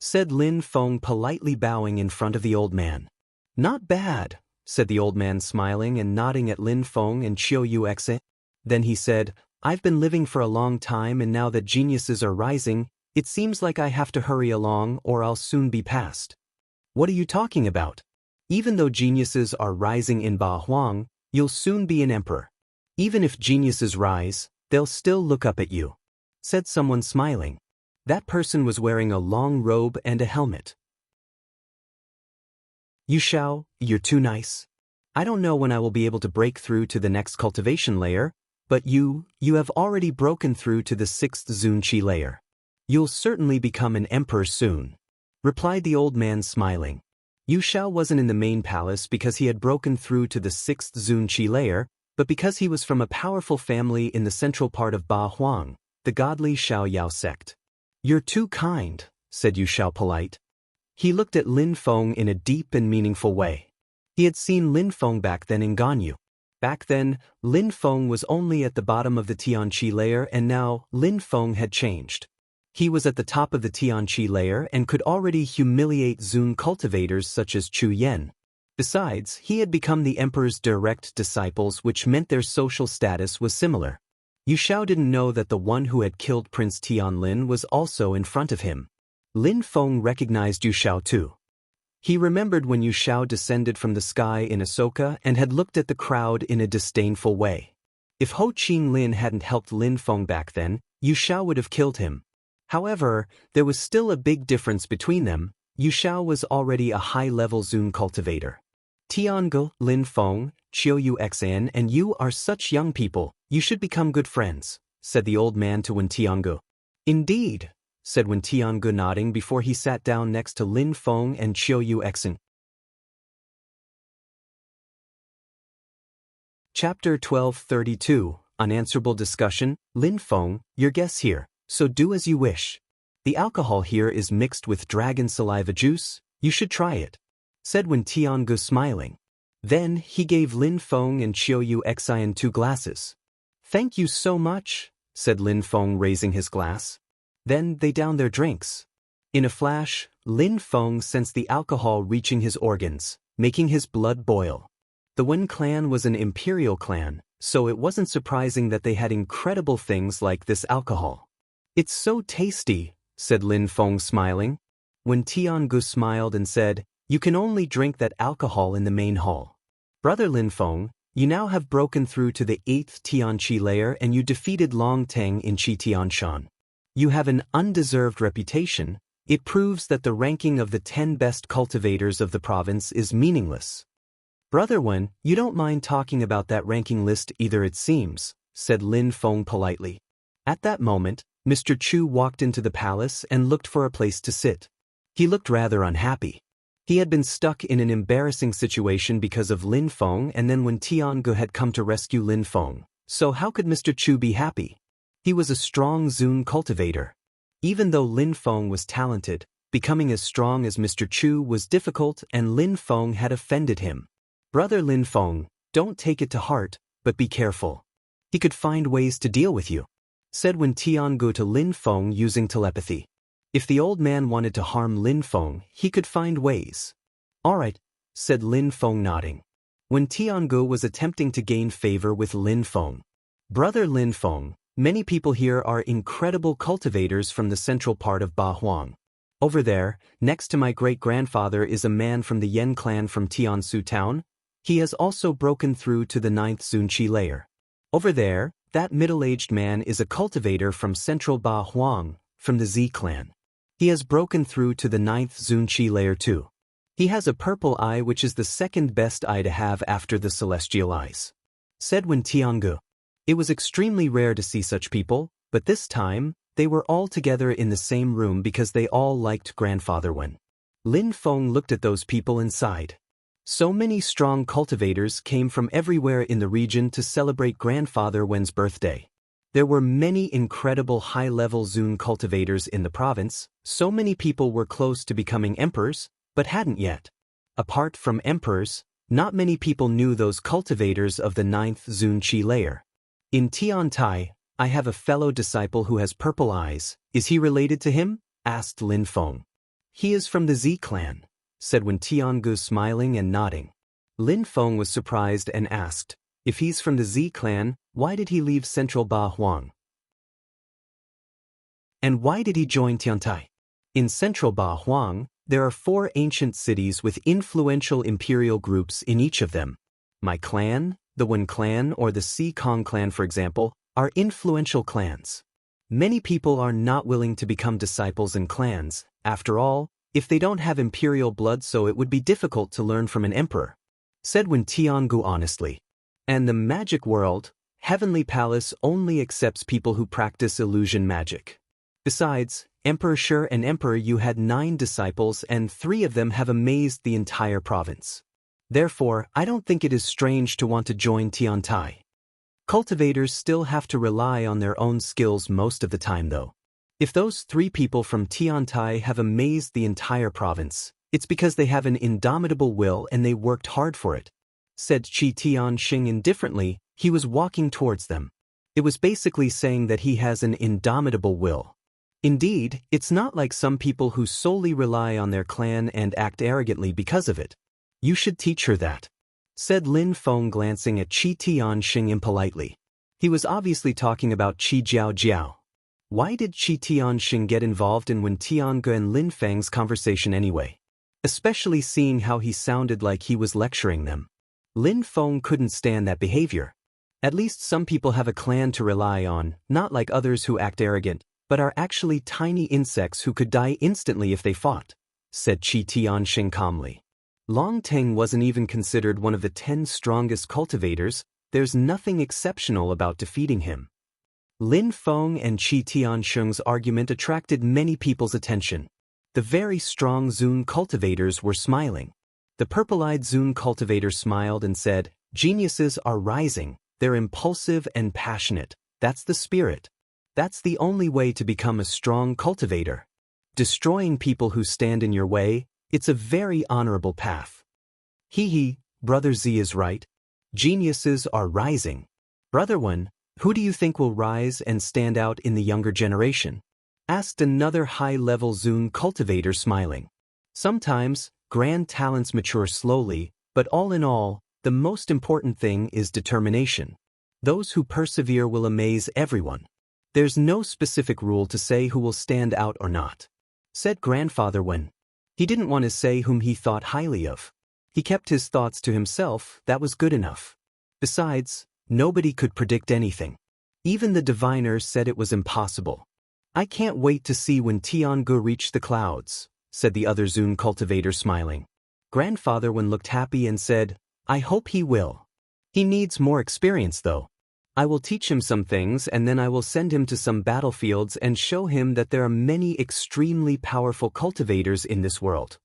said Lin Feng politely bowing in front of the old man. Not bad, said the old man smiling and nodding at Lin Feng and Qiu Yu Xn. Then he said, I've been living for a long time and now that geniuses are rising, it seems like I have to hurry along or I'll soon be past. What are you talking about? Even though geniuses are rising in Ba Huang, you'll soon be an emperor. Even if geniuses rise, they'll still look up at you, said someone smiling. That person was wearing a long robe and a helmet. Yu Shao, you're too nice. I don't know when I will be able to break through to the next cultivation layer, but you have already broken through to the 6th Zunqi layer. You'll certainly become an emperor soon, replied the old man smiling. Yu Shao wasn't in the main palace because he had broken through to the 6th Zunqi layer, but because he was from a powerful family in the central part of Ba Huang, the godly Shao Yao sect. You're too kind, said Yu Shao polite. He looked at Lin Feng in a deep and meaningful way. He had seen Lin Feng back then in Ganyu. Back then, Lin Feng was only at the bottom of the Tianqi layer and now, Lin Feng had changed. He was at the top of the Tianqi layer and could already humiliate Zun cultivators such as Chu Yan. Besides, he had become the emperor's direct disciples, which meant their social status was similar. Yu Shao didn't know that the one who had killed Prince Tianlin was also in front of him. Lin Feng recognized Yu Shao too. He remembered when Yu Shao descended from the sky in Ahsoka and had looked at the crowd in a disdainful way. If Ho Qinglin hadn't helped Lin Feng back then, Yu Shao would have killed him. However, there was still a big difference between them. Yu Shao was already a high-level Zun cultivator. Tiange, Lin Feng, Qiu Yu Xan and you are such young people, you should become good friends, said the old man to Wen Tiange. Indeed, said Wen Tiange nodding before he sat down next to Lin Feng and Qiu Yu Xan. Chapter 1232, Unanswerable Discussion. Lin Feng, your guests here, so do as you wish. The alcohol here is mixed with dragon saliva juice, you should try it, said Wen Tiange smiling. Then he gave Lin Feng and Qiu Yu Xian 2 glasses. Thank you so much, said Lin Feng raising his glass. Then they downed their drinks. In a flash, Lin Feng sensed the alcohol reaching his organs, making his blood boil. The Wen clan was an imperial clan, so it wasn't surprising that they had incredible things like this alcohol. It's so tasty, said Lin Feng smiling. Wen Tiange smiled and said, you can only drink that alcohol in the main hall. Brother Lin Feng, you now have broken through to the 8th Tianqi layer and you defeated Long Teng in Qitianshan. You have an undeserved reputation. It proves that the ranking of the 10 best cultivators of the province is meaningless. Brother Wen, you don't mind talking about that ranking list either it seems, said Lin Feng politely. At that moment, Mr. Chu walked into the palace and looked for a place to sit. He looked rather unhappy. He had been stuck in an embarrassing situation because of Lin Feng and then when Tiange had come to rescue Lin Feng. So how could Mr. Chu be happy? He was a strong Zun cultivator. Even though Lin Feng was talented, becoming as strong as Mr. Chu was difficult and Lin Feng had offended him. Brother Lin Feng, don't take it to heart, but be careful. He could find ways to deal with you, said Wen Tiange to Lin Feng using telepathy. If the old man wanted to harm Lin Feng, he could find ways. All right, said Lin Feng nodding. Wen Tiange was attempting to gain favor with Lin Feng. Brother Lin Feng, many people here are incredible cultivators from the central part of Ba Huang. Over there, next to my great-grandfather is a man from the Yan clan from Tiansu town. He has also broken through to the 9th Zunqi layer. Over there, that middle-aged man is a cultivator from central Ba Huang, from the Z clan. He has broken through to the 9th Zunqi layer too. He has a purple eye which is the second best eye to have after the celestial eyes, said Wen Tiange. It was extremely rare to see such people, but this time, they were all together in the same room because they all liked Grandfather Wen. Lin Feng looked at those people and sighed. So many strong cultivators came from everywhere in the region to celebrate Grandfather Wen's birthday. There were many incredible high-level Zun cultivators in the province, so many people were close to becoming emperors, but hadn't yet. Apart from emperors, not many people knew those cultivators of the 9th Zun Qi layer. In Tiantai, I have a fellow disciple who has purple eyes. Is he related to him? Asked Lin Feng. He is from the Z clan, said Wen Tiangu, smiling and nodding. Lin Feng was surprised and asked, if he's from the Z clan, why did he leave Central Ba Huang? And why did he join Tiantai? In Central Ba Huang, there are 4 ancient cities with influential imperial groups in each of them. My clan, the Wen clan or the Si Kong clan for example, are influential clans. Many people are not willing to become disciples in clans. After all, if they don't have imperial blood, so it would be difficult to learn from an emperor, said Wen Tiangu honestly. And the magic world, Heavenly Palace only accepts people who practice illusion magic. Besides, Emperor Shi and Emperor Yu had 9 disciples and 3 of them have amazed the entire province. Therefore, I don't think it is strange to want to join Tiantai. Cultivators still have to rely on their own skills most of the time though. If those 3 people from Tiantai have amazed the entire province, it's because they have an indomitable will and they worked hard for it, said Qi Tianxing indifferently. He was walking towards them. It was basically saying that he has an indomitable will. Indeed, it's not like some people who solely rely on their clan and act arrogantly because of it. You should teach her that, said Lin Feng, glancing at Qi Tianxing impolitely. He was obviously talking about Qi Jiao. Why did Qi Tianxing get involved in Wen Tiange and Lin Feng's conversation anyway? Especially seeing how he sounded like he was lecturing them. Lin Feng couldn't stand that behavior. At least some people have a clan to rely on, not like others who act arrogant, but are actually tiny insects who could die instantly if they fought, said Qi Tianxing calmly. Long Teng wasn't even considered one of the 10 strongest cultivators. There's nothing exceptional about defeating him. Lin Feng and Qi Tianxing's argument attracted many people's attention. The very strong Zun cultivators were smiling. The purple-eyed Zun cultivator smiled and said, geniuses are rising. They're impulsive and passionate. That's the spirit. That's the only way to become a strong cultivator. Destroying people who stand in your way, it's a very honorable path. He, Brother Z is right. Geniuses are rising. Brother Wen, who do you think will rise and stand out in the younger generation? Asked another high-level Zun cultivator, smiling. Sometimes, grand talents mature slowly, but all in all, the most important thing is determination. Those who persevere will amaze everyone. There's no specific rule to say who will stand out or not, said Grandfather Wen. He didn't want to say whom he thought highly of. He kept his thoughts to himself. That was good enough. Besides, nobody could predict anything. Even the diviner said it was impossible. I can't wait to see when Tiangu reach the clouds, said the other Zun cultivator, smiling. Grandfather Wen looked happy and said, I hope he will. He needs more experience though. I will teach him some things and then I will send him to some battlefields and show him that there are many extremely powerful cultivators in this world.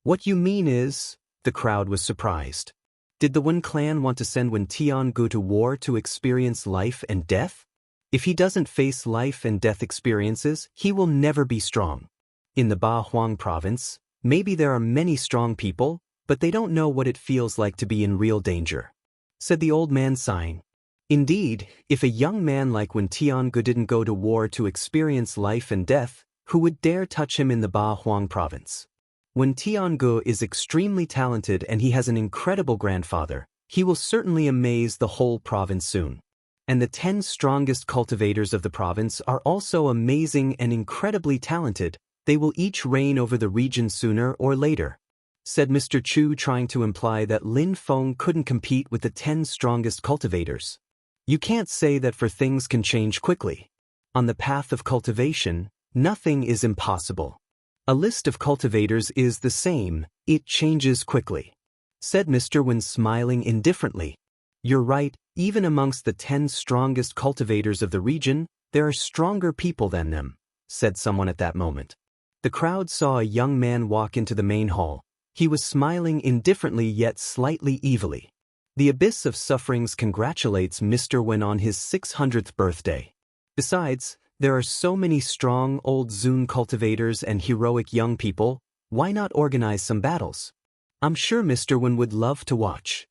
What you mean is, the crowd was surprised. Did the Wen clan want to send Wen Tiangu to war to experience life and death? If he doesn't face life and death experiences, he will never be strong. In the Ba Huang province, maybe there are many strong people, but they don't know what it feels like to be in real danger, said the old man, sighing. Indeed, if a young man like Wen Tiangu didn't go to war to experience life and death, who would dare touch him in the Ba Huang province? Wen Tiangu is extremely talented and he has an incredible grandfather. He will certainly amaze the whole province soon. And the 10 strongest cultivators of the province are also amazing and incredibly talented. They will each reign over the region sooner or later, said Mr. Chu, trying to imply that Lin Feng couldn't compete with the 10 strongest cultivators. You can't say that, for things can change quickly. On the path of cultivation, nothing is impossible. A list of cultivators is the same, it changes quickly, said Mr. Wen, smiling indifferently. You're right, even amongst the 10 strongest cultivators of the region, there are stronger people than them, said someone at that moment. The crowd saw a young man walk into the main hall. He was smiling indifferently yet slightly evilly. The Abyss of Sufferings congratulates Mr. Wen on his 600th birthday. Besides, there are so many strong old Zune cultivators and heroic young people, why not organize some battles? I'm sure Mr. Wen would love to watch.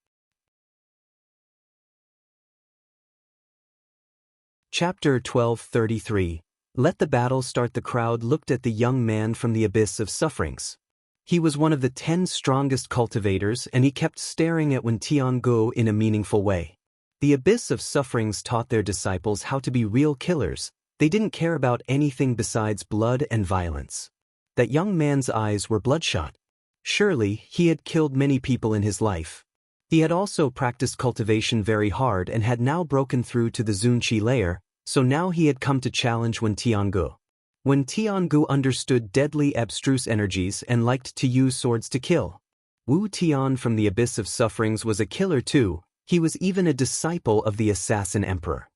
Chapter 1233. Let the battle start. The crowd looked at the young man from the Abyss of Sufferings. He was one of the 10 strongest cultivators and he kept staring at Wen Tiangu in a meaningful way. The Abyss of Sufferings taught their disciples how to be real killers. They didn't care about anything besides blood and violence. That young man's eyes were bloodshot. Surely, he had killed many people in his life. He had also practiced cultivation very hard and had now broken through to the Zunqi layer, so now he had come to challenge Wen Tiangu. Wen Tiangu understood deadly abstruse energies and liked to use swords to kill. Wu Tian from the Abyss of Sufferings was a killer too. He was even a disciple of the Assassin Emperor.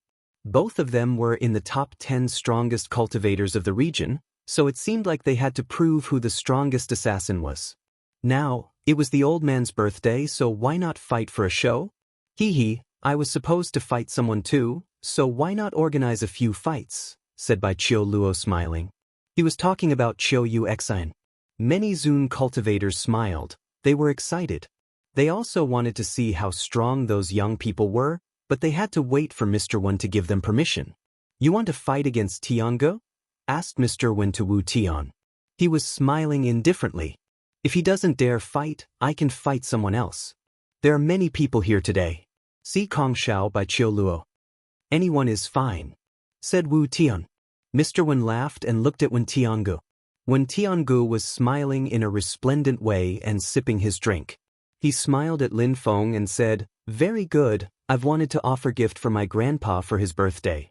Both of them were in the top 10 strongest cultivators of the region, so it seemed like they had to prove who the strongest assassin was. Now, it was the old man's birthday, so why not fight for a show? Hee, I was supposed to fight someone too, so why not organize a few fights, said Bai Chiu Luo smiling. He was talking about Chiu Yu Xine. Many Zune cultivators smiled. They were excited. They also wanted to see how strong those young people were, but they had to wait for Mr. Wen to give them permission. You want to fight against Tiangu? Asked Mr. Wen to Wu Tian. He was smiling indifferently. If he doesn't dare fight, I can fight someone else. There are many people here today. See Kong Shao by Chiu Luo. Anyone is fine, said Wu Tian. Mr. Wen laughed and looked at Wen Tiangu. Wen Tiangu was smiling in a resplendent way and sipping his drink. He smiled at Lin Feng and said, "Very good, I've wanted to offer gift for my grandpa for his birthday."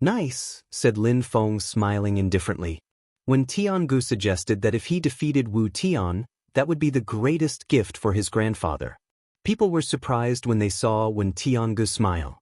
"Nice," said Lin Feng smiling indifferently. Wen Tiangu suggested that if he defeated Wu Tian, that would be the greatest gift for his grandfather. People were surprised when they saw Wen Tiangu smile.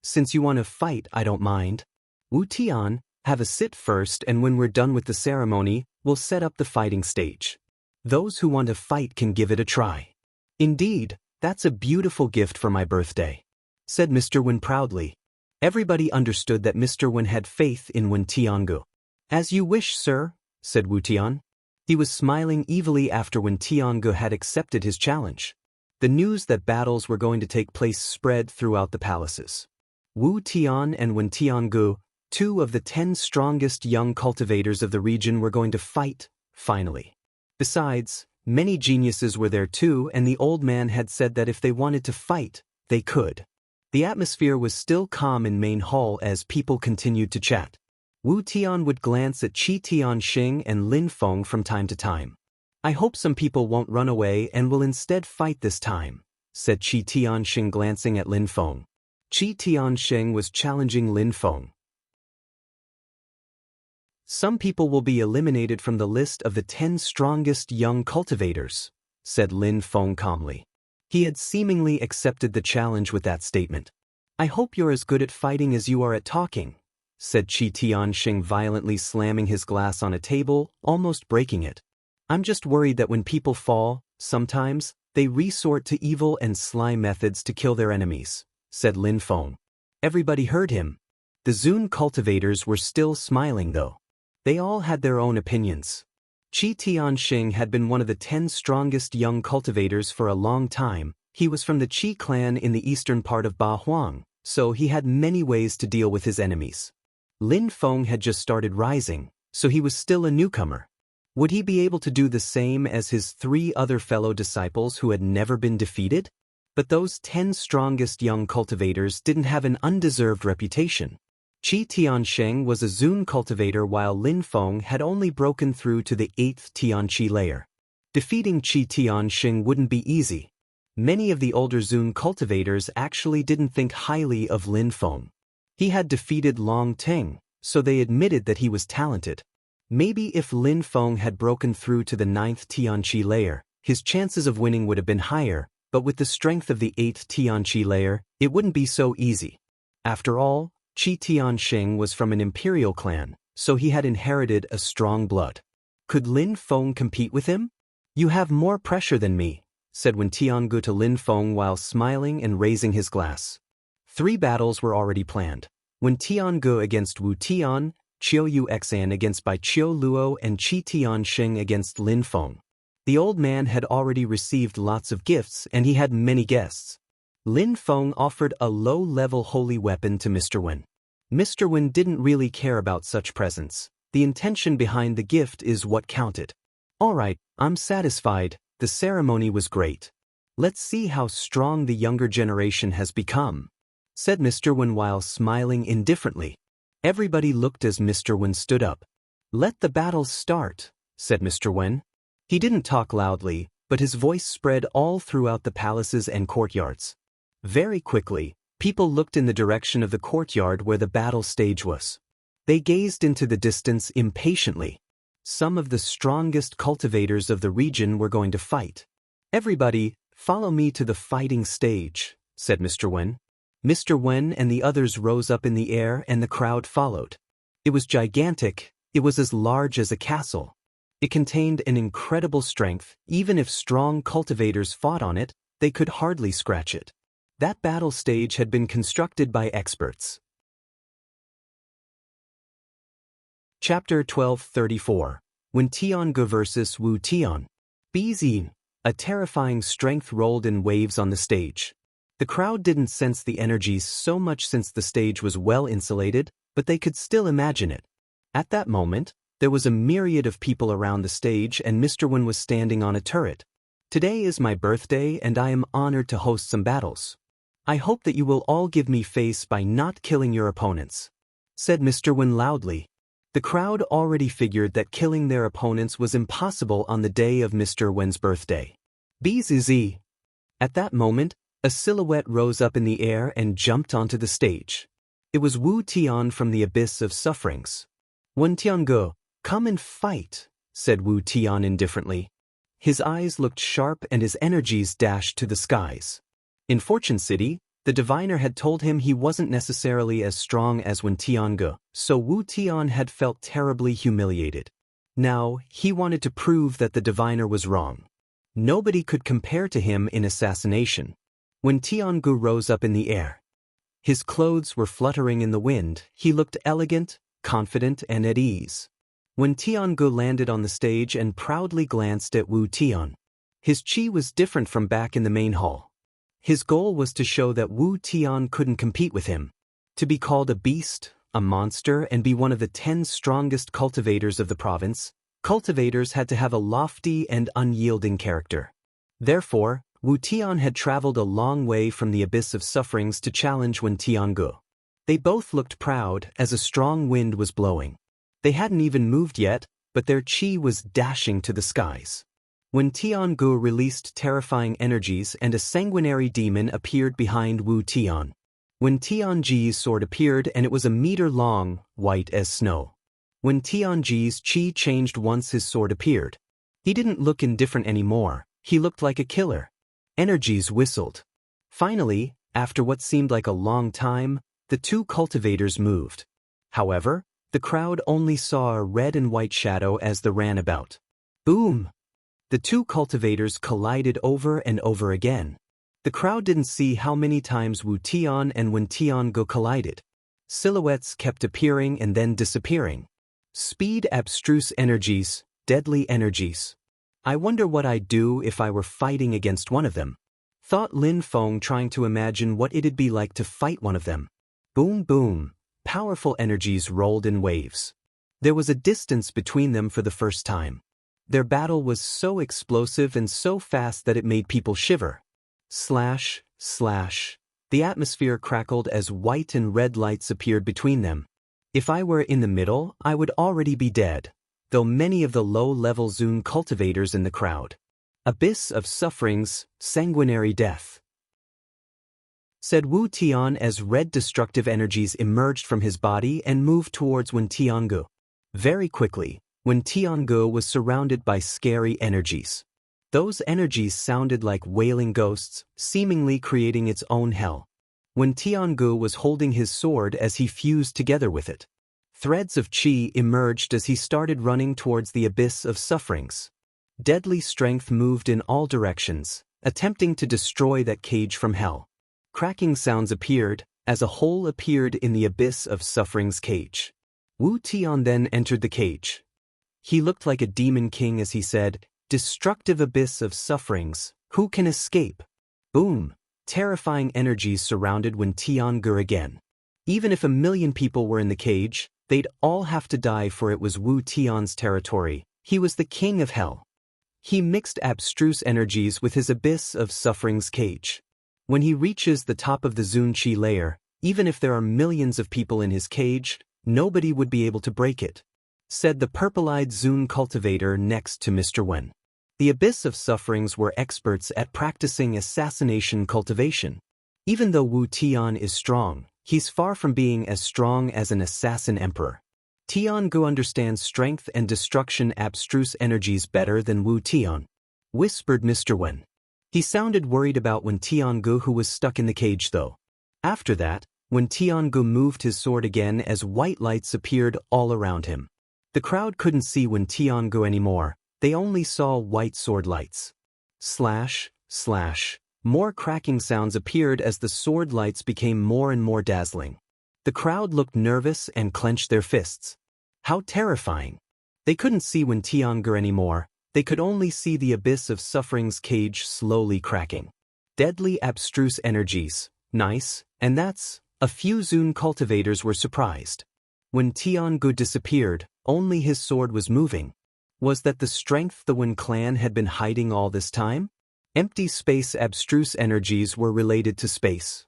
Since you want to fight, I don't mind. Wu Tian, have a sit first and when we're done with the ceremony, we'll set up the fighting stage. Those who want to fight can give it a try. Indeed, that's a beautiful gift for my birthday, said Mr. Wen proudly. Everybody understood that Mr. Wen had faith in Wen Tiangu. As you wish, sir, said Wu Tian. He was smiling evilly after Wen Tiangu had accepted his challenge. The news that battles were going to take place spread throughout the palaces. Wu Tian and Wen Tiangu, 2 of the 10 strongest young cultivators of the region, were going to fight, finally. Besides, many geniuses were there too, and the old man had said that if they wanted to fight, they could. The atmosphere was still calm in main hall as people continued to chat. Wu Tian would glance at Qi Tianxing and Lin Feng from time to time. I hope some people won't run away and will instead fight this time, said Qi Tianxing glancing at Lin Feng. Qi Tianxing was challenging Lin Feng. Some people will be eliminated from the list of the 10 strongest young cultivators, said Lin Feng calmly. He had seemingly accepted the challenge with that statement. I hope you're as good at fighting as you are at talking, said Qi Tianxing violently slamming his glass on a table, almost breaking it. I'm just worried that when people fall, sometimes, they resort to evil and sly methods to kill their enemies, said Lin Feng. Everybody heard him. The Zune cultivators were still smiling though. They all had their own opinions. Qi Tianxing had been one of the 10 strongest young cultivators for a long time. He was from the Qi clan in the eastern part of Ba Huang, so he had many ways to deal with his enemies. Lin Feng had just started rising, so he was still a newcomer. Would he be able to do the same as his 3 other fellow disciples who had never been defeated? But those 10 strongest young cultivators didn't have an undeserved reputation. Qi Tianxing was a Zune cultivator while Lin Feng had only broken through to the 8th Tianqi layer. Defeating Qi Tianxing wouldn't be easy. Many of the older Zune cultivators actually didn't think highly of Lin Feng. He had defeated Long Ting, so they admitted that he was talented. Maybe if Lin Feng had broken through to the 9th Tianqi layer, his chances of winning would have been higher, but with the strength of the 8th Tianqi layer, it wouldn't be so easy. After all, Qi Tianxing was from an imperial clan, so he had inherited a strong blood. Could Lin Feng compete with him? You have more pressure than me, said Wen Tiangu to Lin Feng while smiling and raising his glass. 3 battles were already planned. Wen Tiangu against Wu Tian, Qiu Yu Xan against Bai Qiu Luo, and Qi Tianxing against Lin Feng. The old man had already received lots of gifts and he had many guests. Lin Feng offered a low-level holy weapon to Mr. Wen. Mr. Wen didn't really care about such presents. The intention behind the gift is what counted. All right, I'm satisfied. The ceremony was great. Let's see how strong the younger generation has become, said Mr. Wen while smiling indifferently. Everybody looked as Mr. Wen stood up. Let the battles start, said Mr. Wen. He didn't talk loudly, but his voice spread all throughout the palaces and courtyards. Very quickly, people looked in the direction of the courtyard where the battle stage was. They gazed into the distance impatiently. Some of the strongest cultivators of the region were going to fight. Everybody, follow me to the fighting stage, said Mr. Wen. Mr. Wen and the others rose up in the air and the crowd followed. It was gigantic. It was as large as a castle. It contained an incredible strength. Even if strong cultivators fought on it, they could hardly scratch it. That battle stage had been constructed by experts. Chapter 1234. Wen Tiangu vs. Wu Tian. Bizine. A terrifying strength rolled in waves on the stage. The crowd didn't sense the energies so much since the stage was well insulated, but they could still imagine it. At that moment, there was a myriad of people around the stage and Mr. Wen was standing on a turret. Today is my birthday and I am honored to host some battles. I hope that you will all give me face by not killing your opponents, said Mr. Wen loudly. The crowd already figured that killing their opponents was impossible on the day of Mr. Wen's birthday. Bzz. At that moment, a silhouette rose up in the air and jumped onto the stage. It was Wu Tian from the Abyss of Sufferings. Wen Tiangu, come and fight, said Wu Tian indifferently. His eyes looked sharp and his energies dashed to the skies. In Fortune City, the diviner had told him he wasn't necessarily as strong as Wen Tiangu, so Wu Tian had felt terribly humiliated. Now, he wanted to prove that the diviner was wrong. Nobody could compare to him in assassination. Wen Tiangu rose up in the air. His clothes were fluttering in the wind. He looked elegant, confident, and at ease. Wen Tiangu landed on the stage and proudly glanced at Wu Tian. His chi was different from back in the main hall. His goal was to show that Wu Tian couldn't compete with him. To be called a beast, a monster, and be one of the 10 strongest cultivators of the province, cultivators had to have a lofty and unyielding character. Therefore, Wu Tian had traveled a long way from the Abyss of Sufferings to challenge Wen Tiangu. They both looked proud as a strong wind was blowing. They hadn't even moved yet, but their chi was dashing to the skies. Wen Tiangu released terrifying energies and a sanguinary demon appeared behind Wu Tian. Wen Tianji's sword appeared and it was a meter long, white as snow. Wen Tianji's chi changed once his sword appeared. He didn't look indifferent anymore, he looked like a killer. Energies whistled. Finally, after what seemed like a long time, the 2 cultivators moved. However, the crowd only saw a red and white shadow as they ran about. Boom! The 2 cultivators collided over and over again. The crowd didn't see how many times Wu Tian and Wen Tiangu collided. Silhouettes kept appearing and then disappearing. Speed, abstruse energies, deadly energies. I wonder what I'd do if I were fighting against one of them, thought Lin Feng, trying to imagine what it'd be like to fight one of them. Boom, boom. Powerful energies rolled in waves. There was a distance between them for the first time. Their battle was so explosive and so fast that it made people shiver. Slash, slash. The atmosphere crackled as white and red lights appeared between them. If I were in the middle, I would already be dead, though many of the low-level Zun cultivators in the crowd. Abyss of Sufferings, sanguinary death, said Wu Tian as red destructive energies emerged from his body and moved towards Wen Tiangu. Very quickly, Wen Tiangu was surrounded by scary energies. Those energies sounded like wailing ghosts, seemingly creating its own hell. When Tiangu was holding his sword as he fused together with it, threads of qi emerged as he started running towards the abyss of sufferings. Deadly strength moved in all directions, attempting to destroy that cage from hell. Cracking sounds appeared, as a hole appeared in the abyss of suffering's cage. Wu Tian then entered the cage. He looked like a demon king as he said, "Destructive abyss of sufferings, who can escape?" Boom! Terrifying energies surrounded Wen Tiangu again. Even if 1,000,000 people were in the cage, they'd all have to die, for it was Wu Tian's territory. He was the king of hell. He mixed abstruse energies with his abyss of suffering's cage. When he reaches the top of the Zun Qi layer, even if there are millions of people in his cage, nobody would be able to break it, said the purple-eyed Zun cultivator next to Mr. Wen. The abyss of sufferings were experts at practicing assassination cultivation. Even though Wu Tian is strong, he's far from being as strong as an assassin emperor. Tiangu understands strength and destruction abstruse energies better than Wu Tian, whispered Mr. Wen. He sounded worried about Wen Tiangu, who was stuck in the cage though. After that, Wen Tiangu moved his sword again as white lights appeared all around him. The crowd couldn't see Wen Tiangu anymore, they only saw white sword lights. Slash, slash. More cracking sounds appeared as the sword lights became more and more dazzling. The crowd looked nervous and clenched their fists. How terrifying! They couldn't see Wen Tiangu anymore, they could only see the abyss of suffering's cage slowly cracking. Deadly abstruse energies, nice, and that's. A few Zun cultivators were surprised. When Tiangu disappeared, only his sword was moving. Was that the strength the Wen clan had been hiding all this time? Empty space abstruse energies were related to space.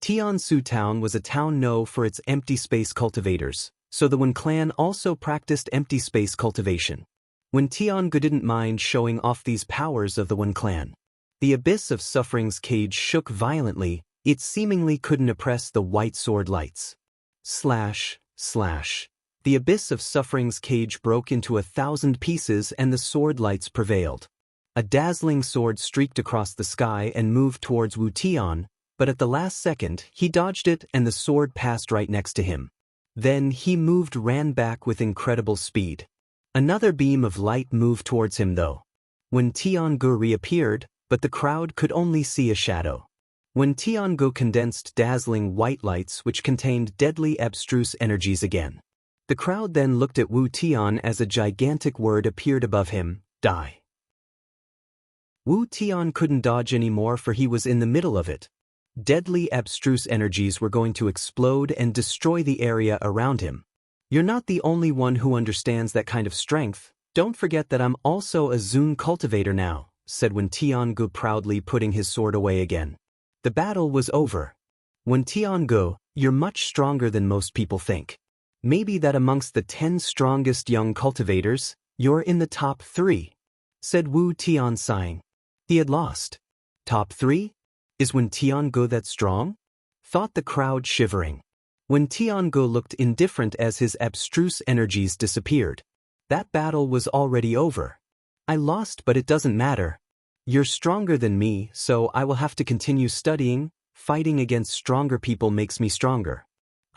Tiansu Town was a town known for its empty space cultivators, so the Wen clan also practiced empty space cultivation. When Tiangu didn't mind showing off these powers of the Wen clan, the abyss of suffering's cage shook violently. It seemingly couldn't oppress the white sword lights. Slash, slash. The abyss of suffering's cage broke into 1,000 pieces and the sword lights prevailed. A dazzling sword streaked across the sky and moved towards Wu Tian, but at the last second he dodged it and the sword passed right next to him. Then he ran back with incredible speed. Another beam of light moved towards him though. When Tiangu reappeared, but the crowd could only see a shadow. When Tiangu condensed dazzling white lights which contained deadly abstruse energies again. The crowd then looked at Wu Tian as a gigantic word appeared above him, die. Wu Tian couldn't dodge anymore for he was in the middle of it. Deadly abstruse energies were going to explode and destroy the area around him. You're not the only one who understands that kind of strength. Don't forget that I'm also a Zun cultivator now, said Wen Tiangu proudly, putting his sword away again. The battle was over. Wen Tiangu, you're much stronger than most people think. Maybe that amongst the 10 strongest young cultivators, you're in the top 3, said Wu Tian sighing. He had lost. Top 3? Is Wen Tiangu that strong? Thought the crowd shivering. Wen Tiangu looked indifferent as his abstruse energies disappeared. That battle was already over. I lost, but it doesn't matter. You're stronger than me, so I will have to continue studying. Fighting against stronger people makes me stronger.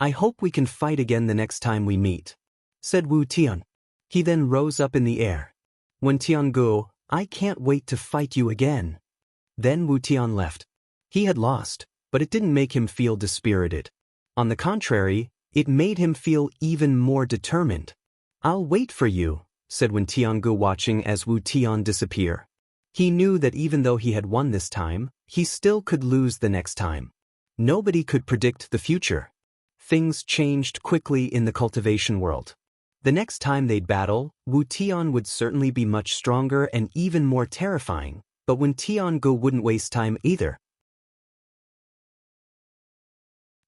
I hope we can fight again the next time we meet, said Wu Tian. He then rose up in the air. Wen Tiangu, I can't wait to fight you again. Then Wu Tian left. He had lost, but it didn't make him feel dispirited. On the contrary, it made him feel even more determined. I'll wait for you, said Wen Tiangu, watching as Wu Tian disappear. He knew that even though he had won this time, he still could lose the next time. Nobody could predict the future. Things changed quickly in the cultivation world. The next time they'd battle, Wu Tian would certainly be much stronger and even more terrifying, but Wen Tiangu wouldn't waste time either.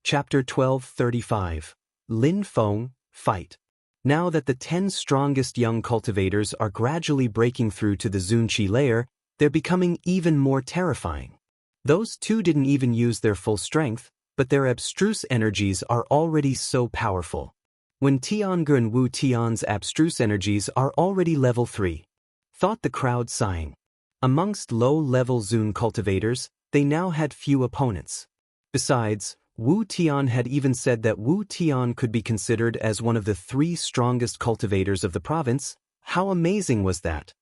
Chapter 12:35. Lin Feng, Fight. Now that the 10 strongest young cultivators are gradually breaking through to the Zun Qi layer, they're becoming even more terrifying. Those two didn't even use their full strength, but their abstruse energies are already so powerful. When Tiangu and Wu Tian's abstruse energies are already level 3. Thought the crowd sighing. Amongst low-level Zun cultivators, they now had few opponents. Besides, Wu Tian had even said that Wu Tian could be considered as one of the 3 strongest cultivators of the province. How amazing was that?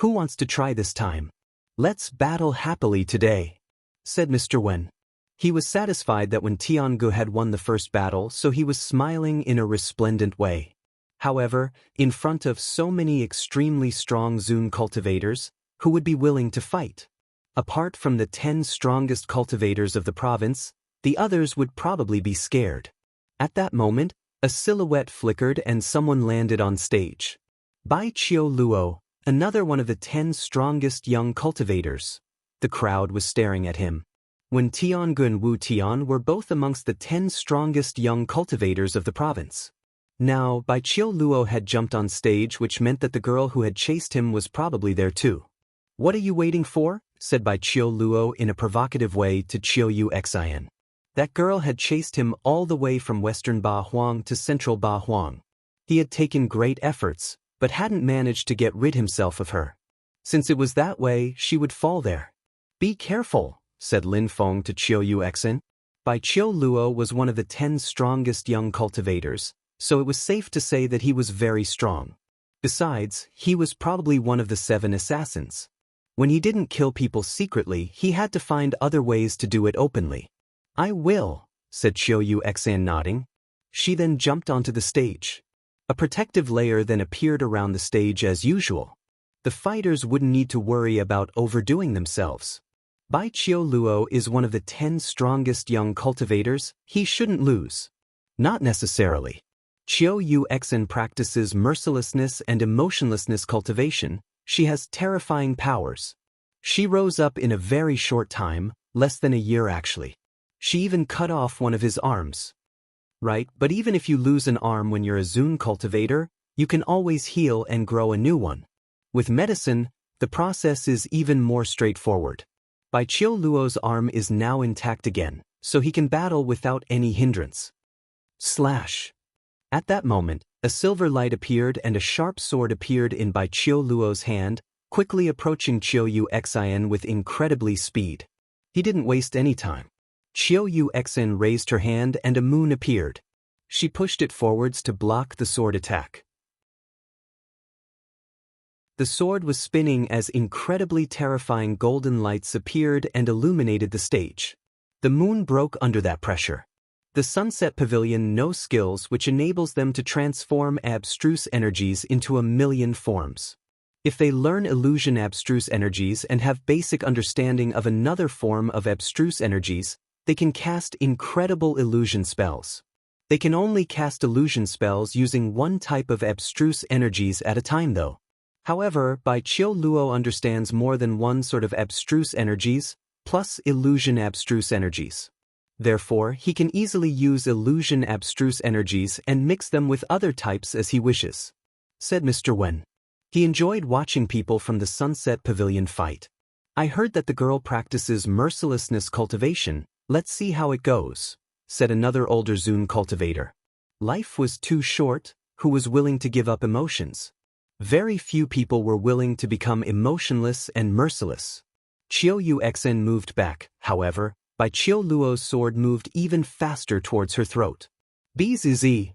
Who wants to try this time? Let's battle happily today, said Mr. Wen. He was satisfied that when Tiangu had won the first battle, so he was smiling in a resplendent way. However, in front of so many extremely strong Zun cultivators, who would be willing to fight? Apart from the 10 strongest cultivators of the province, the others would probably be scared. At that moment, a silhouette flickered and someone landed on stage. Bai Qiu Luo, another one of the 10 strongest young cultivators. The crowd was staring at him. When Tiangu and Wu Tian were both amongst the 10 strongest young cultivators of the province. Now, Bai Qiu Luo had jumped on stage, which meant that the girl who had chased him was probably there too. "What are you waiting for?" said Bai Qiu Luo in a provocative way to Qiu Yu Xin. That girl had chased him all the way from western Ba Huang to central Ba Huang. He had taken great efforts, but hadn't managed to get rid himself of her. Since it was that way, she would fall there. "Be careful," said Lin Feng to Qiu Yu Xin. Bai Qiu Luo was one of the 10 strongest young cultivators, so it was safe to say that he was very strong. Besides, he was probably one of the 7 assassins. When he didn't kill people secretly, he had to find other ways to do it openly. "I will," said Qiu Yu Xin nodding. She then jumped onto the stage. A protective layer then appeared around the stage as usual. The fighters wouldn't need to worry about overdoing themselves. Bai Qiu Luo is one of the 10 strongest young cultivators. He shouldn't lose. Not necessarily. Qiu Yu Xin practices mercilessness and emotionlessness cultivation. She has terrifying powers. She rose up in a very short time, less than a year actually. She even cut off one of his arms. Right, but even if you lose an arm when you're a Zun cultivator, you can always heal and grow a new one. With medicine, the process is even more straightforward. Bai Qiu Luo's arm is now intact again, so he can battle without any hindrance. Slash. At that moment, a silver light appeared and a sharp sword appeared in Bai Qiu Luo's hand, quickly approaching Qiu Yu Xin with incredibly speed. He didn't waste any time. Qiu Yu Xin raised her hand and a moon appeared. She pushed it forwards to block the sword attack. The sword was spinning as incredibly terrifying golden lights appeared and illuminated the stage. The moon broke under that pressure. The Sunset Pavilion knows skills which enables them to transform abstruse energies into a million forms. If they learn illusion abstruse energies and have basic understanding of another form of abstruse energies, they can cast incredible illusion spells. They can only cast illusion spells using one type of abstruse energies at a time though. However, Bai Qiu Luo understands more than one sort of abstruse energies, plus illusion abstruse energies. Therefore, he can easily use illusion abstruse energies and mix them with other types as he wishes, said Mr. Wen. He enjoyed watching people from the Sunset Pavilion fight. "I heard that the girl practices mercilessness cultivation. Let's see how it goes," said another older Zun cultivator. Life was too short. Who was willing to give up emotions? Very few people were willing to become emotionless and merciless. Qiu Yu Xin moved back, however. Bai Qiu Luo's sword moved even faster towards her throat. Bzz.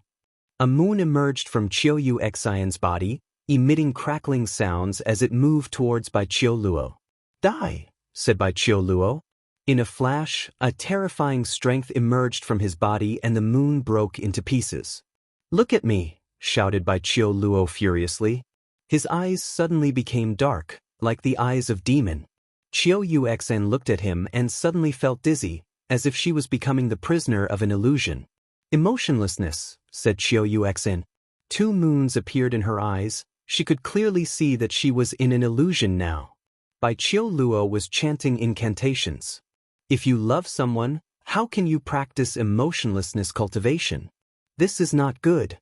A moon emerged from Qiu Yu Xion's body, emitting crackling sounds as it moved towards Bai Qiu Luo. "Die," said Bai Qiu Luo. In a flash, a terrifying strength emerged from his body and the moon broke into pieces. "Look at me," shouted Bai Qiu Luo furiously. His eyes suddenly became dark, like the eyes of demon. Qiu Yu Xin looked at him and suddenly felt dizzy, as if she was becoming the prisoner of an illusion. "Emotionlessness," said Qiu Yu Xin. 2 moons appeared in her eyes. She could clearly see that she was in an illusion now. Bai Qiu Luo was chanting incantations. If you love someone, how can you practice emotionlessness cultivation? This is not good.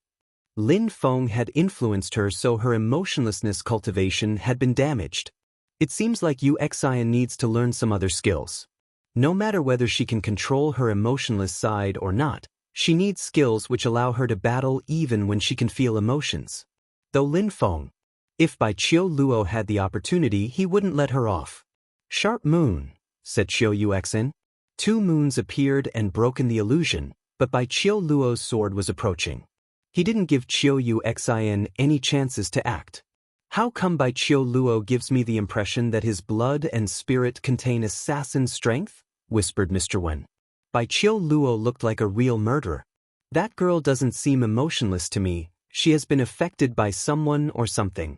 Lin Feng had influenced her, so her emotionlessness cultivation had been damaged. It seems like Yu Xian needs to learn some other skills. No matter whether she can control her emotionless side or not, she needs skills which allow her to battle even when she can feel emotions. Though Lin Feng, If Bai Chiu Luo had the opportunity, he wouldn't let her off. Sharp moon, said Chiu Yuexin. 2 moons appeared and broken the illusion, but Bai Chiu Luo's sword was approaching. He didn't give Chiu Yuexin any chances to act. How come Bai Chiu Luo gives me the impression that his blood and spirit contain assassin strength? Whispered Mr. Wen. Bai Chiu Luo looked like a real murderer. That girl doesn't seem emotionless to me, she has been affected by someone or something.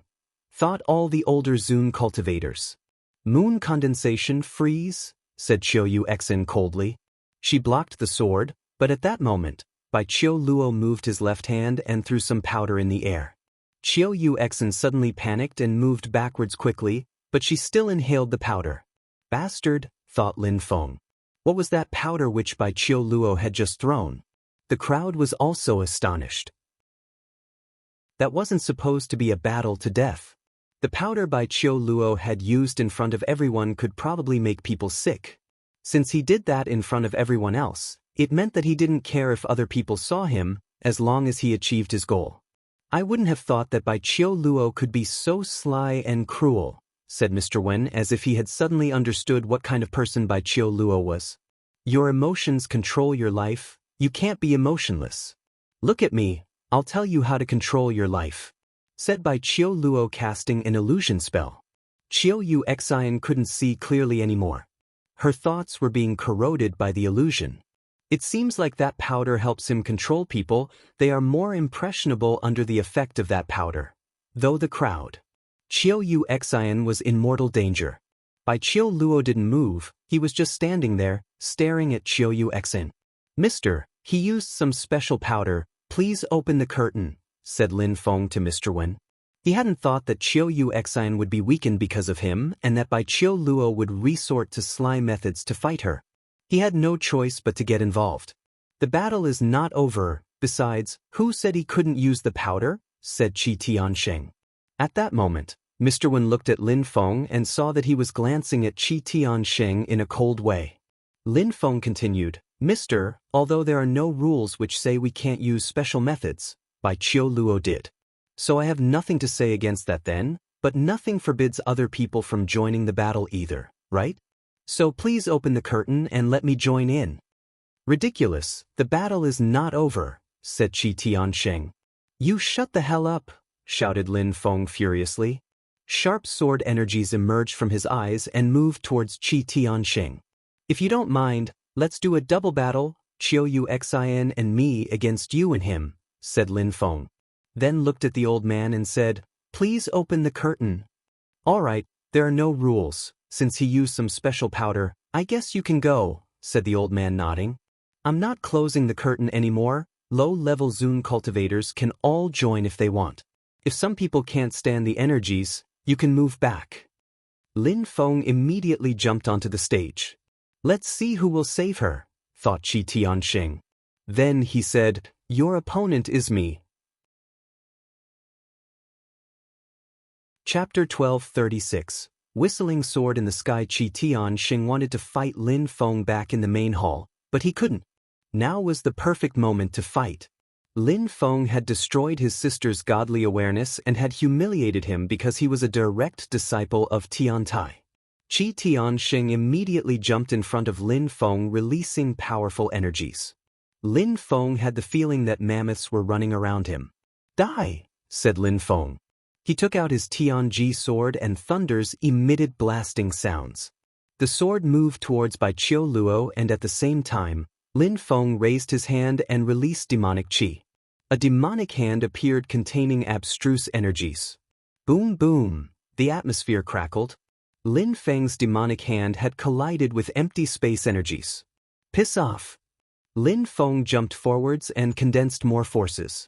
Thought all the older Zun cultivators. Moon condensation freeze, said Chiu Yuexin coldly. She blocked the sword, but at that moment, Bai Chiu Luo moved his left hand and threw some powder in the air. Chiu Yuexin suddenly panicked and moved backwards quickly, but she still inhaled the powder. Bastard, thought Lin Feng. What was that powder which Bai Chiu Luo had just thrown? The crowd was also astonished. That wasn't supposed to be a battle to death. The powder Bai Chiu Luo had used in front of everyone could probably make people sick. Since he did that in front of everyone else, it meant that he didn't care if other people saw him, as long as he achieved his goal. I wouldn't have thought that Bai Chiu Luo could be so sly and cruel, said Mr. Wen, as if he had suddenly understood what kind of person Bai Chiu Luo was. Your emotions control your life, you can't be emotionless. Look at me, I'll tell you how to control your life. Said Bai Chiu Luo, casting an illusion spell. Chiu Yuexin couldn't see clearly anymore. Her thoughts were being corroded by the illusion. It seems like that powder helps him control people, they are more impressionable under the effect of that powder. Though the crowd. Chiu Yuexin was in mortal danger. Bai Chiu Luo didn't move, he was just standing there, staring at Chiu Yuexin. Mister, he used some special powder, please open the curtain, said Lin Feng to Mr. Wen. He hadn't thought that Chiu Yuexin would be weakened because of him and that Bai Chiu Luo would resort to sly methods to fight her. He had no choice but to get involved. The battle is not over, besides, who said he couldn't use the powder? Said Qi Tiansheng. At that moment, Mr. Wen looked at Lin Feng and saw that he was glancing at Qi Tiansheng in a cold way. Lin Feng continued, Mister, although there are no rules which say we can't use special methods, Bai Chiu Luo did. So I have nothing to say against that then, but nothing forbids other people from joining the battle either, right? So please open the curtain and let me join in. Ridiculous, the battle is not over, said Qi Tiansheng. You shut the hell up, shouted Lin Feng furiously. Sharp sword energies emerged from his eyes and moved towards Qi Tiansheng. If you don't mind, let's do a double battle, Chiu Yuexin and me against you and him, said Lin Feng. Then looked at the old man and said, please open the curtain. All right, there are no rules, since he used some special powder, I guess you can go, said the old man nodding. I'm not closing the curtain anymore, low-level Zun cultivators can all join if they want. If some people can't stand the energies, you can move back. Lin Feng immediately jumped onto the stage. Let's see who will save her, thought Qi Tiansheng. Then he said, your opponent is me. Chapter 1236. Whistling sword in the sky. Qi Tiansheng wanted to fight Lin Feng back in the main hall, but he couldn't. Now was the perfect moment to fight. Lin Feng had destroyed his sister's godly awareness and had humiliated him because he was a direct disciple of Tiantai. Qi Tiansheng immediately jumped in front of Lin Feng, releasing powerful energies. Lin Feng had the feeling that mammoths were running around him. Die, said Lin Feng. He took out his Tianji sword and thunders emitted blasting sounds. The sword moved towards Bai Chiu Luo and at the same time, Lin Feng raised his hand and released demonic qi. A demonic hand appeared containing abstruse energies. Boom boom, the atmosphere crackled. Lin Feng's demonic hand had collided with empty space energies. Piss off. Lin Feng jumped forwards and condensed more forces.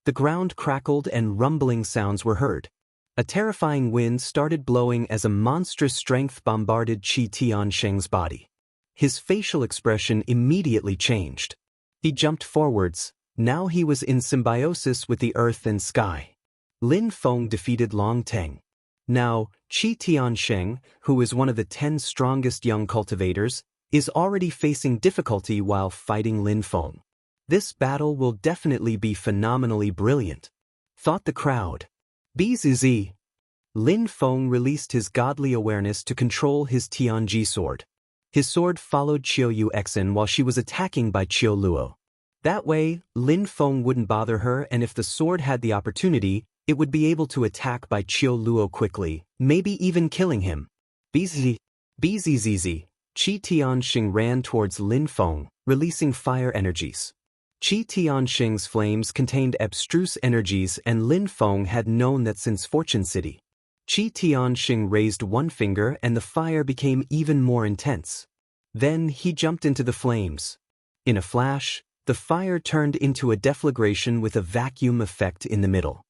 The ground crackled and rumbling sounds were heard. A terrifying wind started blowing as a monstrous strength bombarded Qi Tiansheng's body. His facial expression immediately changed. He jumped forwards, now he was in symbiosis with the earth and sky. Lin Feng defeated Long Teng. Now, Qi Tiansheng, who is one of the 10 strongest young cultivators, is already facing difficulty while fighting Lin Feng. This battle will definitely be phenomenally brilliant, thought the crowd. BZZ. Lin Feng released his godly awareness to control his Tianji sword. His sword followed Qiu Yu Exen while she was attacking by Qiu Luo. That way, Lin Feng wouldn't bother her, and if the sword had the opportunity, it would be able to attack by Qiu Luo quickly, maybe even killing him. Bzzz. Qi Tianxing ran towards Lin Feng, releasing fire energies. Qi Tianxing's flames contained abstruse energies, and Lin Feng had known that since Fortune City. Qi Tianxing raised one finger and the fire became even more intense. Then he jumped into the flames. In a flash, the fire turned into a deflagration with a vacuum effect in the middle.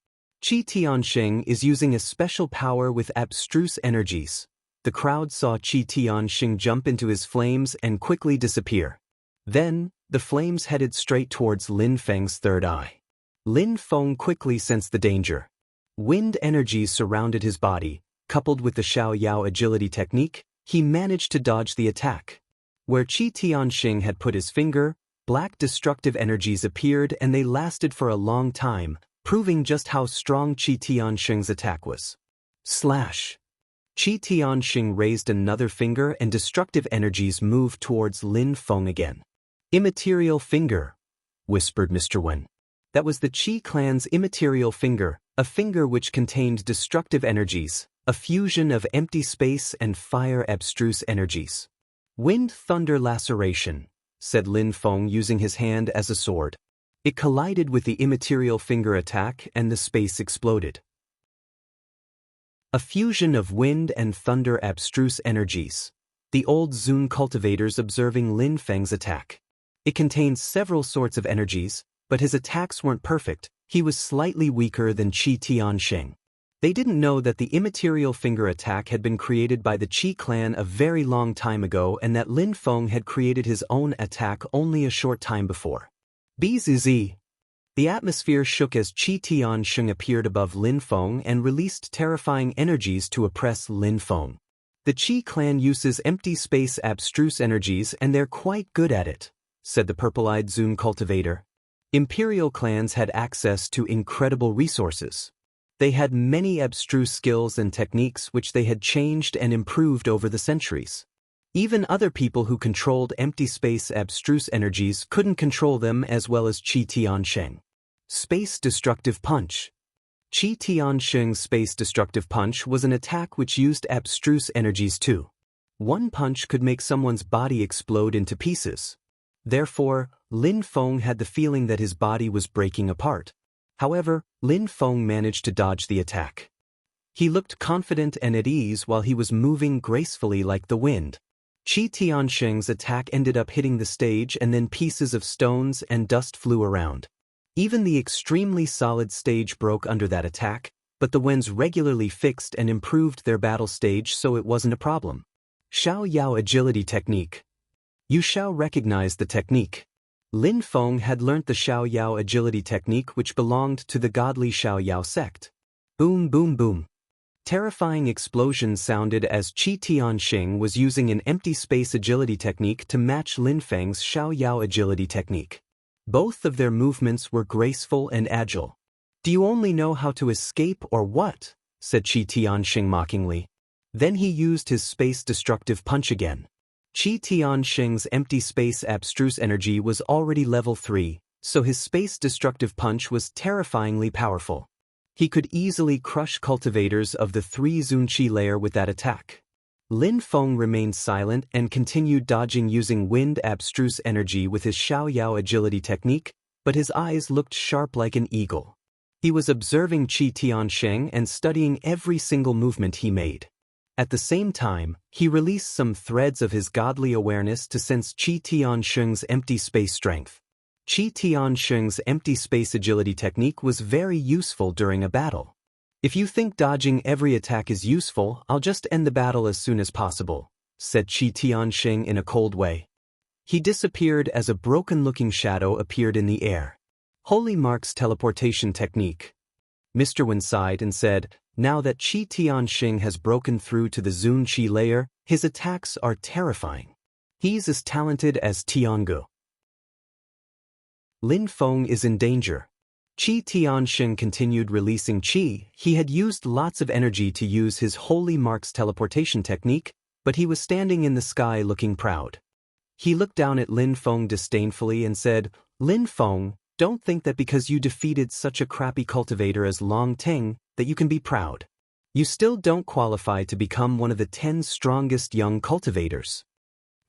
Qi Tianxing is using a special power with abstruse energies. The crowd saw Qi Tianxing jump into his flames and quickly disappear. Then, the flames headed straight towards Lin Feng's third eye. Lin Feng quickly sensed the danger. Wind energies surrounded his body. Coupled with the Xiao Yao agility technique, he managed to dodge the attack. Where Qi Tianxing had put his finger, black destructive energies appeared and they lasted for a long time, proving just how strong Qi Tianxing's attack was. Slash. Qi Tianxing raised another finger and destructive energies moved towards Lin Feng again. Immaterial finger, whispered Mr. Wen. That was the Qi clan's immaterial finger, a finger which contained destructive energies, a fusion of empty space and fire abstruse energies. Wind thunder laceration, said Lin Feng using his hand as a sword. It collided with the immaterial finger attack and the space exploded. A fusion of wind and thunder abstruse energies. The old Zun cultivators observing Lin Feng's attack. It contained several sorts of energies, but his attacks weren't perfect. He was slightly weaker than Qi Tianxing. They didn't know that the immaterial finger attack had been created by the Qi clan a very long time ago and that Lin Feng had created his own attack only a short time before. Bzzz. The atmosphere shook as Qi Tianxing appeared above Lin Feng and released terrifying energies to oppress Lin Feng. The Qi clan uses empty space abstruse energies and they're quite good at it, said the purple-eyed Zun cultivator. Imperial clans had access to incredible resources. They had many abstruse skills and techniques which they had changed and improved over the centuries. Even other people who controlled empty space abstruse energies couldn't control them as well as Qi Tianxing. Space Destructive Punch. Qi Tianxing's Space Destructive Punch was an attack which used abstruse energies too. One punch could make someone's body explode into pieces. Therefore, Lin Feng had the feeling that his body was breaking apart. However, Lin Feng managed to dodge the attack. He looked confident and at ease while he was moving gracefully like the wind. Qi Tianxing's attack ended up hitting the stage and then pieces of stones and dust flew around. Even the extremely solid stage broke under that attack, but the Wens regularly fixed and improved their battle stage so it wasn't a problem. Xiao Yao agility technique. Yu Xiao recognized the technique. Lin Feng had learnt the Xiao Yao agility technique which belonged to the godly Xiao Yao sect. Boom boom boom. Terrifying explosions sounded as Qi Tianxing was using an empty space agility technique to match Lin Feng's Xiao Yao agility technique. Both of their movements were graceful and agile. Do you only know how to escape or what? Said Qi Tianxing mockingly. Then he used his space destructive punch again. Qi Tianxing's empty space abstruse energy was already level 3, so his space destructive punch was terrifyingly powerful. He could easily crush cultivators of the 3 Zunqi layer with that attack. Lin Feng remained silent and continued dodging using wind abstruse energy with his Xiao Yao agility technique, but his eyes looked sharp like an eagle. He was observing Qi Tianxing and studying every single movement he made. At the same time, he released some threads of his godly awareness to sense Qi Tianxing's empty space strength. Qi Tianxing's empty space agility technique was very useful during a battle. If you think dodging every attack is useful, I'll just end the battle as soon as possible, said Qi Tianxing in a cold way. He disappeared as a broken-looking shadow appeared in the air. Holy Mark's teleportation technique. Mr. Wen sighed and said, now that Qi Tianxing has broken through to the Zunqi layer, his attacks are terrifying. He's as talented as Tiangu. Lin Feng is in danger. Qi Tianxing continued releasing qi. He had used lots of energy to use his holy marks teleportation technique, but he was standing in the sky looking proud. He looked down at Lin Feng disdainfully and said, "Lin Feng, don't think that because you defeated such a crappy cultivator as Long Ting, that you can be proud. You still don't qualify to become one of the 10 strongest young cultivators."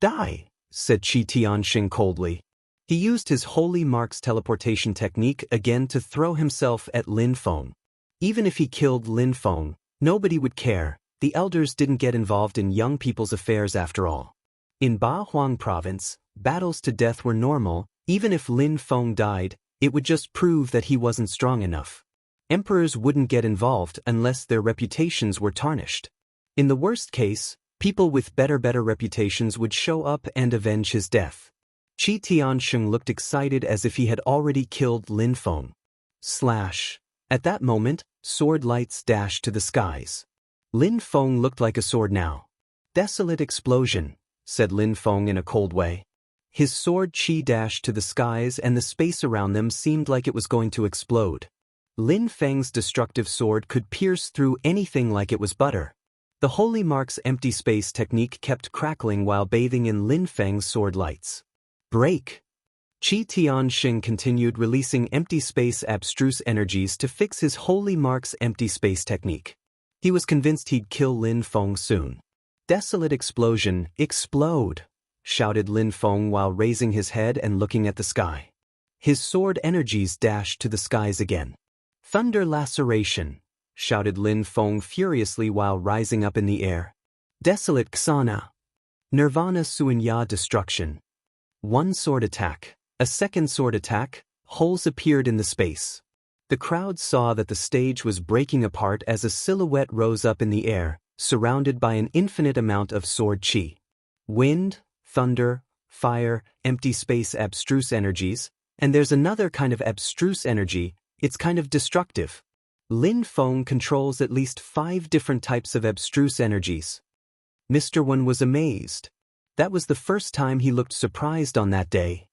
"Die," said Qi Tianxing coldly. He used his holy marks teleportation technique again to throw himself at Lin Feng. Even if he killed Lin Feng, nobody would care. The elders didn't get involved in young people's affairs after all. In Ba Huang province, battles to death were normal. Even if Lin Feng died, it would just prove that he wasn't strong enough. Emperors wouldn't get involved unless their reputations were tarnished. In the worst case, people with better reputations would show up and avenge his death. Qi Tianxing looked excited as if he had already killed Lin Feng. Slash. At that moment, sword lights dashed to the skies. Lin Feng looked like a sword now. "Desolate explosion," said Lin Feng in a cold way. His sword qi dashed to the skies and the space around them seemed like it was going to explode. Lin Feng's destructive sword could pierce through anything like it was butter. The holy marks empty space technique kept crackling while bathing in Lin Feng's sword lights. Break. Qi Tianxing continued releasing empty space abstruse energies to fix his holy marks empty space technique. He was convinced he'd kill Lin Feng soon. "Desolate explosion, explode," shouted Lin Feng while raising his head and looking at the sky. His sword energies dashed to the skies again. "Thunder laceration," shouted Lin Feng furiously while rising up in the air. "Desolate Xana. Nirvana Suinya destruction." One sword attack, a second sword attack, holes appeared in the space. The crowd saw that the stage was breaking apart as a silhouette rose up in the air, surrounded by an infinite amount of sword qi. Wind, thunder, fire, empty space abstruse energies, and there's another kind of abstruse energy, it's kind of destructive. Lin Feng controls at least 5 different types of abstruse energies. Mr. Wen was amazed. That was the first time he looked surprised on that day.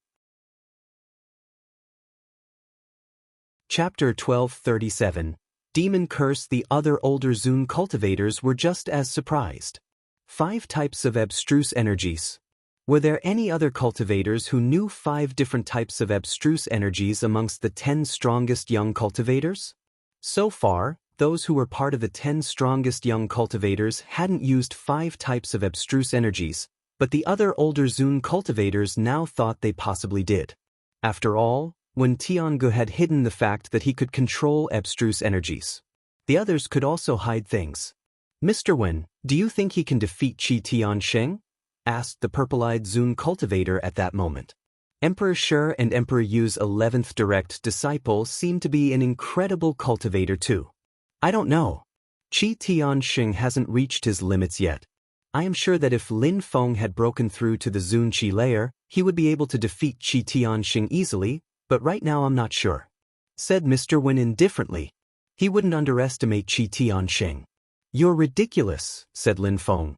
Chapter 1237. Demon Curse. The other older Zun cultivators were just as surprised. 5 types of abstruse energies. Were there any other cultivators who knew 5 different types of abstruse energies amongst the 10 strongest young cultivators? So far, those who were part of the 10 strongest young cultivators hadn't used 5 types of abstruse energies, but the other older Zun cultivators now thought they possibly did. After all, when Tiangu had hidden the fact that he could control abstruse energies, the others could also hide things. "Mr. Wen, do you think he can defeat Qi Tianxing?" asked the purple-eyed Zun cultivator at that moment. Emperor Shi and Emperor Yu's 11th direct disciple seemed to be an incredible cultivator too. "I don't know. Qi Tianxing hasn't reached his limits yet. I am sure that if Lin Feng had broken through to the Zun Qi layer, he would be able to defeat Qi Tianxing easily, but right now I'm not sure," said Mr. Wen indifferently. He wouldn't underestimate Qi Tianxing. "You're ridiculous," said Lin Feng.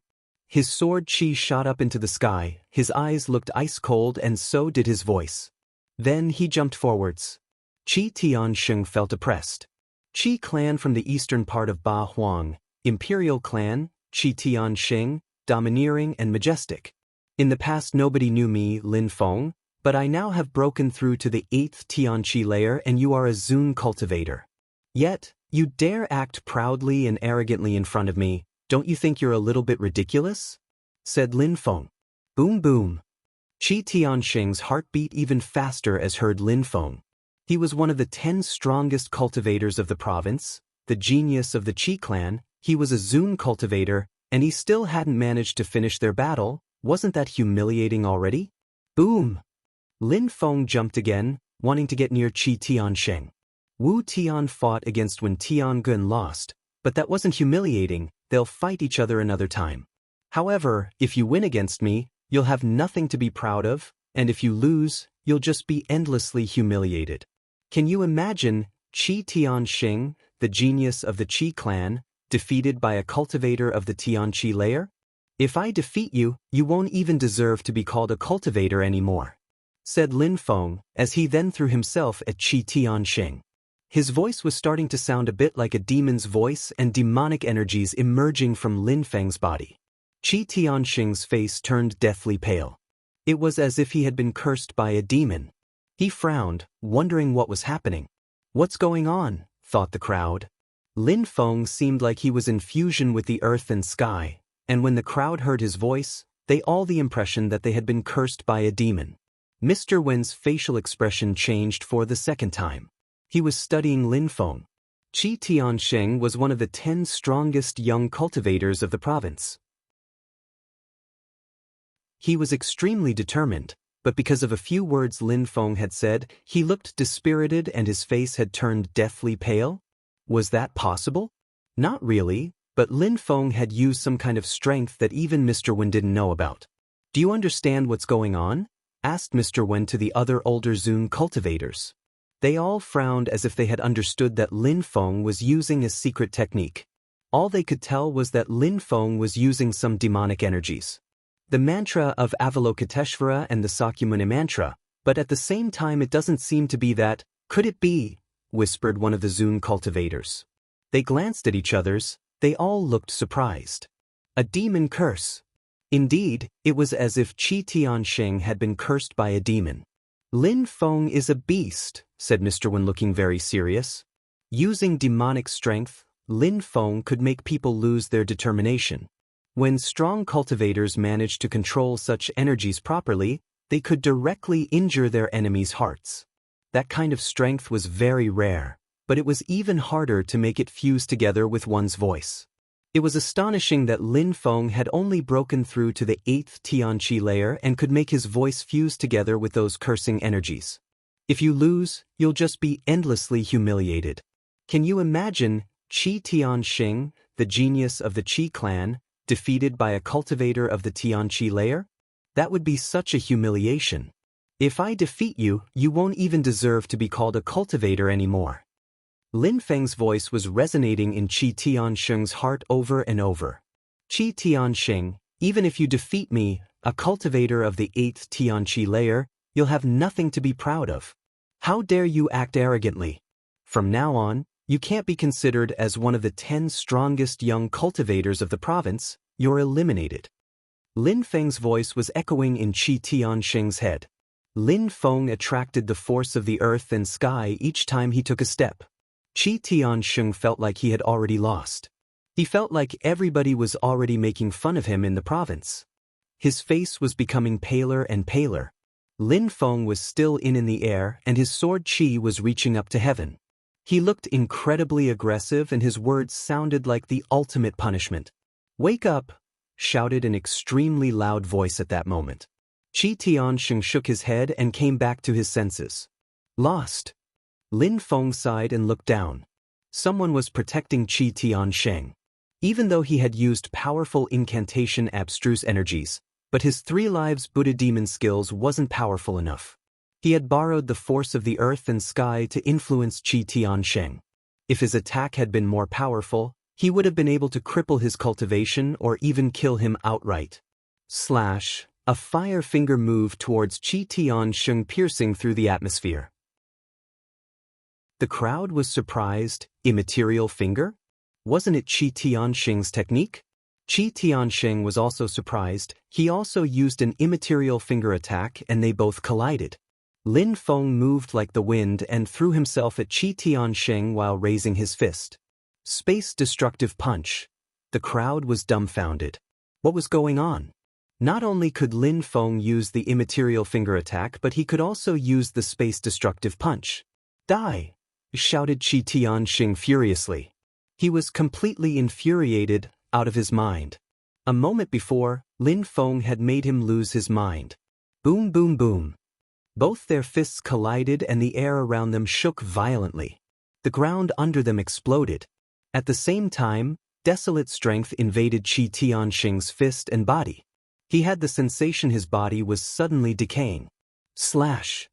His sword qi shot up into the sky, his eyes looked ice cold and so did his voice. Then he jumped forwards. Qi Tianxing felt oppressed. Qi clan from the eastern part of Ba Huang, imperial clan, Qi Tianxing, domineering and majestic. In the past nobody knew me, Lin Feng, but I now have broken through to the 8th Tianqi layer and you are a Zun cultivator. Yet, you dare act proudly and arrogantly in front of me. Don't you think you're a little bit ridiculous?" said Lin Feng. Boom boom. Qi Tianxing's heart beat even faster as heard Lin Feng. He was one of the 10 strongest cultivators of the province, the genius of the Qi clan. He was a Zun cultivator, and he still hadn't managed to finish their battle. Wasn't that humiliating already? Boom! Lin Feng jumped again, wanting to get near Qi Tianxing. Wu Tian fought against Wen Tiangu and lost, but that wasn't humiliating. They'll fight each other another time. However, if you win against me, you'll have nothing to be proud of, and if you lose, you'll just be endlessly humiliated. Can you imagine Qi Tianxing, the genius of the Qi clan, defeated by a cultivator of the Tianqi layer? "If I defeat you, you won't even deserve to be called a cultivator anymore," said Lin Feng, as he then threw himself at Qi Tianxing. His voice was starting to sound a bit like a demon's voice and demonic energies emerging from Lin Feng's body. Qi Tianxing's face turned deathly pale. It was as if he had been cursed by a demon. He frowned, wondering what was happening. "What's going on?" thought the crowd. Lin Feng seemed like he was in fusion with the earth and sky, and when the crowd heard his voice, they all the impression that they had been cursed by a demon. Mr. Wen's facial expression changed for the second time. He was studying Lin Feng. Qi Tianxing was one of the 10 strongest young cultivators of the province. He was extremely determined, but because of a few words Lin Feng had said, he looked dispirited and his face had turned deathly pale. Was that possible? Not really, but Lin Feng had used some kind of strength that even Mr. Wen didn't know about. "Do you understand what's going on?" asked Mr. Wen to the other older Zun cultivators. They all frowned as if they had understood that Lin Feng was using a secret technique. All they could tell was that Lin Feng was using some demonic energies. The mantra of Avalokiteshvara and the Sakyamuni mantra, but at the same time it doesn't seem to be that. "Could it be?" whispered one of the Zun cultivators. They glanced at each other's, they all looked surprised. A demon curse. Indeed, it was as if Qi Tianxing had been cursed by a demon. "Lin Feng is a beast," said Mr. Wen looking very serious. Using demonic strength, Lin Feng could make people lose their determination. When strong cultivators managed to control such energies properly, they could directly injure their enemies' hearts. That kind of strength was very rare, but it was even harder to make it fuse together with one's voice. It was astonishing that Lin Feng had only broken through to the 8th Tianqi layer and could make his voice fuse together with those cursing energies. If you lose, you'll just be endlessly humiliated. Can you imagine Qi Tianxing, the genius of the Qi clan, defeated by a cultivator of the Tianqi layer? That would be such a humiliation. "If I defeat you, you won't even deserve to be called a cultivator anymore." Lin Feng's voice was resonating in Qi Tianxing's heart over and over. "Qi Tianxing, even if you defeat me, a cultivator of the 8th Tianqi layer, you'll have nothing to be proud of. How dare you act arrogantly? From now on, you can't be considered as one of the 10 strongest young cultivators of the province, you're eliminated." Lin Feng's voice was echoing in Qi Tianxing's head. Lin Feng attracted the force of the earth and sky each time he took a step. Qi Tianxing felt like he had already lost. He felt like everybody was already making fun of him in the province. His face was becoming paler and paler. Lin Feng was still in the air and his sword Qi was reaching up to heaven. He looked incredibly aggressive and his words sounded like the ultimate punishment. "Wake up!" shouted an extremely loud voice at that moment. Qi Tianxing shook his head and came back to his senses. "Lost." Lin Feng sighed and looked down. Someone was protecting Qi Tianxing. Even though he had used powerful incantation abstruse energies, but his 3 lives Buddha demon skills wasn't powerful enough. He had borrowed the force of the earth and sky to influence Qi Tianxing. If his attack had been more powerful, he would have been able to cripple his cultivation or even kill him outright. Slash! A fire finger moved towards Qi Tianxing, piercing through the atmosphere. The crowd was surprised. Immaterial finger? Wasn't it Qi Tianxing's technique? Qi Tianxing was also surprised. He also used an immaterial finger attack and they both collided. Lin Feng moved like the wind and threw himself at Qi Tianxing while raising his fist. Space destructive punch. The crowd was dumbfounded. What was going on? Not only could Lin Feng use the immaterial finger attack, but he could also use the space destructive punch. "Die!" shouted Qi Tianxing furiously. He was completely infuriated, out of his mind. A moment before, Lin Feng had made him lose his mind. Boom, boom, boom. Both their fists collided and the air around them shook violently. The ground under them exploded. At the same time, desolate strength invaded Qi Tianxing's fist and body. He had the sensation his body was suddenly decaying. Slash!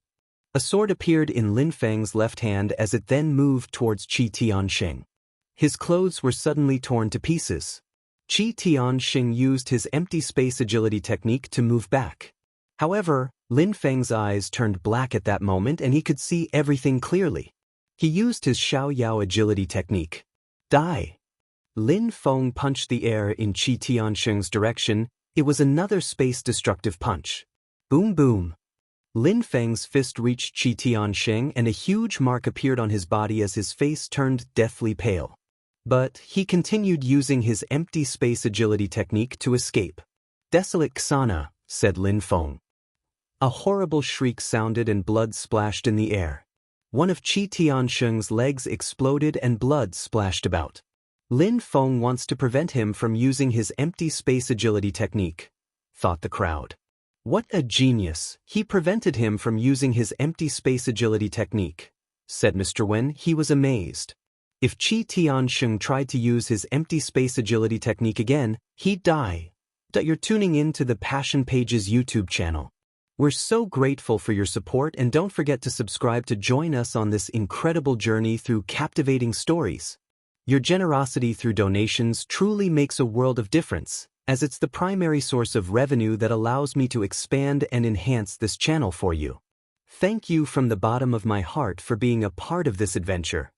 A sword appeared in Lin Feng's left hand as it then moved towards Qi Tianxing. His clothes were suddenly torn to pieces. Qi Tianxing used his empty space agility technique to move back. However, Lin Feng's eyes turned black at that moment and he could see everything clearly. He used his Xiao Yao agility technique. Die. Lin Feng punched the air in Qi Tiansheng's direction. It was another space-destructive punch. Boom boom. Lin Feng's fist reached Qi Tiansheng and a huge mark appeared on his body as his face turned deathly pale. But he continued using his empty space agility technique to escape. Desolate Xana, said Lin Feng. A horrible shriek sounded and blood splashed in the air. One of Qi Tiansheng's legs exploded and blood splashed about. Lin Feng wants to prevent him from using his empty space agility technique, thought the crowd. What a genius! He prevented him from using his empty space agility technique, said Mr. Wen. He was amazed. If Qi Tiansheng tried to use his empty space agility technique again, he'd die. You're tuning in to the Passion Pages YouTube channel. We're so grateful for your support, and don't forget to subscribe to join us on this incredible journey through captivating stories. Your generosity through donations truly makes a world of difference, as it's the primary source of revenue that allows me to expand and enhance this channel for you. Thank you from the bottom of my heart for being a part of this adventure.